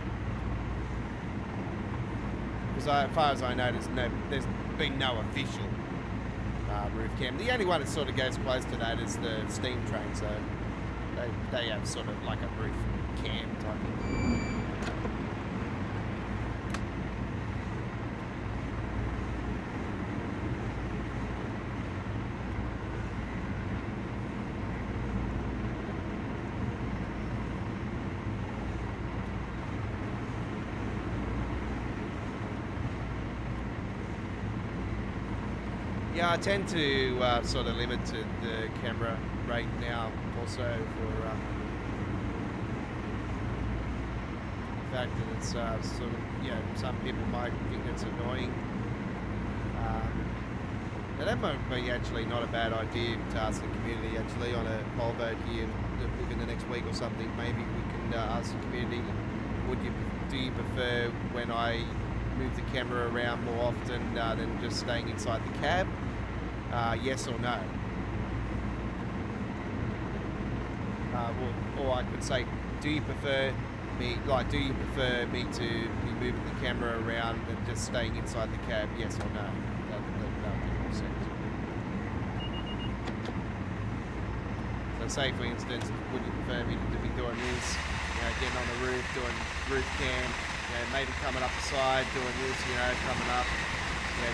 Because as far as I know, there's been no official roof cam. The only one that sort of goes close to that is the steam train, so they have sort of like a roof cam type of... Yeah, I tend to sort of limit to the camera rate now also for the fact that it's sort of, some people might think it's annoying. Now that might be actually not a bad idea to ask the community actually on a poll vote here within the next week or something. Maybe we can ask the community, do you prefer when I move the camera around more often than just staying inside the cab? Yes or no? Or I could say, do you prefer me to be moving the camera around than just staying inside the cab? Yes or no? That would make more sense. So say for instance, would you prefer me to be doing this, getting on the roof, doing roof cam, maybe coming up the side, doing this, coming up,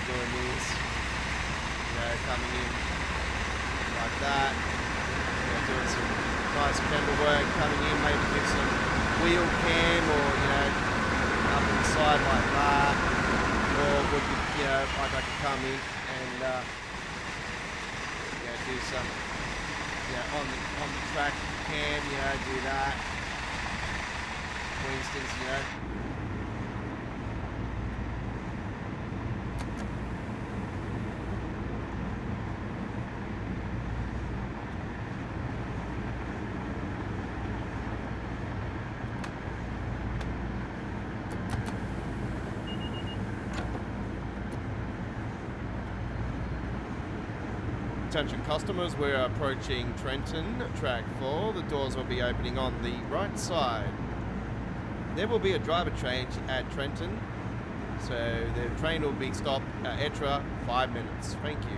doing this, coming in like that, doing some nice camera work, coming in, maybe do some wheel cam or, up on the side like that, or would you, like I could come in and, do some, on the track cam, do that, for instance, Attention customers, we're approaching Trenton, track 4. The doors will be opening on the right side. There will be a driver change at Trenton, so the train will be stopped at Etra 5 minutes. Thank you.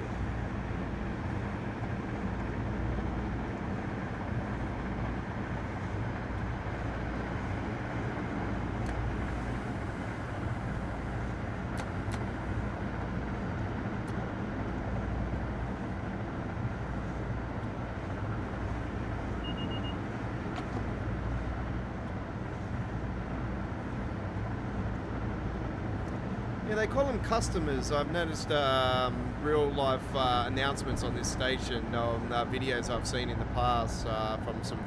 Yeah, they call them customers. I've noticed real life announcements on this station on videos I've seen in the past from some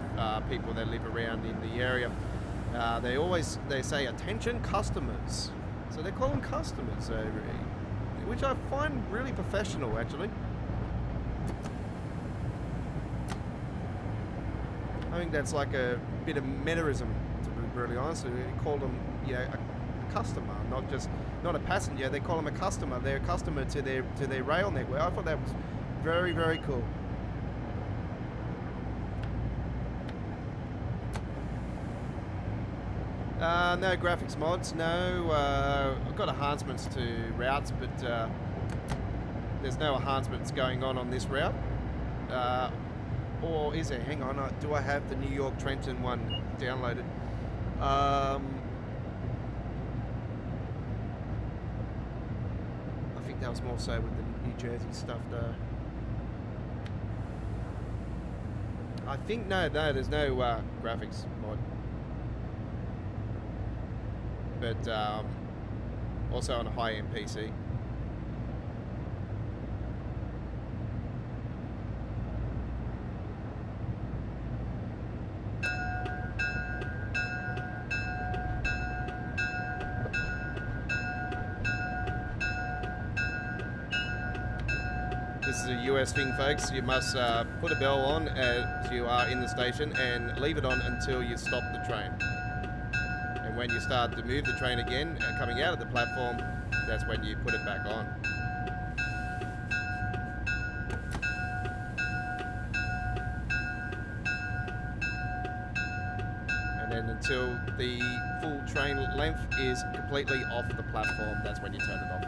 people that live around in the area. They say attention customers, so they call them customers, which I find really professional actually. I think that's like a bit of mannerism, to be really honest. They call them, you know, a customer, not a passenger. They call them a customer. They're a customer to their rail network. I thought that was very, very cool. No graphics mods. No, I've got enhancements to routes, but there's no enhancements going on this route. Or is there? Hang on. Do I have the New York Trenton one downloaded? I think that was more so with the New Jersey stuff, though. I think no, there's no graphics mod. But also on a high-end PC. This is a US thing, folks. You must put a bell on as you are in the station and leave it on until you stop the train. And when you start to move the train again, coming out of the platform, that's when you put it back on. And then until the full train length is completely off the platform, that's when you turn it off.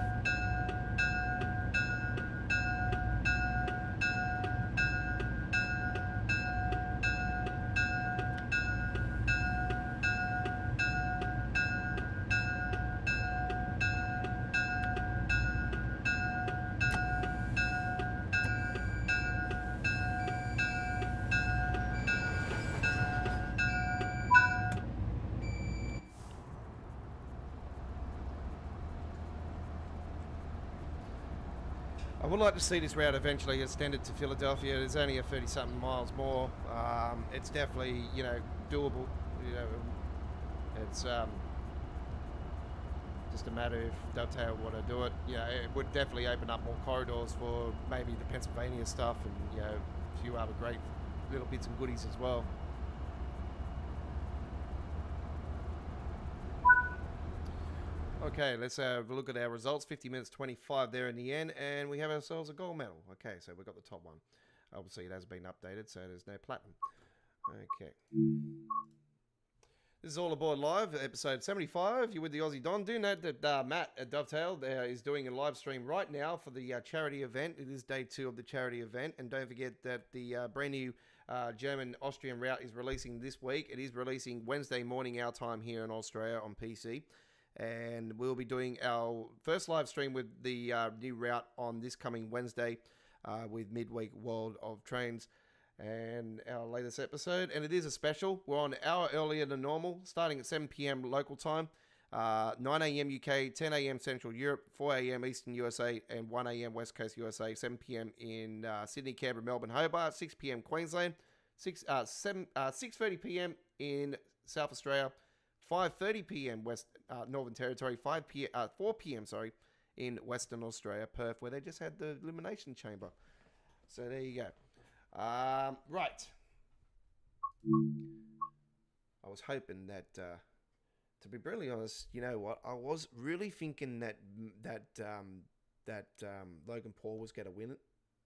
I would like to see this route eventually extended to Philadelphia. There's only a 30-something miles more. It's definitely, you know, doable. You know, it's just a matter if Dovetail want to do it. You know, it would definitely open up more corridors for maybe the Pennsylvania stuff and, you know, a few other great little bits and goodies as well. Okay, let's have a look at our results. 50 minutes 25 there in the end, and we have ourselves a gold medal. Okay, so we've got the top one. Obviously, it has been updated, so there's no platinum. Okay. This is All Aboard Live, episode 75. You're with the Aussie Don. Do note that Matt at Dovetail is doing a live stream right now for the charity event. It is day 2 of the charity event, and don't forget that the brand new German-Austrian route is releasing this week. It is releasing Wednesday morning our time here in Australia on PC. And we'll be doing our first live stream with the new route on this coming Wednesday with Midweek World of Trains and our latest episode. And it is a special. We're on an hour earlier than normal, starting at 7 p.m. local time, 9 a.m. UK, 10 a.m. Central Europe, 4 a.m. Eastern USA, and 1 a.m. West Coast USA, 7 p.m. in Sydney, Canberra, Melbourne, Hobart, 6 p.m. Queensland, 6:30 p.m. in South Australia, 5:30 p.m. Northern Territory, 4 p.m. in Western Australia, Perth, where they just had the Elimination Chamber. So there you go. Right. I was hoping that, to be brutally honest, you know what? I was really thinking that Logan Paul was going to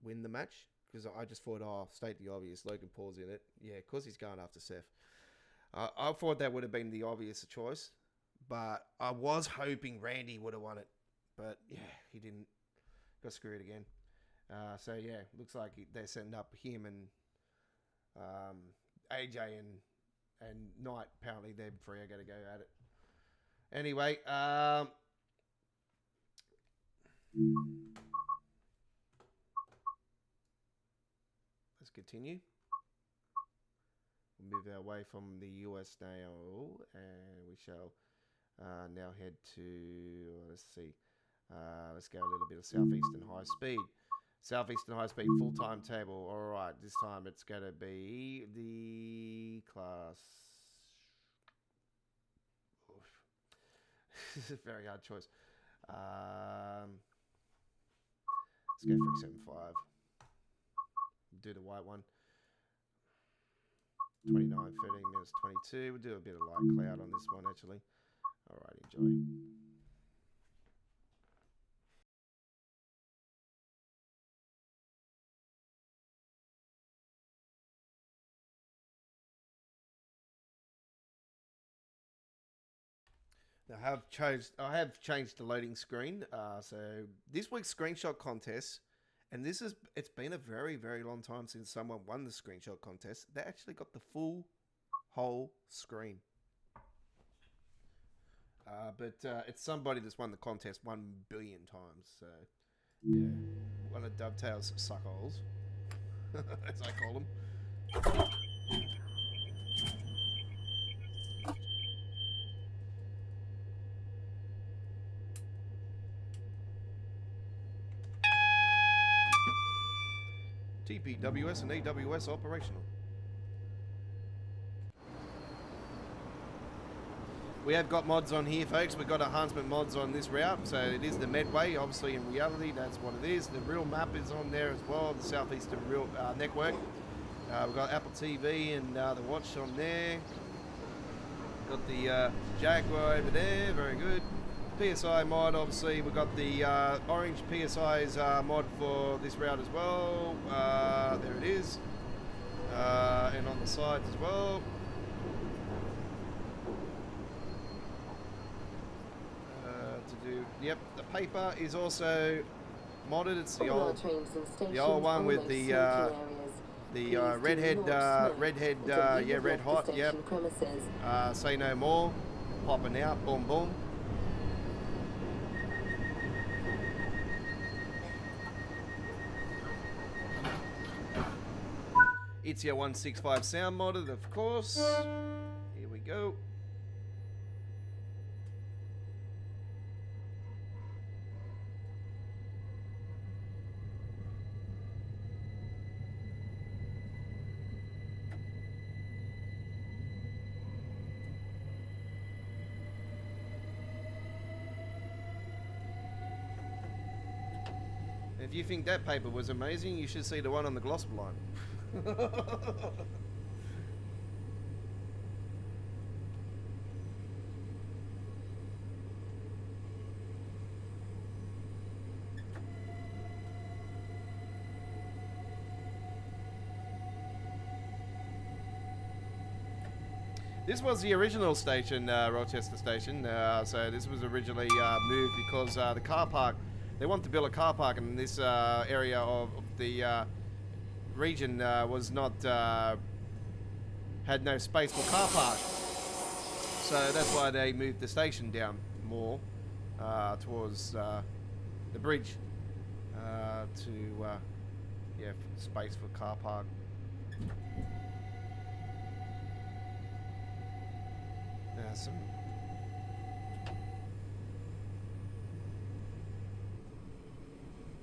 win the match, because I just thought, state the obvious, Logan Paul's in it. Yeah, because he's going after Seth. I thought that would have been the obvious choice, but I was hoping Randy would have won it. But yeah, he didn't. Got screwed again. So yeah, looks like they're setting up him and AJ and Knight. Apparently, them three are going to go at it. Anyway, let's continue. We'll move our way from the US now, and we shall now head to, let's see, Let's go a little bit of Southeastern High Speed. Southeastern High Speed full timetable. All right, this time it's going to be the class. Oof. This is a very hard choice. Let's go 375. Do the white one. 29, 13 minutes, 22. We'll do a bit of light cloud on this one, actually. All right, enjoy. I have changed the loading screen. So this week's screenshot contest, and it's been a very, very long time since someone won the screenshot contest. They actually got the full whole screen. But it's somebody that's won the contest 1 billion times. So yeah, one of Dovetail's suckholes, as I call them. TPWS and AWS operational. We have got mods on here, folks. We've got enhancement mods on this route. So it is the Medway. Obviously, in reality, that's what it is. The real map is on there as well, the Southeastern Real Network. We've got Apple TV and the watch on there. Got the Jaguar over there. Very good. PSI mod, obviously. We've got the orange PSI's mod for this route as well. There it is. And on the sides as well. Yep, the paper is also modded. It's the old one with the redhead, yeah, red hot. Yep. Say no more. Popping out. Boom, boom. It's your 165 sound modded, of course. Here we go. If you think that paper was amazing, you should see the one on the Glossop line. This was the original station, Rochester Station. So this was originally moved because the car park, they wanted to build a car park in this area of the region was not, had no space for car park. So that's why they moved the station down more towards the bridge to, yeah, space for car park.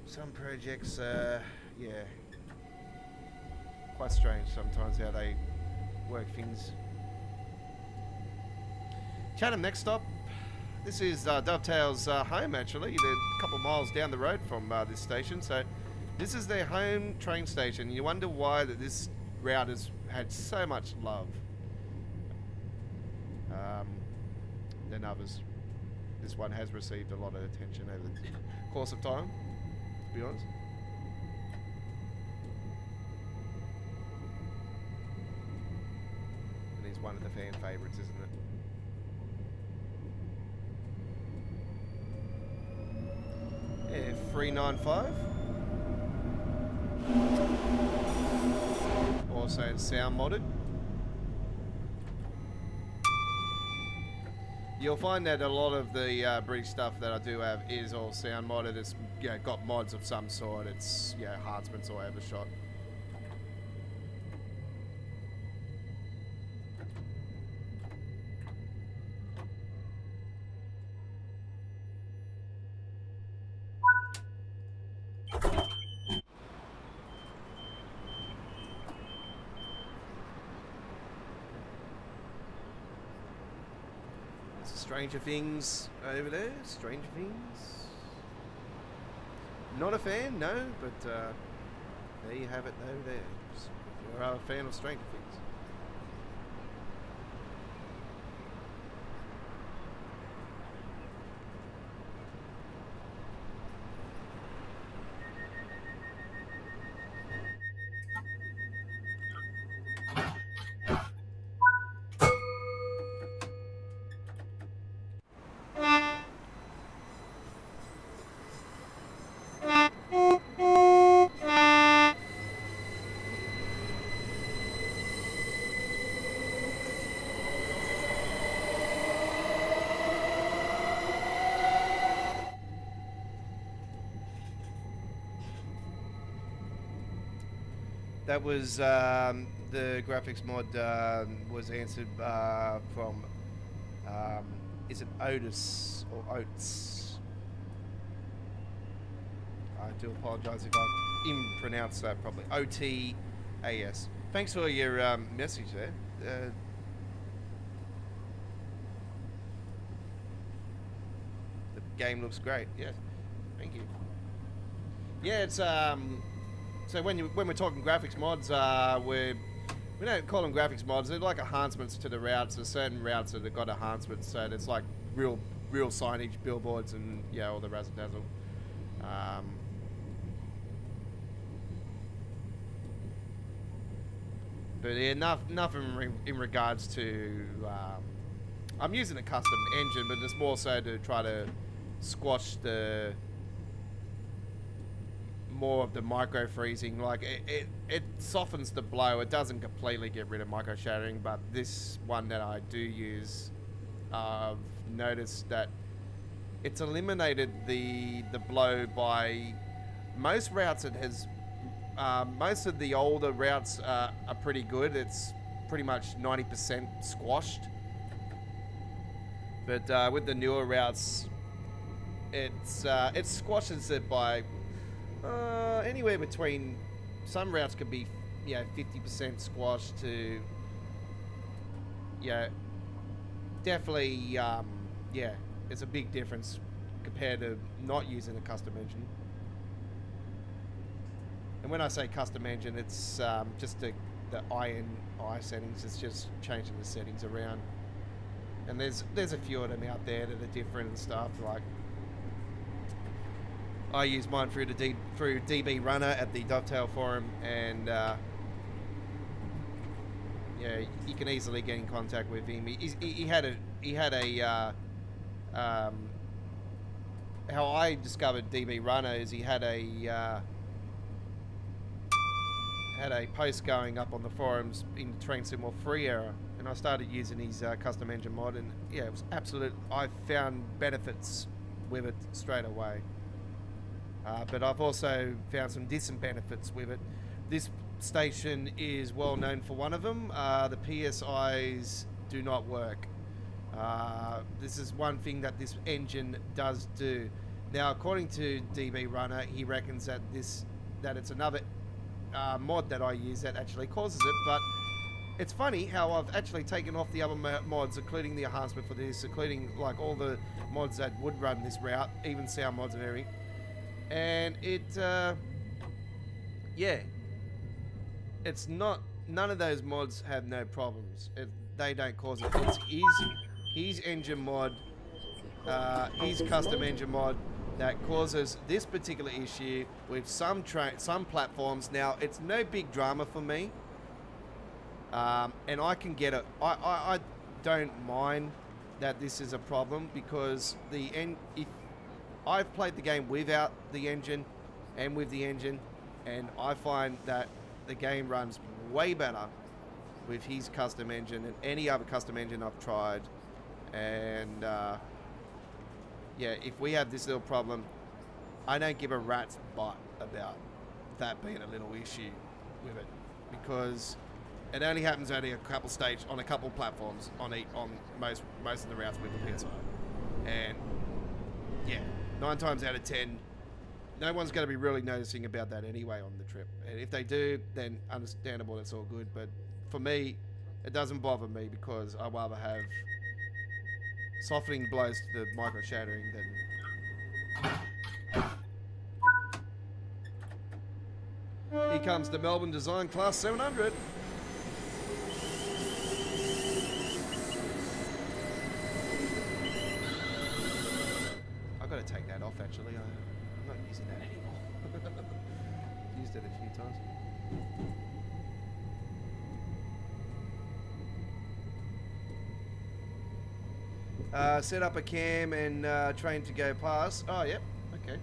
Some projects, yeah, quite strange sometimes how they work things. Chatham next stop. This is Dovetail's home, actually. They're a couple miles down the road from this station, so this is their home train station. You wonder why that this route has had so much love than others. This one has received a lot of attention over the course of time, to be honest. And he's one of the fan favourites, isn't it? Yeah, 395. Also sound modded. You'll find that a lot of the bridge stuff that I do have is all sound modded. It's, you know, got mods of some sort. It's, you know, Hartsman's or Evershot. Stranger Things over there. Stranger Things. Not a fan, no, but there you have it over there. If you're a fan of Stranger Things. That was the graphics mod was answered from is it Otis or Oats? I do apologise if I didn't pronounce that properly. OTAS. Thanks for your message there. The game looks great. Yeah, thank you. Yeah, it's so when we're talking graphics mods, we don't call them graphics mods. They're like enhancements to the routes. There's certain routes that have got enhancements, so it's like real signage, billboards, and yeah, all the razzle dazzle. But yeah, nothing in regards to. I'm using a custom engine, but it's more so to try to squash the more of the micro freezing. Like it softens the blow. It doesn't completely get rid of micro shattering, but this one that I do use, I've noticed that it's eliminated the blow by most routes. It has most of the older routes are pretty good. It's pretty much 90% squashed, but with the newer routes, it squashes it by anywhere between, some routes could be 50% squash to definitely it's a big difference compared to not using a custom engine. And when I say custom engine, it's just the I settings. It's just changing the settings around, and there's a few of them out there that are different and stuff. Like I use mine through DB Runner at the Dovetail forum, and you can easily get in contact with him. He had a how I discovered DB Runner is he had a post going up on the forums in Train Sim or Free Error, and I started using his custom engine mod, and yeah, it was absolute. I found benefits with it straight away. But I've also found some disadvantages with it. This station is well known for one of them. The PSIs do not work. This is one thing that this engine does do. Now, according to DB Runner, he reckons that it's another mod that I use that actually causes it. But it's funny how I've actually taken off the other mods, including the enhancement for this, including like all the mods that would run this route, even sound mods and everything. And it's not. None of those mods have no problems. They don't cause it. It's his engine mod, his custom engine mod that causes this particular issue with some platforms. Now, it's no big drama for me, and I can get it. I don't mind that this is a problem, because if I've played the game without the engine and with the engine, and I find that the game runs way better with his custom engine than any other custom engine I've tried. And if we have this little problem, I don't give a rat's butt about that being a little issue with it, because it only happens only a couple on a couple platforms on most of the routes with the PSI. And 9 times out of 10, no one's going to be really noticing about that anyway on the trip. And if they do, then understandable, that's all good. But for me, it doesn't bother me, because I rather have Softening blows to the micro shattering, then. Here comes the Melbourne Design Class 700. I've got to take that off actually. I'm not using that anymore. Used it a few times. Set up a cam and train to go past. Oh, yep. Okay.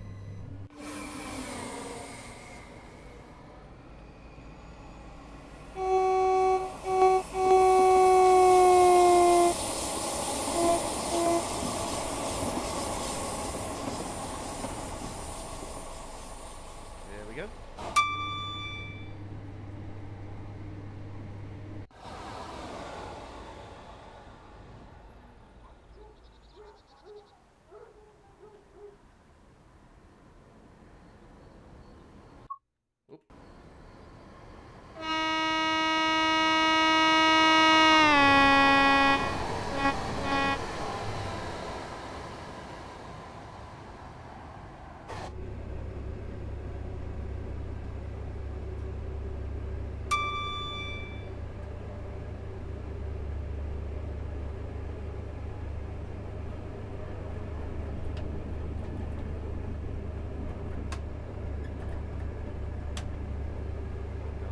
There we go. Oop.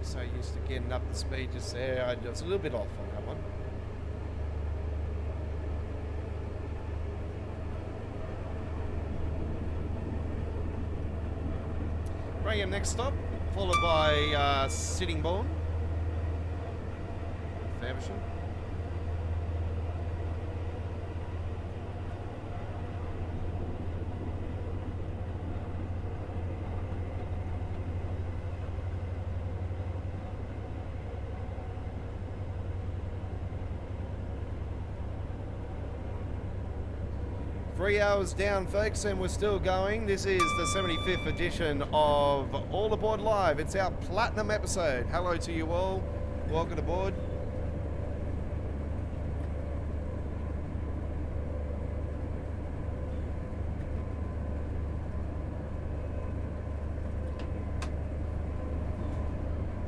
So used to getting up the speed just there. I was a little bit off on that one. Bring next stop, followed by Sittingbourne, Faversham. 3 hours down, folks, and we're still going. This is the 75th edition of All Aboard Live. It's our platinum episode. Hello to you all. Welcome aboard.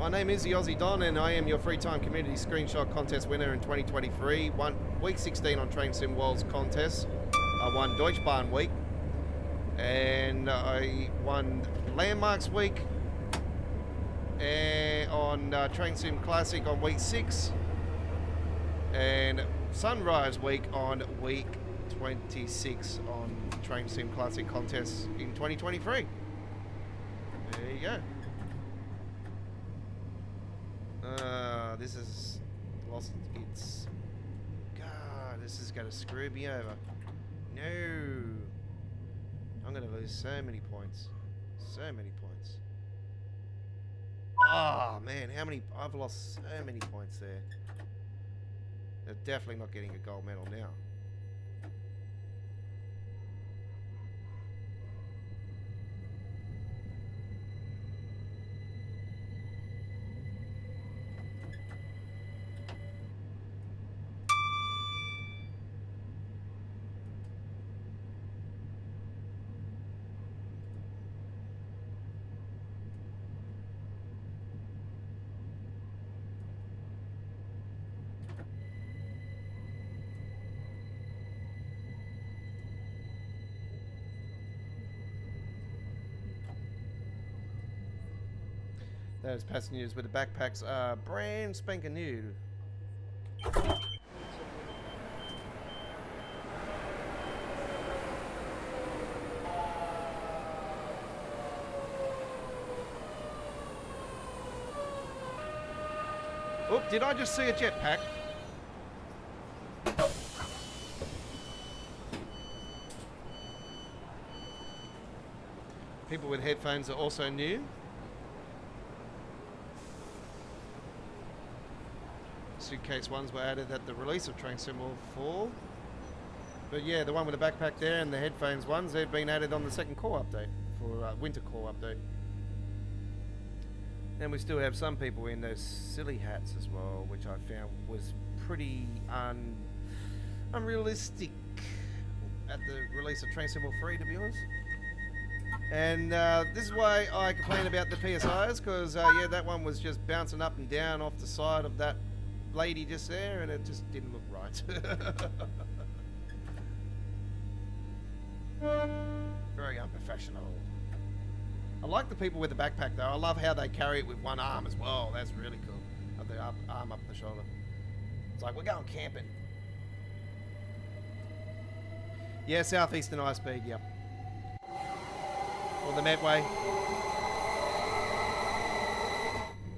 My name is the Aussie Don, and I am your free time community screenshot contest winner in 2023. Week 16 on Train Sim World's contest. I won Deutschbahn Week, and I won Landmarks Week, and on Train Sim Classic on week 6, and Sunrise Week on week 26 on Train Sim Classic contest in 2023. There you go. This is lost its... God, this is going to screw me over. No. I'm going to lose so many points. So many points. Oh, man, how many... I've lost so many points there. They're definitely not getting a gold medal now. Those passengers with the backpacks are brand spanking new. Oh, did I just see a jetpack? People with headphones are also new. Suitcase ones were added at the release of Train Sim World 4. But yeah, the one with the backpack there and the headphones ones, they've been added on the second core update, for winter core update. And we still have some people in those silly hats as well, which I found was pretty unrealistic. at the release of Train Sim 3, to be honest. And this is why I complain about the PSIs, because yeah, that one was just bouncing up and down off the side of that lady just there, and it just didn't look right. Very unprofessional. I like the people with the backpack though. I love how they carry it with one arm as well. That's really cool. Have the arm up the shoulder. It's like, we're going camping. Yeah, southeastern high speed, yep. Or the Medway.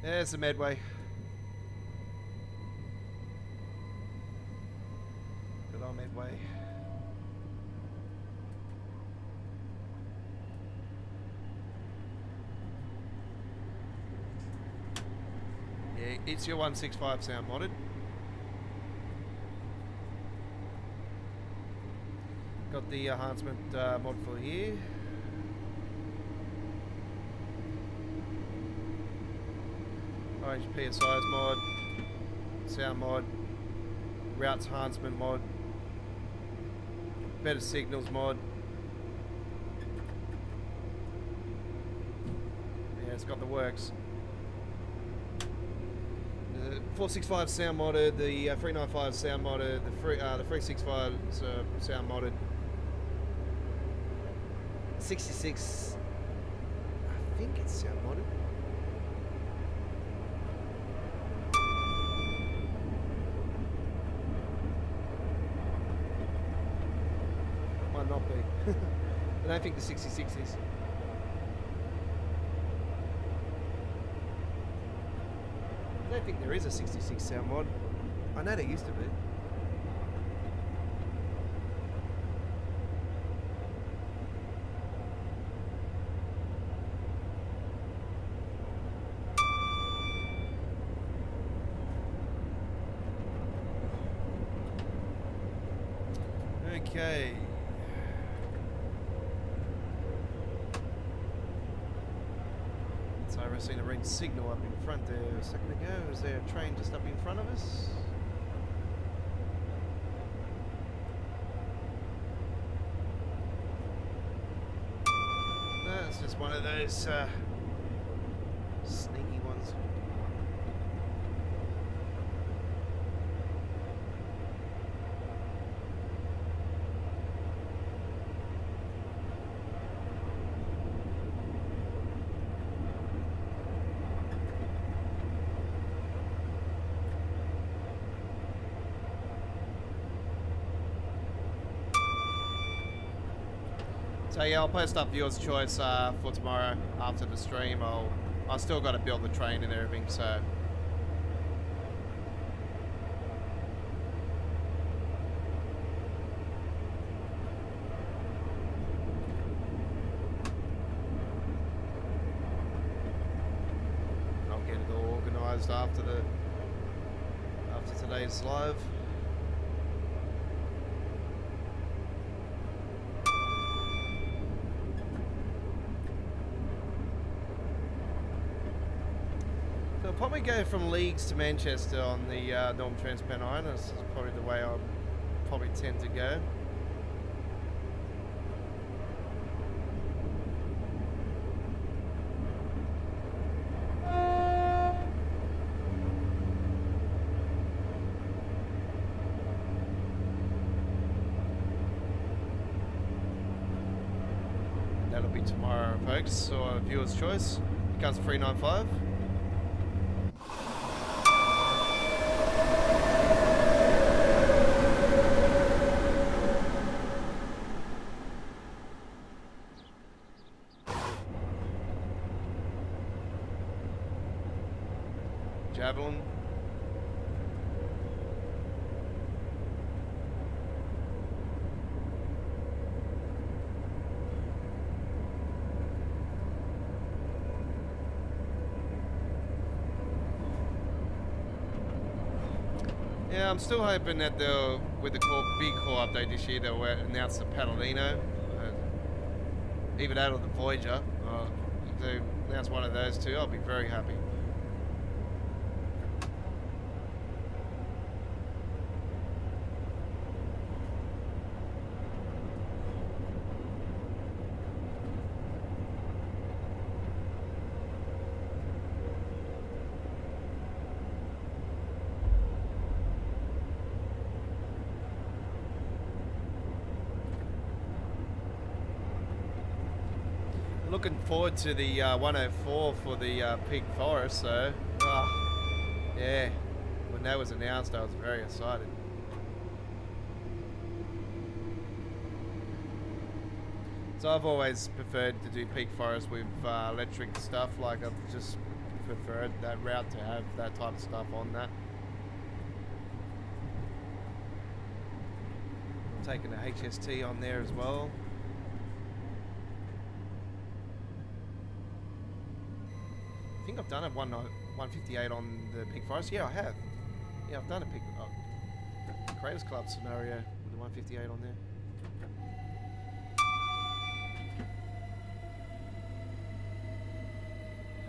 There's the Medway. Good old Medway. Yeah, it's your 165 sound modded. Got the enhancement mod for here. Orange PSIs mod, sound mod, routes enhancement mod, better signals mod. Yeah, it's got the works. The 465 sound modded, the 395 sound modded, the 365 sound modded. 66, I think it's sound modded. Might not be. I don't think the 66 is. I don't think there is a 66 sound mod. I know there used to be. Okay. So I've seen a red signal up in front there a second ago. Is there a train just up in front of us? No, it's just one of those sneaky ones. So yeah, I'll post up viewer's choice for tomorrow after the stream. I still got to build the train and everything, so. I'll get it all organised after today's live. Probably go from Leeds to Manchester on the Northern Transpennine. That's probably the way I'll probably tend to go. That'll be tomorrow, folks. So viewer's choice. It comes 395. Javelin. Yeah, I'm still hoping that they'll, with the big core update this year, they'll announce the Palladino. Either that or the Voyager. If they announce one of those two, I'll be very happy. looking forward to the 104 for the Pig Forest, so yeah, when that was announced I was very excited. So I've always preferred to do Peak Forest with electric stuff, like I've just preferred that route to have that type of stuff on that. I'm taking the HST on there as well. I think I've done a 158 on the Peak Forest. Yeah, I have. Yeah, I've done a Peak Creators Club scenario with the 158 on there.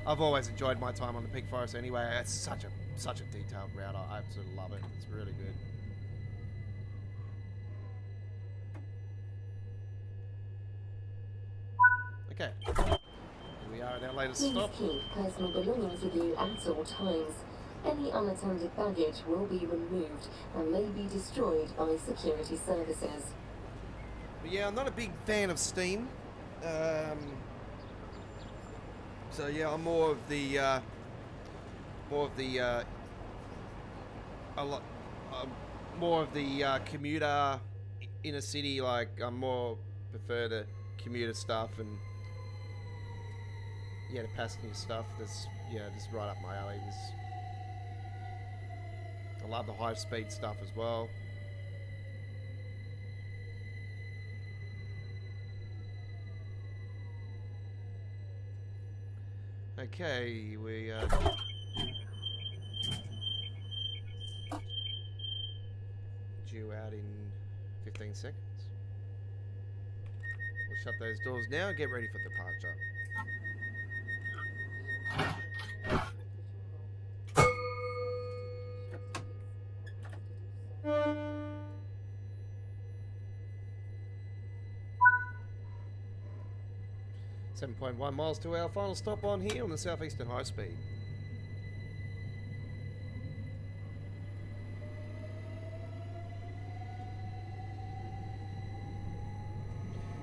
I've always enjoyed my time on the Peak Forest anyway. It's such a detailed route. I absolutely love it. It's really good. Okay. Here we are at our latest Please stop. keep personal belongings with you at all times. Any unattended baggage will be removed and may be destroyed by security services. But yeah, I'm not a big fan of Steam. So yeah, I'm more of the commuter inner city. Like I'm more prefer the commuter stuff and yeah, the passenger stuff. That's just right up my alley. I love the high speed stuff as well. Okay, we due out in 15 seconds. We'll shut those doors now and get ready for departure. 7.1 miles to our final stop on here on the Southeastern High Speed.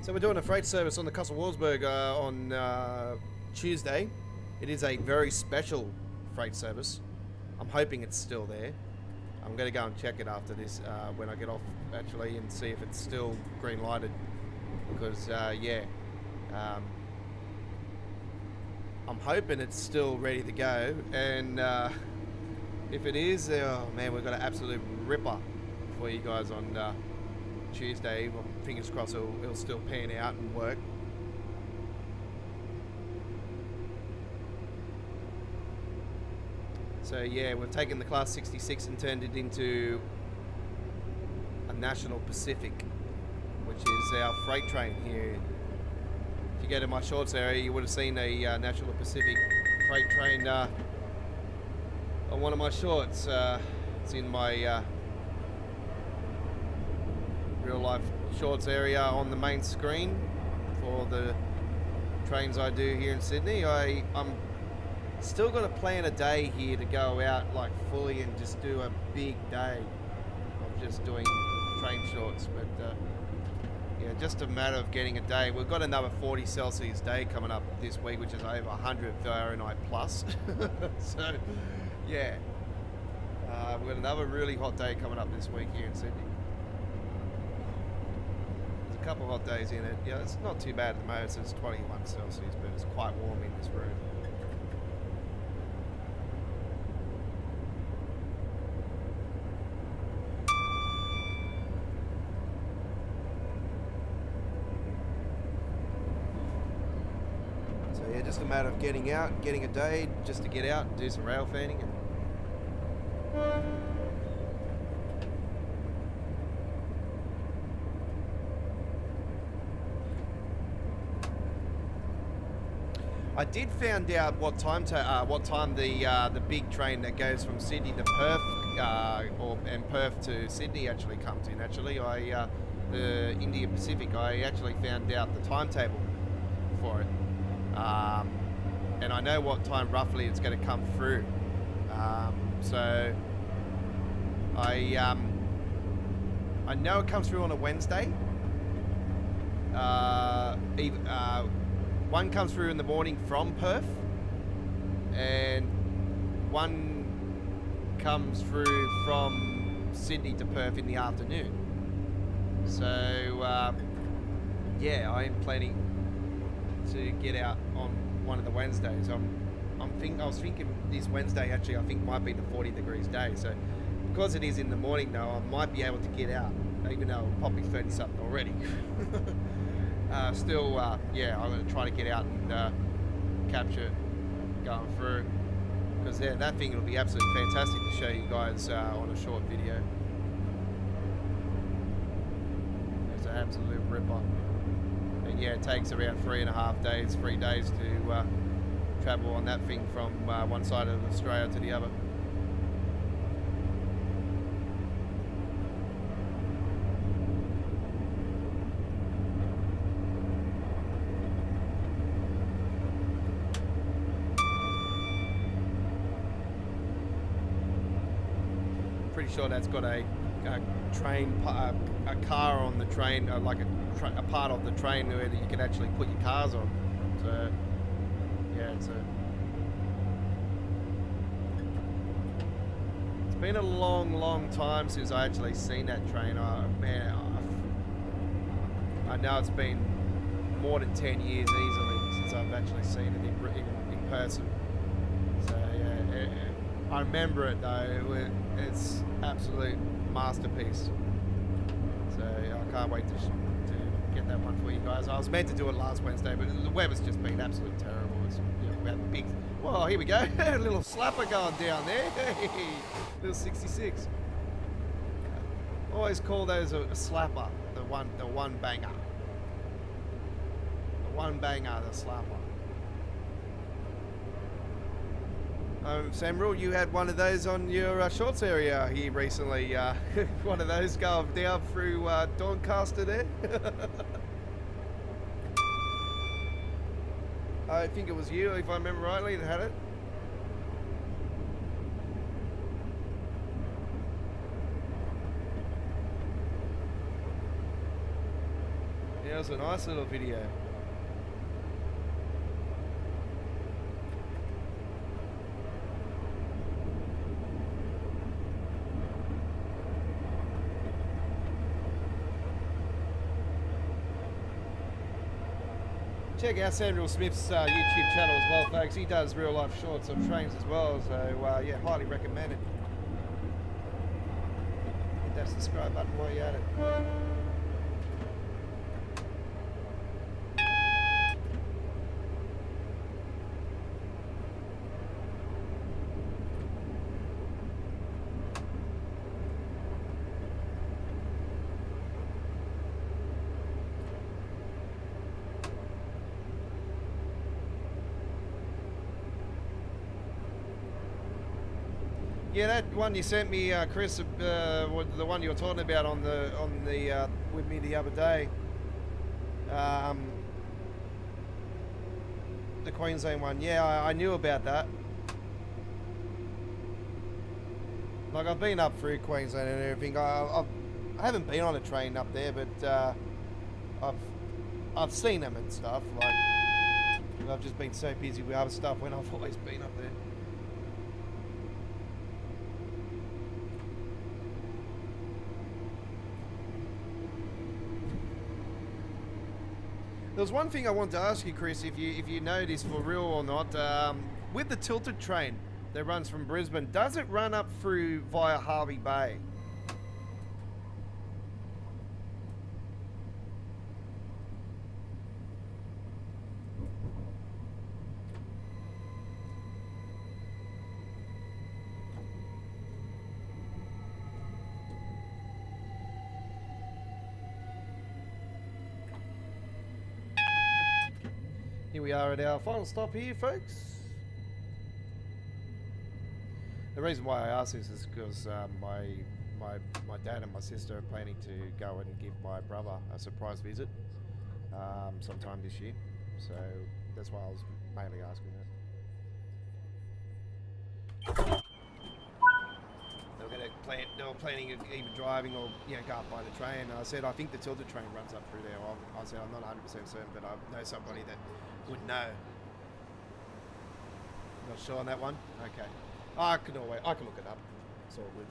So we're doing a freight service on the Castle Warsburg on Tuesday. It is a very special freight service. I'm hoping it's still there. I'm going to go and check it after this when I get off actually and see if it's still green lighted because I'm hoping it's still ready to go, and if it is, oh man, we've got an absolute ripper for you guys on Tuesday. Well, fingers crossed it'll still pan out and work. So yeah, we've taken the Class 66 and turned it into a National Pacific, which is our freight train here. If you go to my shorts area, you would have seen a National Pacific freight train on one of my shorts. It's in my real life shorts area on the main screen for the trains I do here in Sydney. I'm still got to plan a day here to go out like fully and just do a big day of just doing train shorts, but yeah, just a matter of getting a day. We've got another 40 Celsius day coming up this week, which is over 100 Fahrenheit plus. So, yeah, we've got another really hot day coming up this week here in Sydney. There's a couple of hot days in it. Yeah, it's not too bad at the moment. It's 21 Celsius, but it's quite warm in this room. Just a matter of getting out, getting a day just to get out and do some rail fanning. I did find out what time the big train that goes from Sydney to Perth and Perth to Sydney actually comes in. Actually, the Indian Pacific. I actually found out the timetable for it. And I know what time roughly it's going to come through. So I know it comes through on a Wednesday. one comes through in the morning from Perth, and one comes through from Sydney to Perth in the afternoon. So yeah, I am planning to get out on one of the Wednesdays. I was thinking this Wednesday actually I think might be the 40 degrees day. So because it is in the morning though, I might be able to get out, even though it'll probably 30 something already. Still, yeah, I'm going to try to get out and capture going through, because yeah, that thing will be absolutely fantastic to show you guys on a short video. It's an absolute ripper. And yeah, it takes around 3 days to travel on that thing from one side of Australia to the other. Pretty sure that's got a train, a car on the train, like a part of the train where you can actually put your cars on. So yeah, it's been a long time since I actually seen that train. Man, I know it's been more than 10 years easily since I've actually seen it in person. So yeah, I remember it though. It's absolute masterpiece. So I can't wait to get that one for you guys. I was meant to do it last Wednesday, but the weather's just been absolutely terrible. It's, you know, we had big. Well, here we go. A little slapper going down there. Hey, little 66. Always call those a slapper. The one banger. The one banger, the slapper. Samuel, you had one of those on your shorts area here recently. One of those going down through Doncaster there. I think it was you, if I remember rightly, that had it. Yeah, it was a nice little video. Check out Samuel Smith's YouTube channel as well, folks. He does real life shorts of trains as well, so yeah, highly recommend it. Hit that subscribe button while you're at it. Yeah, that one you sent me, Chris, the one you were talking about on the with me the other day, the Queensland one. Yeah, I knew about that. Like, I've been up through Queensland and everything. I haven't been on a train up there, but I've seen them and stuff. Like, I've just been so busy with other stuff when I've always been up there. There was one thing I wanted to ask you, Chris, if you know this for real or not. With the tilted train that runs from Brisbane, does it run up through via Harvey Bay? Here we are at our final stop here, folks. The reason why I ask this is because my dad and my sister are planning to go and give my brother a surprise visit sometime this year. So that's why I was mainly asking that. They're going to they were planning of either driving or go up by the train. And I said I think the tilted train runs up through there. I said I'm not 100% certain, but I know somebody that would know. Not sure on that one. Okay, I can look it up. It's all good.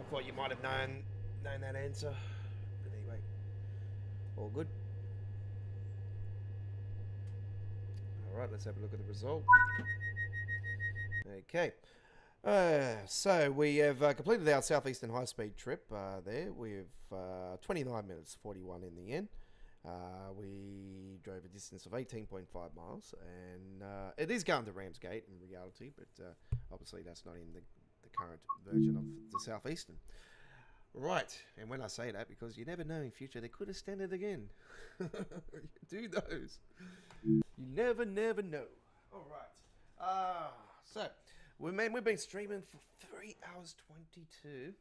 I thought you might have known that answer, but anyway, all good. All right, let's have a look at the result. Okay, so we have completed our southeastern high-speed trip. There, we've 29 minutes 41 in the end. We drove a distance of 18.5 miles, and it is going to Ramsgate in reality, but obviously that's not in the current version of the southeastern. Right, and when I say that, because you never know in future, they could extend it again. Do those. You never know. All right. So we've been streaming for 3 hours 22.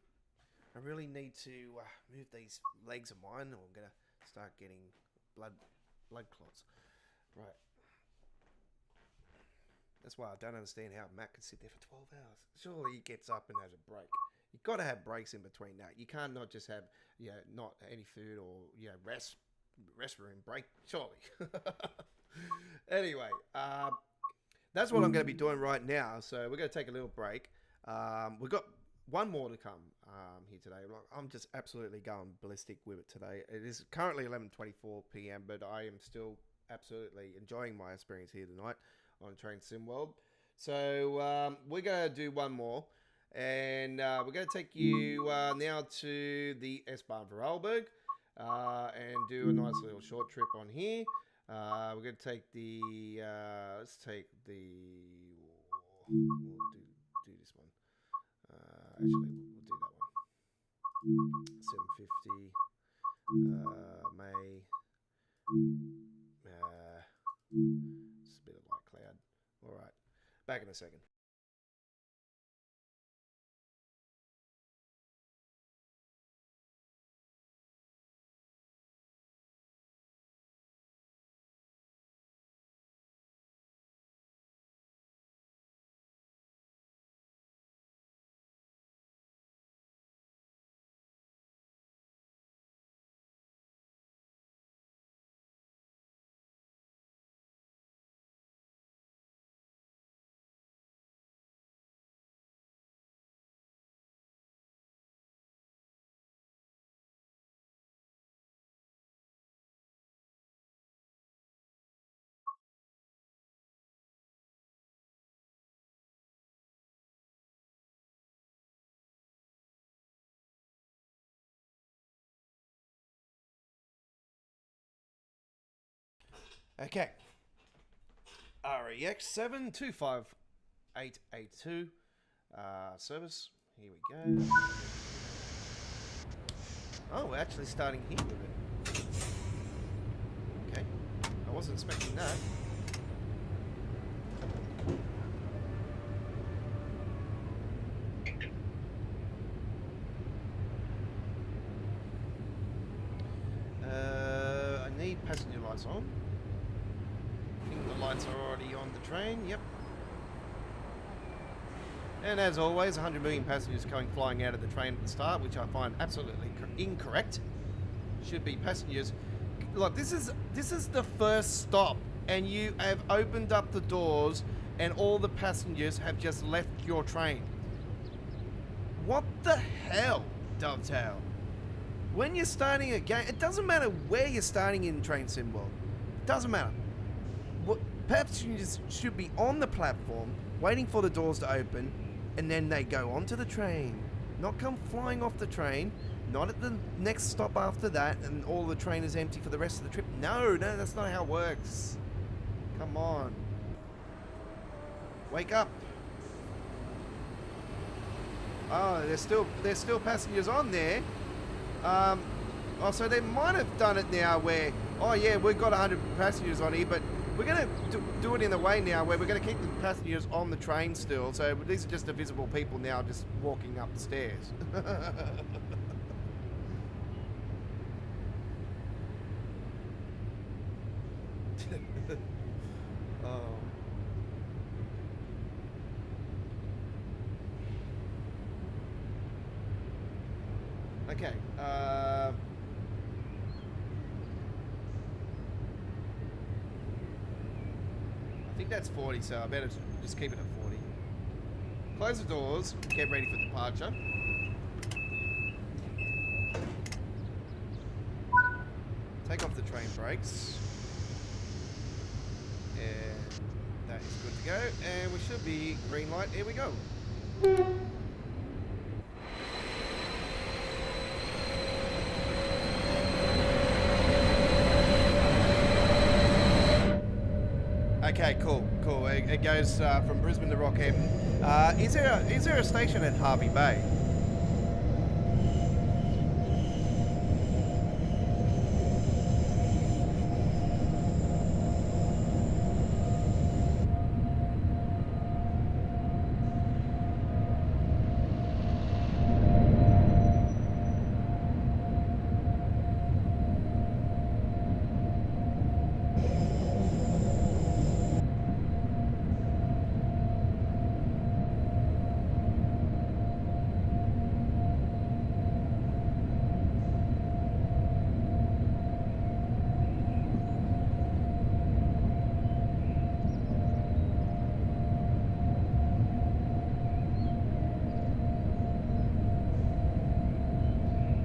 I really need to move these legs of mine, or I'm gonna start getting blood clots. Right. That's why I don't understand how Matt can sit there for 12 hours. Surely he gets up and has a break. You've got to have breaks in between that. You can't not just have, not any food or, rest room break. Surely. Anyway, that's what I'm going to be doing right now. So we're going to take a little break. We've got one more to come here today. I'm just absolutely going ballistic with it today. It is currently 11:24 p.m., but I am still absolutely enjoying my experience here tonight on Train Sim World. So we're going to do one more, and we're going to take you now to the S-Bahn Vorarlberg and do a nice little short trip on here. We're going to take the let's take the we'll do this one. Actually, we'll do that one. 750 May. It's a bit of light cloud. All right, back in a second. Okay. REX 725882 service. Here we go. Oh, we're actually starting here with it. Okay. I wasn't expecting that. I need passenger lights on. I think the lights are already on the train. Yep. And as always, 100 million passengers flying out of the train at the start, which I find absolutely incorrect. Should be passengers. Look, this is the first stop, and you have opened up the doors, and all the passengers have just left your train. What the hell, Dovetail? When you're starting a game, it doesn't matter where you're starting in Train Sim World. It doesn't matter. Passengers should be on the platform, waiting for the doors to open, and then they go onto the train. Not come flying off the train, not at the next stop after that, and all the train is empty for the rest of the trip. No, that's not how it works. Come on. Wake up. Oh, there's still passengers on there. Oh, so they might have done it now where, oh yeah, we've got 100 passengers on here, but we're going to do it in a way now where we're going to keep the passengers on the train still. So these are just the visible people now just walking up the stairs. Oh. Okay. I think that's 40, so I better just keep it at 40. Close the doors, get ready for departure. Take off the train brakes. And that is good to go. And we should be green light. Here we go. Okay, cool. It goes from Brisbane to Rockhampton. Is there a station at Harvey Bay?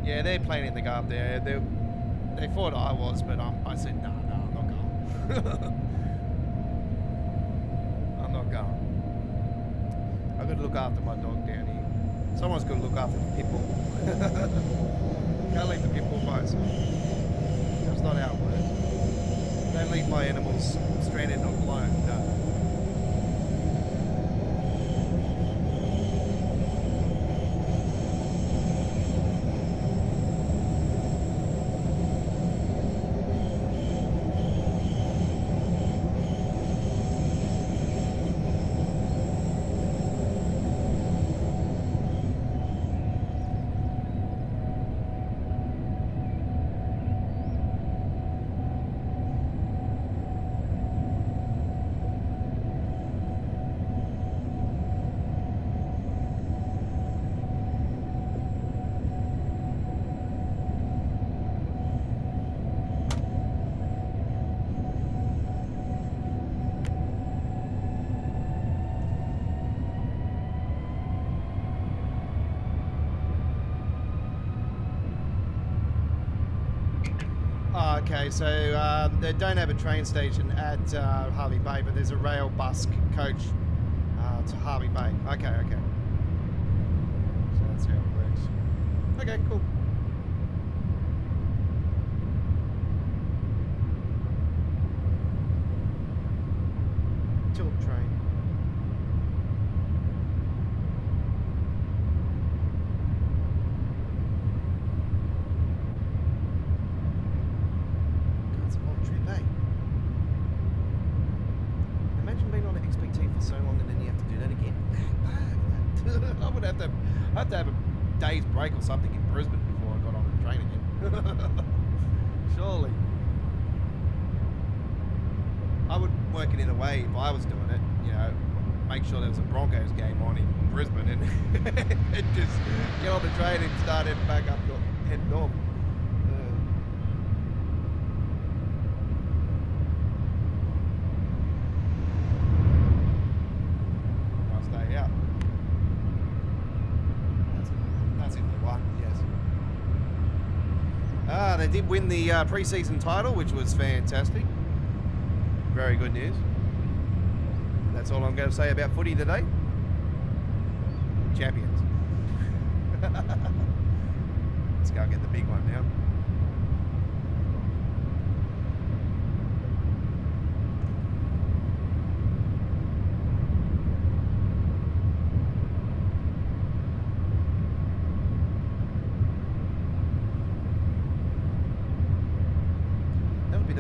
Yeah, they're planning to go up there. They thought I was, but I said, no, I'm not going. I'm not going. I've got to look after my dog down here. Someone's got to look after the pit bull. Can't leave the pit bull by itself. That's not how it works. Don't leave my animals stranded and alone. No. Okay, so they don't have a train station at Harvey Bay, but there's a rail bus coach to Harvey Bay. Okay. So that's how it works. Okay, cool. Tilt train. I have to have a day's break or something in Brisbane before I got on the train again. Surely. I would work it in a way if I was doing it, you know, make sure there was a Broncos game on in Brisbane and, and just get on the train and start heading back up, heading north. They did win the pre-season title, which was fantastic. Very good news. That's all I'm going to say about footy today. Champions. Let's go and get the big one now.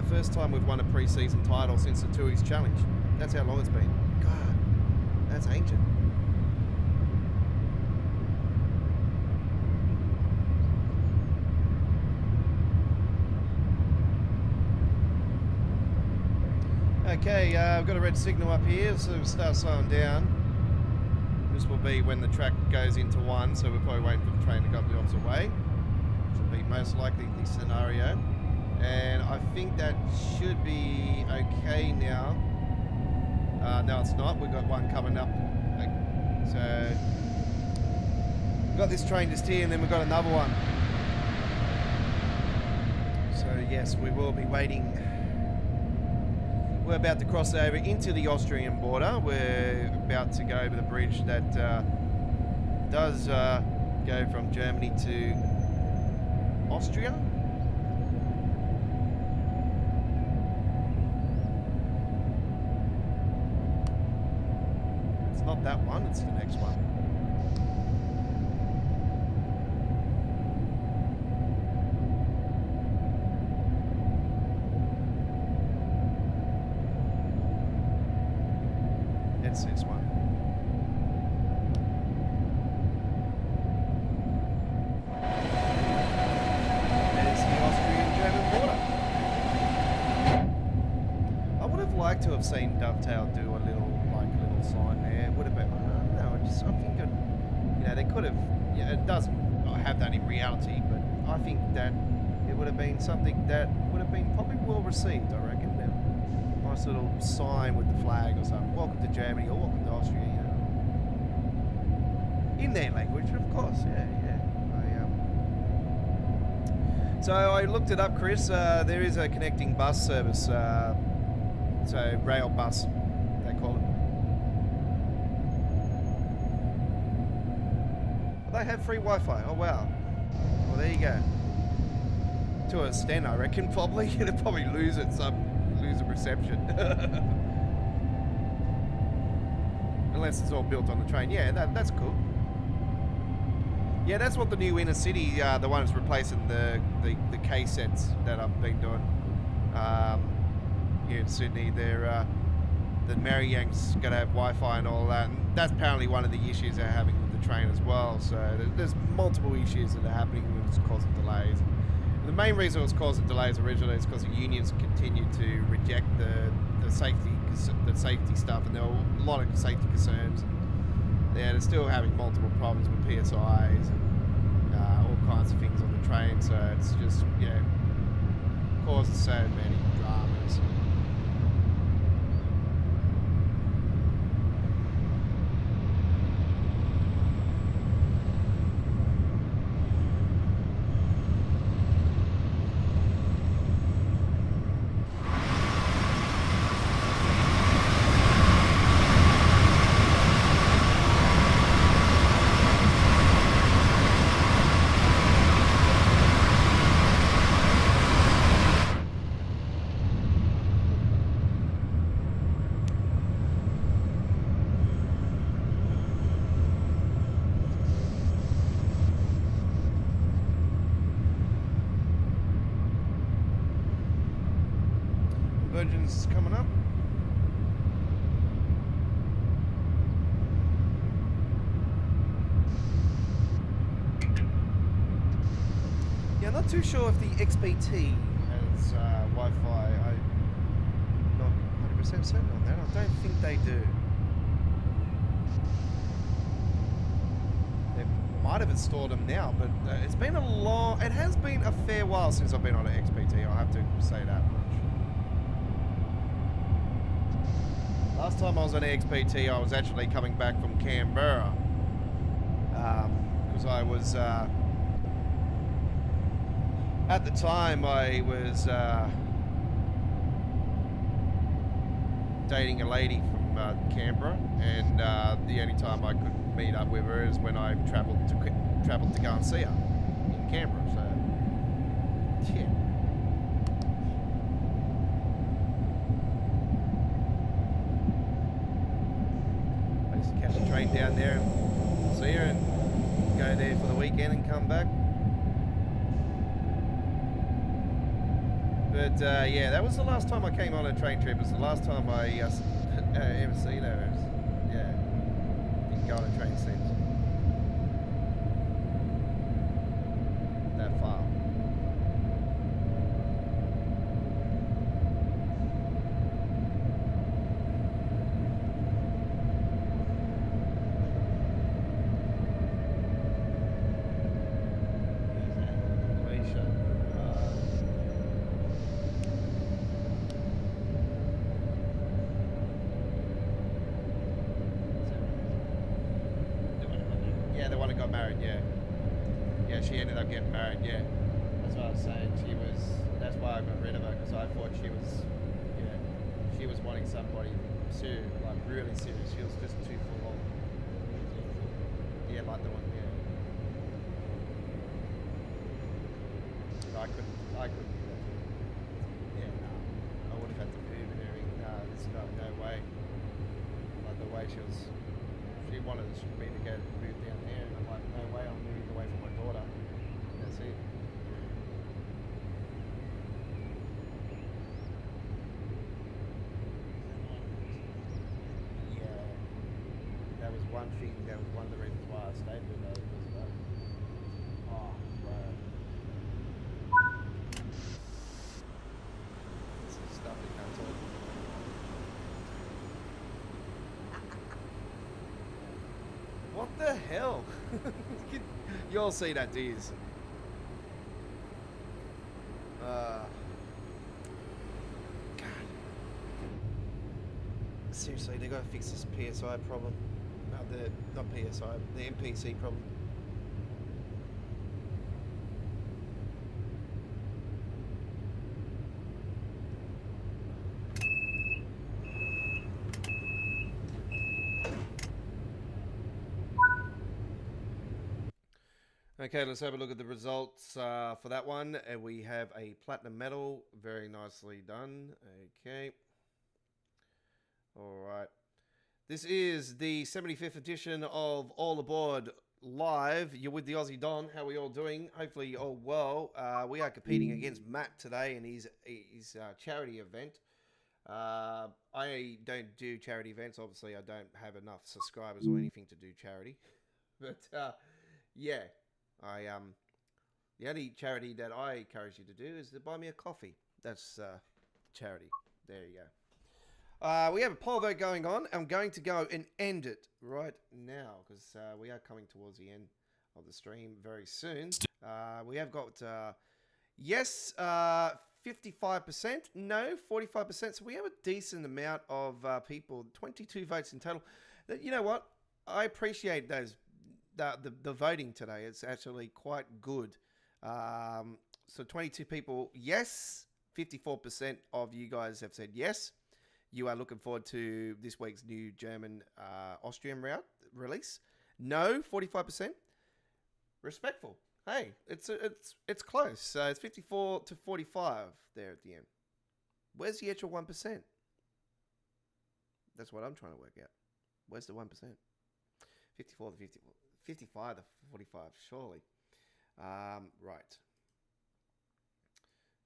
First time we've won a pre-season title since the Tooheys Challenge. That's how long it's been. God, that's ancient. Okay, I've got a red signal up here, so we'll start slowing down. This will be when the track goes into one, so we're probably waiting for the train to go up the opposite way. most likely the scenario. And I think that should be okay now. No, it's not. We've got one coming up. So, we've got this train just here, and then we've got another one. So, yes, we will be waiting. We're about to cross over into the Austrian border. We're about to go over the bridge that does go from Germany to Austria. It's not that one, it's the next one. It's this one. There's the Austrian-German border. I would have liked to have seen Dovetail do a little sign there. It would have been, no, I think, you know, they could have, yeah, it doesn't have that in reality, but I think that it would have been something that would have been probably well received, I reckon. Nice little sign with the flag or something. Welcome to Germany or welcome to Austria, you know. In their language, of course, yeah. So I looked it up, Chris. There is a connecting bus service, so rail bus, they call it. They have free Wi-Fi. Oh wow. Well, there you go. To an extent, I reckon. Probably it'll probably lose a reception. Unless it's all built on the train. Yeah, that's cool. Yeah, that's what the new inner city, the one that's replacing the K sets that I've been doing here in Sydney. They're the Marianne's got to have Wi-Fi and all that, and that's apparently one of the issues they're having with the train as well. So there's multiple issues that are happening and it's causing delays. And the main reason it was causing delays originally is because the unions continued to reject the safety stuff, and there were a lot of safety concerns. They're still having multiple problems with PSIs and all kinds of things on the train. So it's just, yeah, causes so many dramas. Virgin's coming up. Yeah, I'm not too sure if the XPT has Wi-Fi. I'm not 100% certain on that. I don't think they do. They might have installed them now, but it has been a fair while since I've been on an XPT. I'll have to say that much. Last time I was on XPT, I was actually coming back from Canberra because I was at the time I was dating a lady from Canberra, and the only time I could meet up with her is when I travelled to go and see her in Canberra. So yeah. Catch a train down there and see her and go there for the weekend and come back. But yeah, that was the last time I came on a train trip. It was the last time I ever seen her. Yeah, didn't go on a train since. That far. Croatia. the one that got married, yeah. Yeah, she ended up getting married, yeah. That's what I was saying. That's why I got rid of her, because I thought she was wanting somebody serious, like really serious. She was just too full on. Yeah, like the one, yeah. But I couldn't do that. Yeah, no. I would have had to move and everything. No, there's no way. Like the way she wanted me to move down there, and I'm like, no way, I'm moving away from my daughter. That's it. Yeah, that was one thing. That was one of the reasons why I stayed with her. Was oh, bro, this is stuff that comes on. What the hell? You all see that, do you? God. Seriously, they gotta fix this PSI problem. Not PSI, the NPC problem. Okay, let's have a look at the results for that one. And we have a platinum medal. Very nicely done. Okay. All right. This is the 75th edition of All Aboard Live. You're with the Aussie Don. How are we all doing? Hopefully all well. We are competing against Matt today in his charity event. I don't do charity events. Obviously, I don't have enough subscribers or anything to do charity. But yeah. The only charity that I encourage you to do is to buy me a coffee. That's charity. There you go. We have a poll vote going on. I'm going to go and end it right now because we are coming towards the end of the stream very soon. We have got yes, 55%, no, 45%. So we have a decent amount of people, 22 votes in total. You know what? I appreciate those. The voting today is actually quite good. So 22 people, yes. 54% of you guys have said yes. You are looking forward to this week's new German Austrian route release. No, 45%. Respectful. Hey, it's close. So it's 54 to 45 there at the end. Where's the actual 1%? That's what I'm trying to work out. Where's the 1%? 54 to 54. 55 to 45, surely. Right.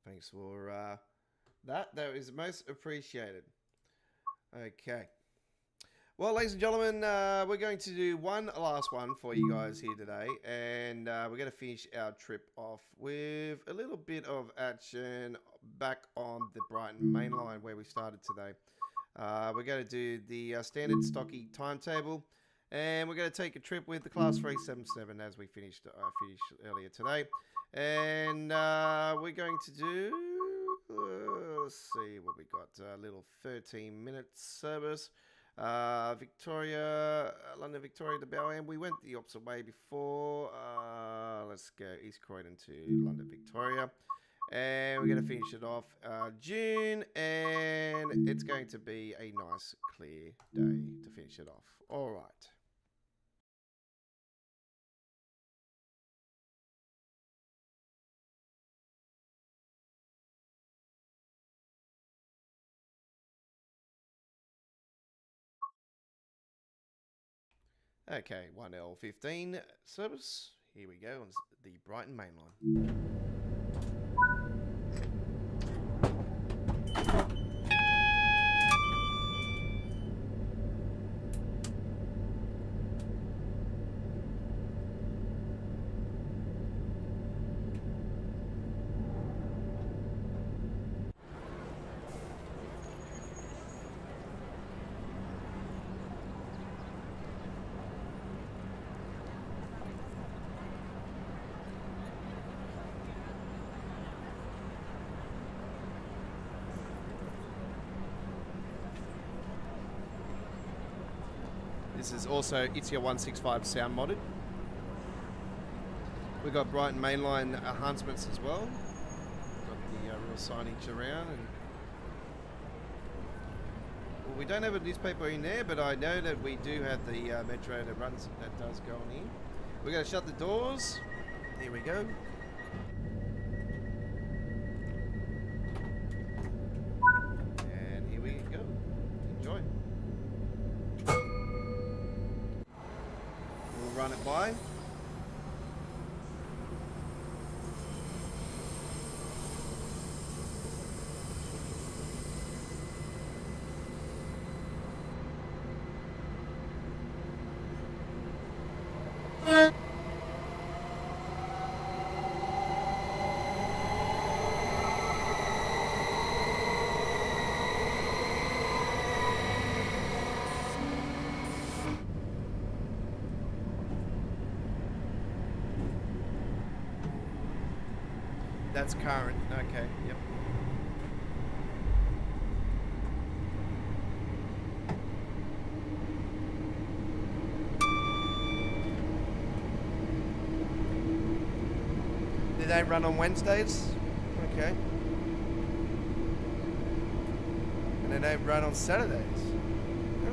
Thanks for that. That is most appreciated. Okay. Well, ladies and gentlemen, we're going to do one last one for you guys here today. And we're going to finish our trip off with a little bit of action back on the Brighton main line where we started today. We're going to do the standard stocky timetable. And we're going to take a trip with the Class 377 as we finished earlier today. And we're going to do, let's see what we got, a little 13-minute service. Victoria, London Victoria to Bowham. We went the opposite way before. Let's go East Croydon to London Victoria. And we're going to finish it off June. And it's going to be a nice, clear day to finish it off. All right. Okay, 1L15 service. Here we go on the Brighton main line. This is also Itzia 165 sound modded. We got Brighton mainline enhancements as well. Got the real signage around, and well, we don't have a newspaper in there, but I know that we do have the metro that runs that does go on in. We're going to shut the doors. Here we go. And here we go. Enjoy. We'll run it by. That's current. Okay, yep. Do they run on Wednesdays? Okay. And they don't run on Saturdays? Oh.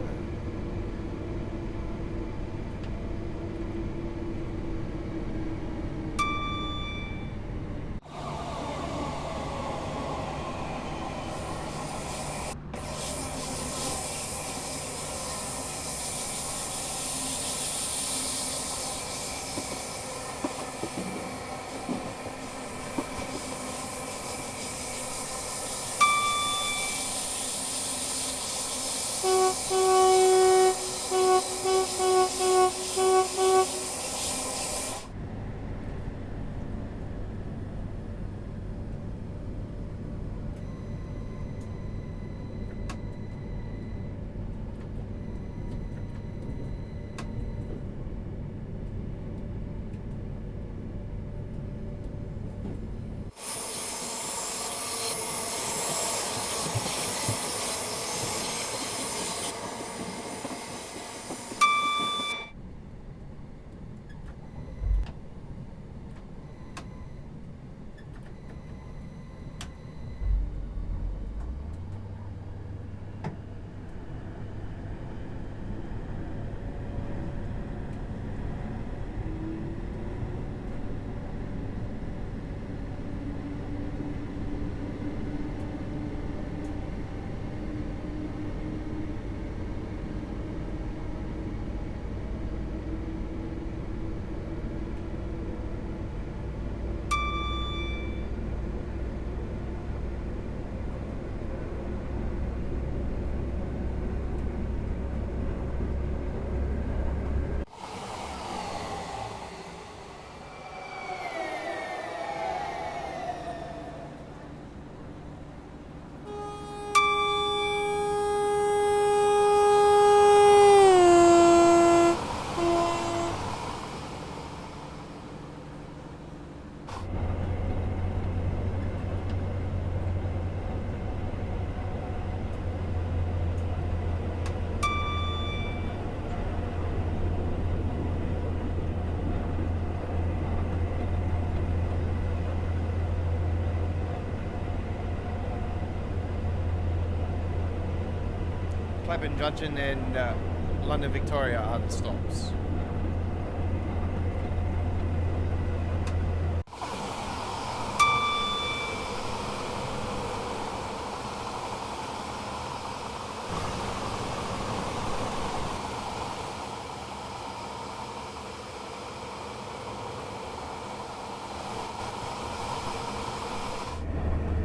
Clapham Junction and London Victoria are the stops.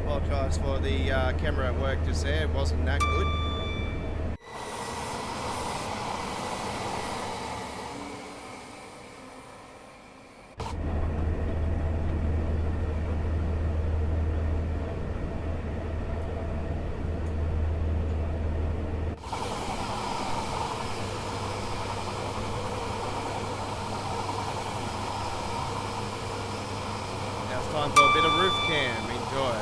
Apologise for the camera at work just there, it wasn't that good. Now it's time for a bit of roof cam. Enjoy.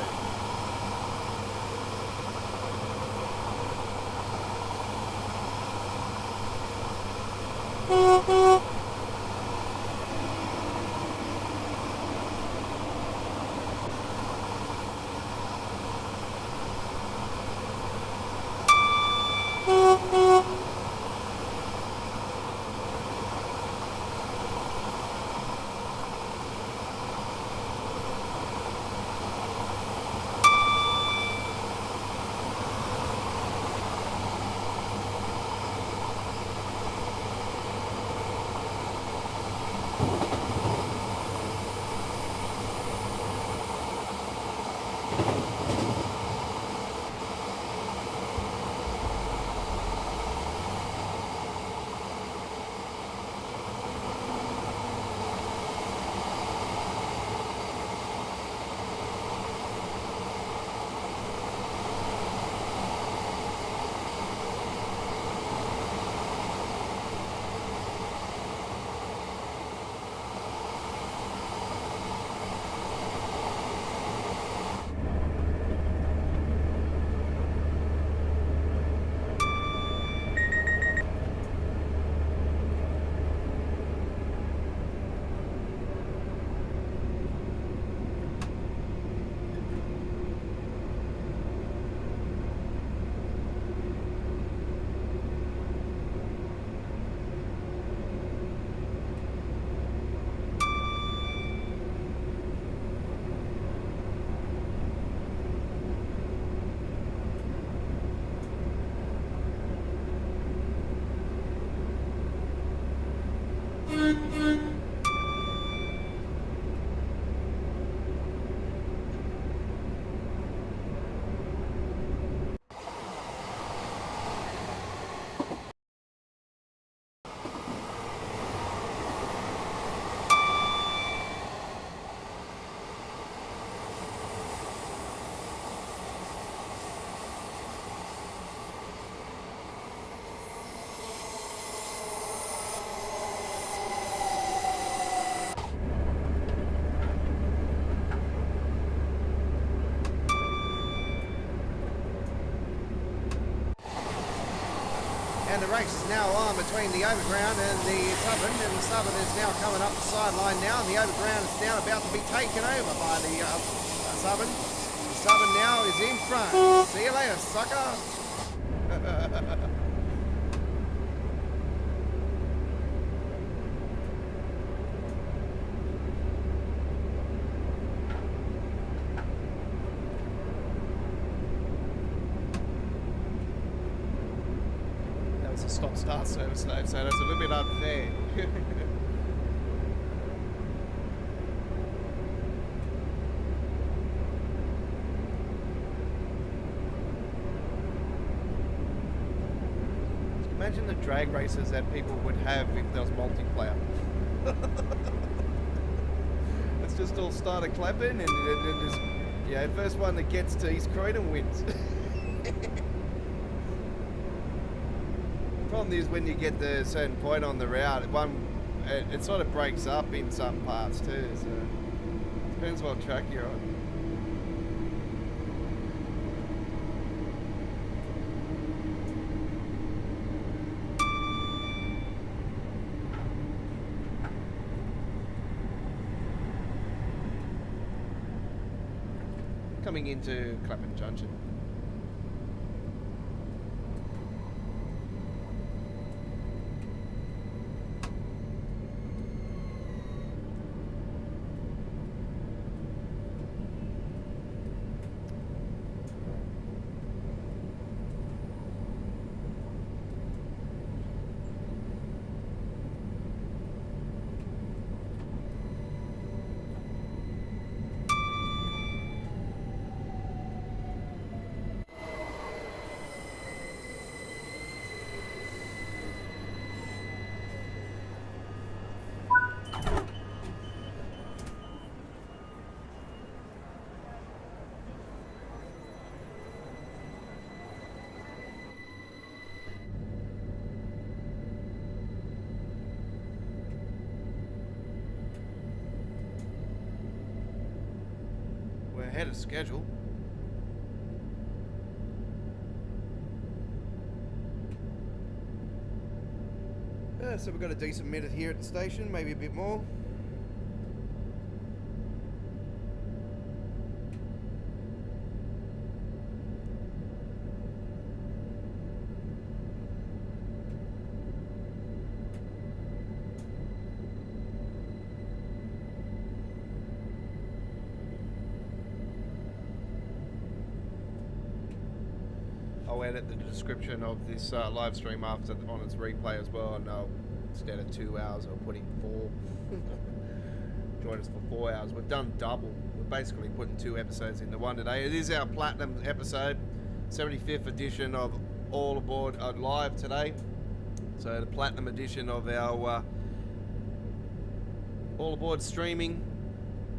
And the race is now on between the overground and the southern, and the southern is now coming up the sideline now, and the overground is now about to be taken over by the southern. The southern now is in front. See you later, sucker. A stop-start service though, so that's a little bit unfair. Imagine the drag races that people would have if there was multiplayer. It's just all started clapping and just, yeah, first one that gets to East Croydon wins. Problem is when you get to a certain point on the route, it sort of breaks up in some parts too, so it depends what track you're on. Coming into Clapham Junction. Ahead of schedule. So we've got a decent minute here at the station, maybe a bit more. I'll edit the description of this live stream after on its replay as well, and instead of 2 hours I'll put in 4. Join us for 4 hours. We've done double. We're basically putting 2 episodes into one today. It is our platinum episode, 75th edition of All Aboard Live today. So the platinum edition of our All Aboard streaming.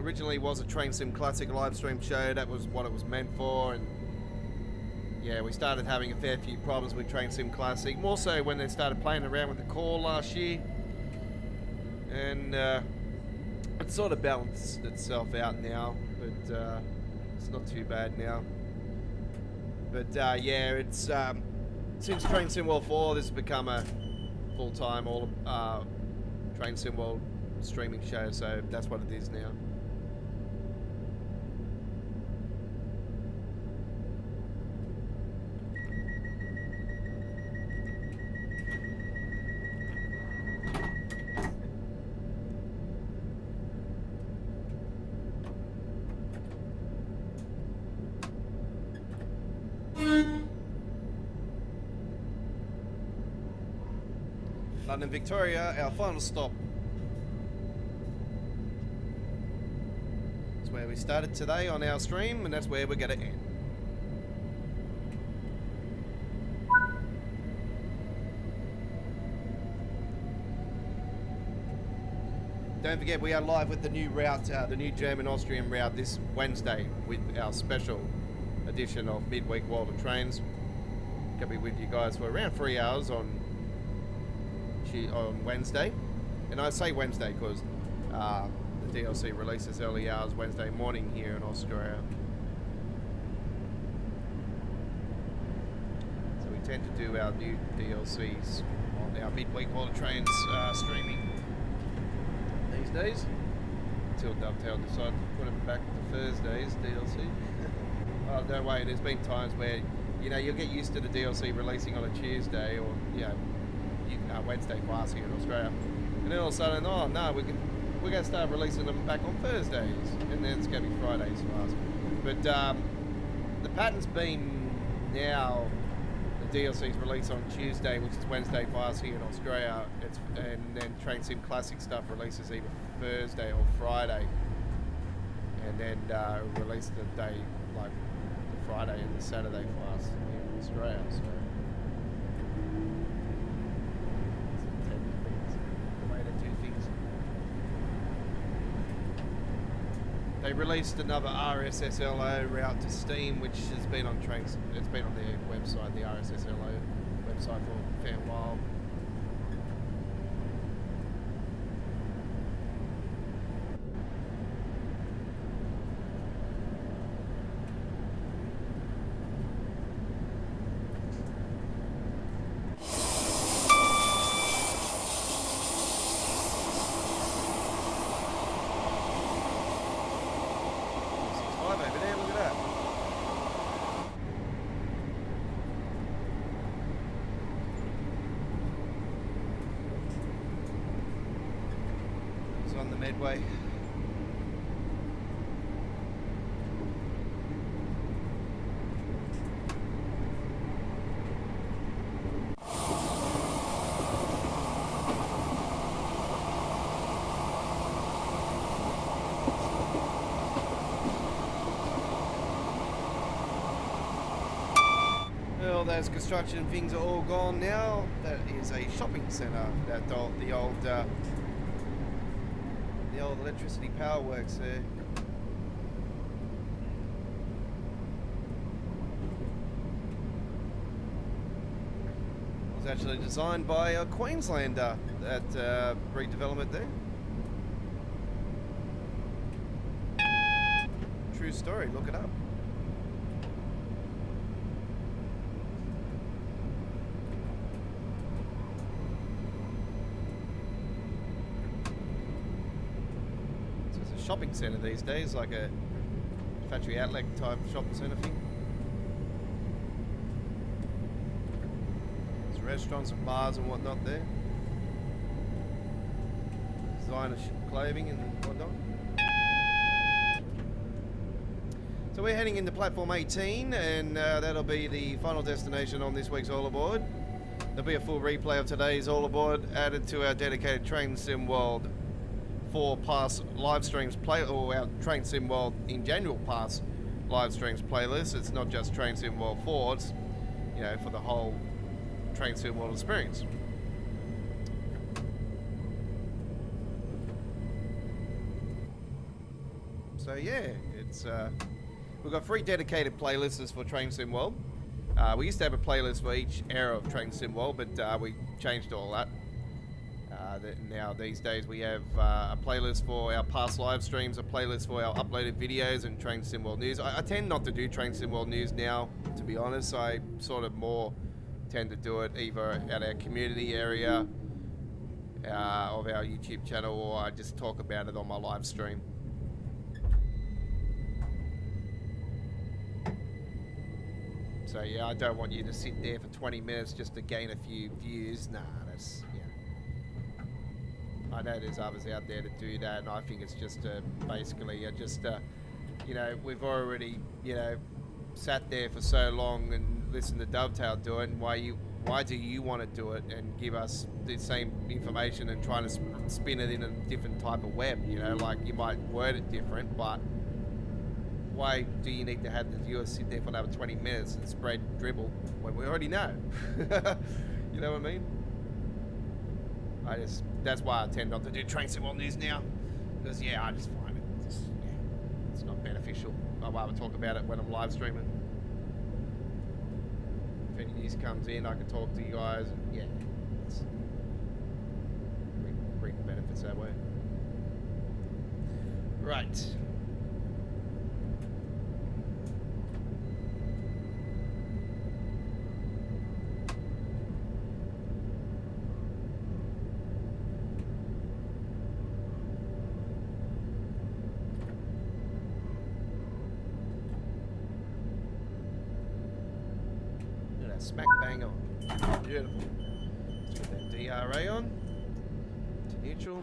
Originally was a Train Sim Classic live stream show. That was what it was meant for, and yeah, we started having a fair few problems with Train Sim Classic, more so when they started playing around with the core last year, and it sort of balanced itself out now, but it's not too bad now. But yeah, it's since Train Sim World 4, this has become a full-time Train Sim World streaming show, so that's what it is now. London Victoria, our final stop. That's where we started today on our stream, and that's where we're going to end. Don't forget, we are live with the new route, the new German-Austrian route this Wednesday with our special edition of Midweek World of Trains. Gonna be with you guys for around 3 hours on Wednesday, and I say Wednesday because the DLC releases early hours Wednesday morning here in Australia. So we tend to do our new DLCs on our midweek while the train's streaming these days. Until Dovetail decided to put it back to Thursday's DLC. Oh, don't worry, there's been times where, you know, you'll get used to the DLC releasing on a Tuesday or, you know, Wednesday for us here in Australia. And then all of a sudden, oh no, we're going to start releasing them back on Thursdays. And then it's going to be Fridays for us. But the pattern's been now the DLC's released on Tuesday, which is Wednesday for us here in Australia. And then Train Sim Classic stuff releases either Thursday or Friday. And then release the day, like the Friday and the Saturday for us here in Australia. So they released another RSSLO route to Steam, which has been on trains. It's been on their website, the RSSLO website, for a fair while. On the Medway. Well, those construction things are all gone now. That is a shopping centre. The old electricity power works there. It was actually designed by a Queenslander, that redevelopment there. True story, look it up. Shopping centre these days, like a factory outlet type shopping centre thing. There's restaurants and bars and whatnot there. Designer clothing and whatnot. So we're heading into platform 18, and that'll be the final destination on this week's All Aboard. There'll be a full replay of today's All Aboard added to our dedicated Train Sim World for past live streams or our Train Sim World in general past live streams playlist. It's not just Train Sim World 4, it's, you know, for the whole Train Sim World experience. So yeah, it's we've got 3 dedicated playlists for Train Sim World. We used to have a playlist for each era of Train Sim World, but we changed all that. Now these days we have a playlist for our past live streams, a playlist for our uploaded videos, and Train Sim World News. I tend not to do Train Sim World News now, to be honest. I sort of more tend to do it either at our community area of our YouTube channel, or I just talk about it on my live stream. So yeah, I don't want you to sit there for 20 minutes just to gain a few views. Nah, that's, yeah. I know there's others out there to do that, and I think it's just basically you know, we've already, you know, sat there for so long and listened to Dovetail do it, and why do you want to do it and give us the same information and trying to spin it in a different type of web? You know, like, you might word it different, but why do you need to have the viewers sit there for another 20 minutes and spread dribble when we already know? You know what I mean? That's why I tend not to do Train Sim World News now, because yeah, I just find it's not beneficial. I'd rather talk about it when I'm live streaming. If any news comes in, I can talk to you guys, and yeah, it's reap the benefits that way. Right. Smack bang on. Beautiful. Let's get that DRA on. To neutral.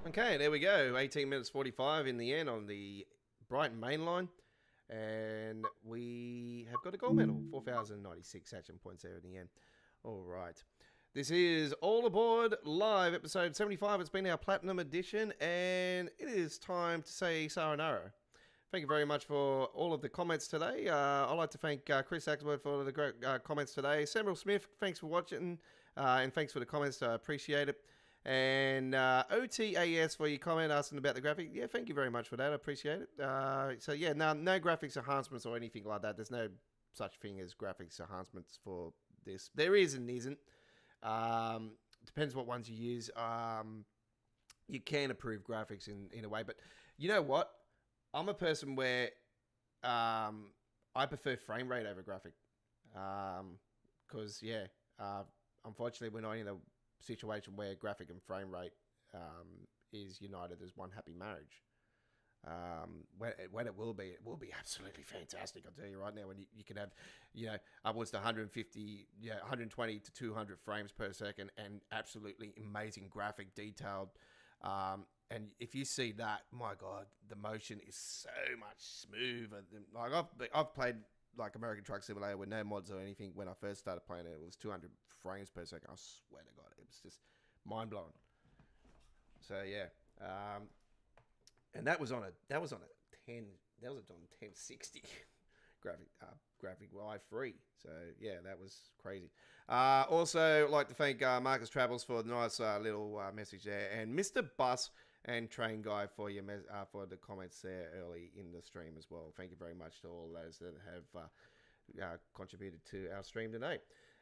Okay, there we go. 18 minutes 45 in the end on the Brighton main line. And we have got a gold medal. 4,096 action points there in the end. All right. This is All Aboard Live, episode 75. It's been our Platinum edition. And it is time to say sayonara. Thank you very much for all of the comments today. I'd like to thank Chris Axworth for the great comments today. Samuel Smith, thanks for watching. And thanks for the comments. I appreciate it. And OTAS for your comment asking about the graphic. Yeah, thank you very much for that. I appreciate it. So yeah, no graphics enhancements or anything like that. There's no such thing as graphics enhancements for this. There is and isn't. Depends what ones you use. You can approve graphics in a way. But you know what? I'm a person where I prefer frame rate over graphic. Because, unfortunately, we're not in a situation where graphic and frame rate is united as one happy marriage. When it will be absolutely fantastic. I'll tell you right now, when you can have, upwards to 150, 120 to 200 frames per second and absolutely amazing graphic detailed. And if you see that, my God, the motion is so much smoother. Like I've played like American Truck Simulator with no mods or anything. When I first started playing it, it was 200 frames per second. I swear to God, it was just mind blowing. So yeah, and that was on a 1060 graphic Y3. So yeah, that was crazy. Also, like to thank Marcus Travels for the nice little message there, and Mr. Bus and Train Guy for your for the comments there early in the stream as well. Thank you very much to all those that have contributed to our stream today.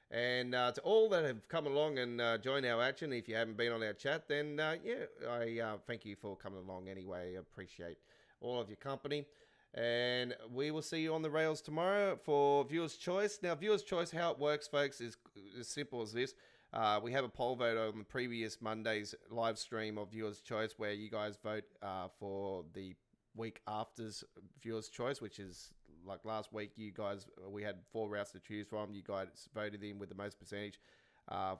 And to all that have come along and joined our action, if you haven't been on our chat, then I thank you for coming along anyway. I appreciate all of your company. And we will see you on the rails tomorrow for Viewer's Choice. Now, Viewer's Choice, how it works, folks, is as simple as this. We have a poll vote on the previous Monday's live stream of Viewer's Choice where you guys vote for the week after's Viewer's Choice, which is like last week. We had 4 routes to choose from. You guys voted in with the most percentage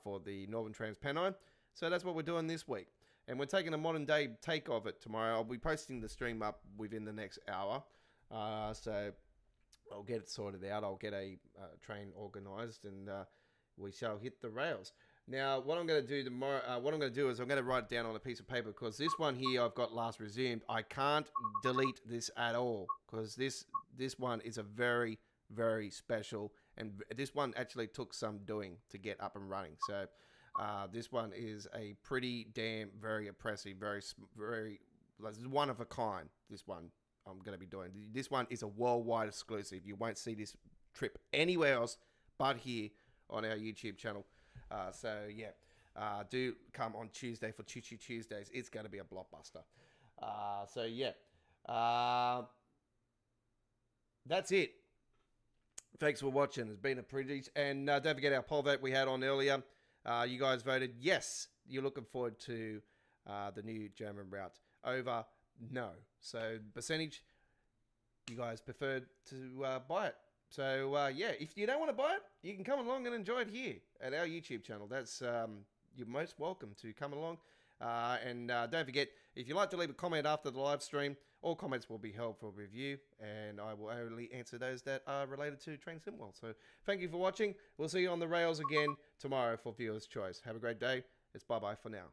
for the Northern Trans-Pennine. So that's what we're doing this week. And we're taking a modern day take of it tomorrow. I'll be posting the stream up within the next hour. So I'll get it sorted out. I'll get a train organised and we shall hit the rails. Now, what I'm going to do tomorrow, is I'm going to write it down on a piece of paper because this one here I've got last resumed. I can't delete this at all because this one is a very, very special, and this one actually took some doing to get up and running. So this one is a pretty damn, very impressive, very, this is one of a kind, this one I'm going to be doing. This one is a worldwide exclusive. You won't see this trip anywhere else but here on our YouTube channel. So yeah, do come on Tuesday for Choo Choo Tuesdays. It's going to be a blockbuster. So yeah, that's it. Thanks for watching. It's been a privilege. And don't forget our poll vote we had on earlier. You guys voted yes. You're looking forward to the new German route over no. So percentage, you guys preferred to buy it. So yeah, if you don't want to buy it, you can come along and enjoy it here at our YouTube channel. That's you're most welcome to come along. And don't forget, if you'd like to leave a comment after the live stream, all comments will be held for review, and I will only answer those that are related to Train Sim World. So thank you for watching. We'll see you on the rails again tomorrow for Viewer's Choice. Have a great day. It's bye-bye for now.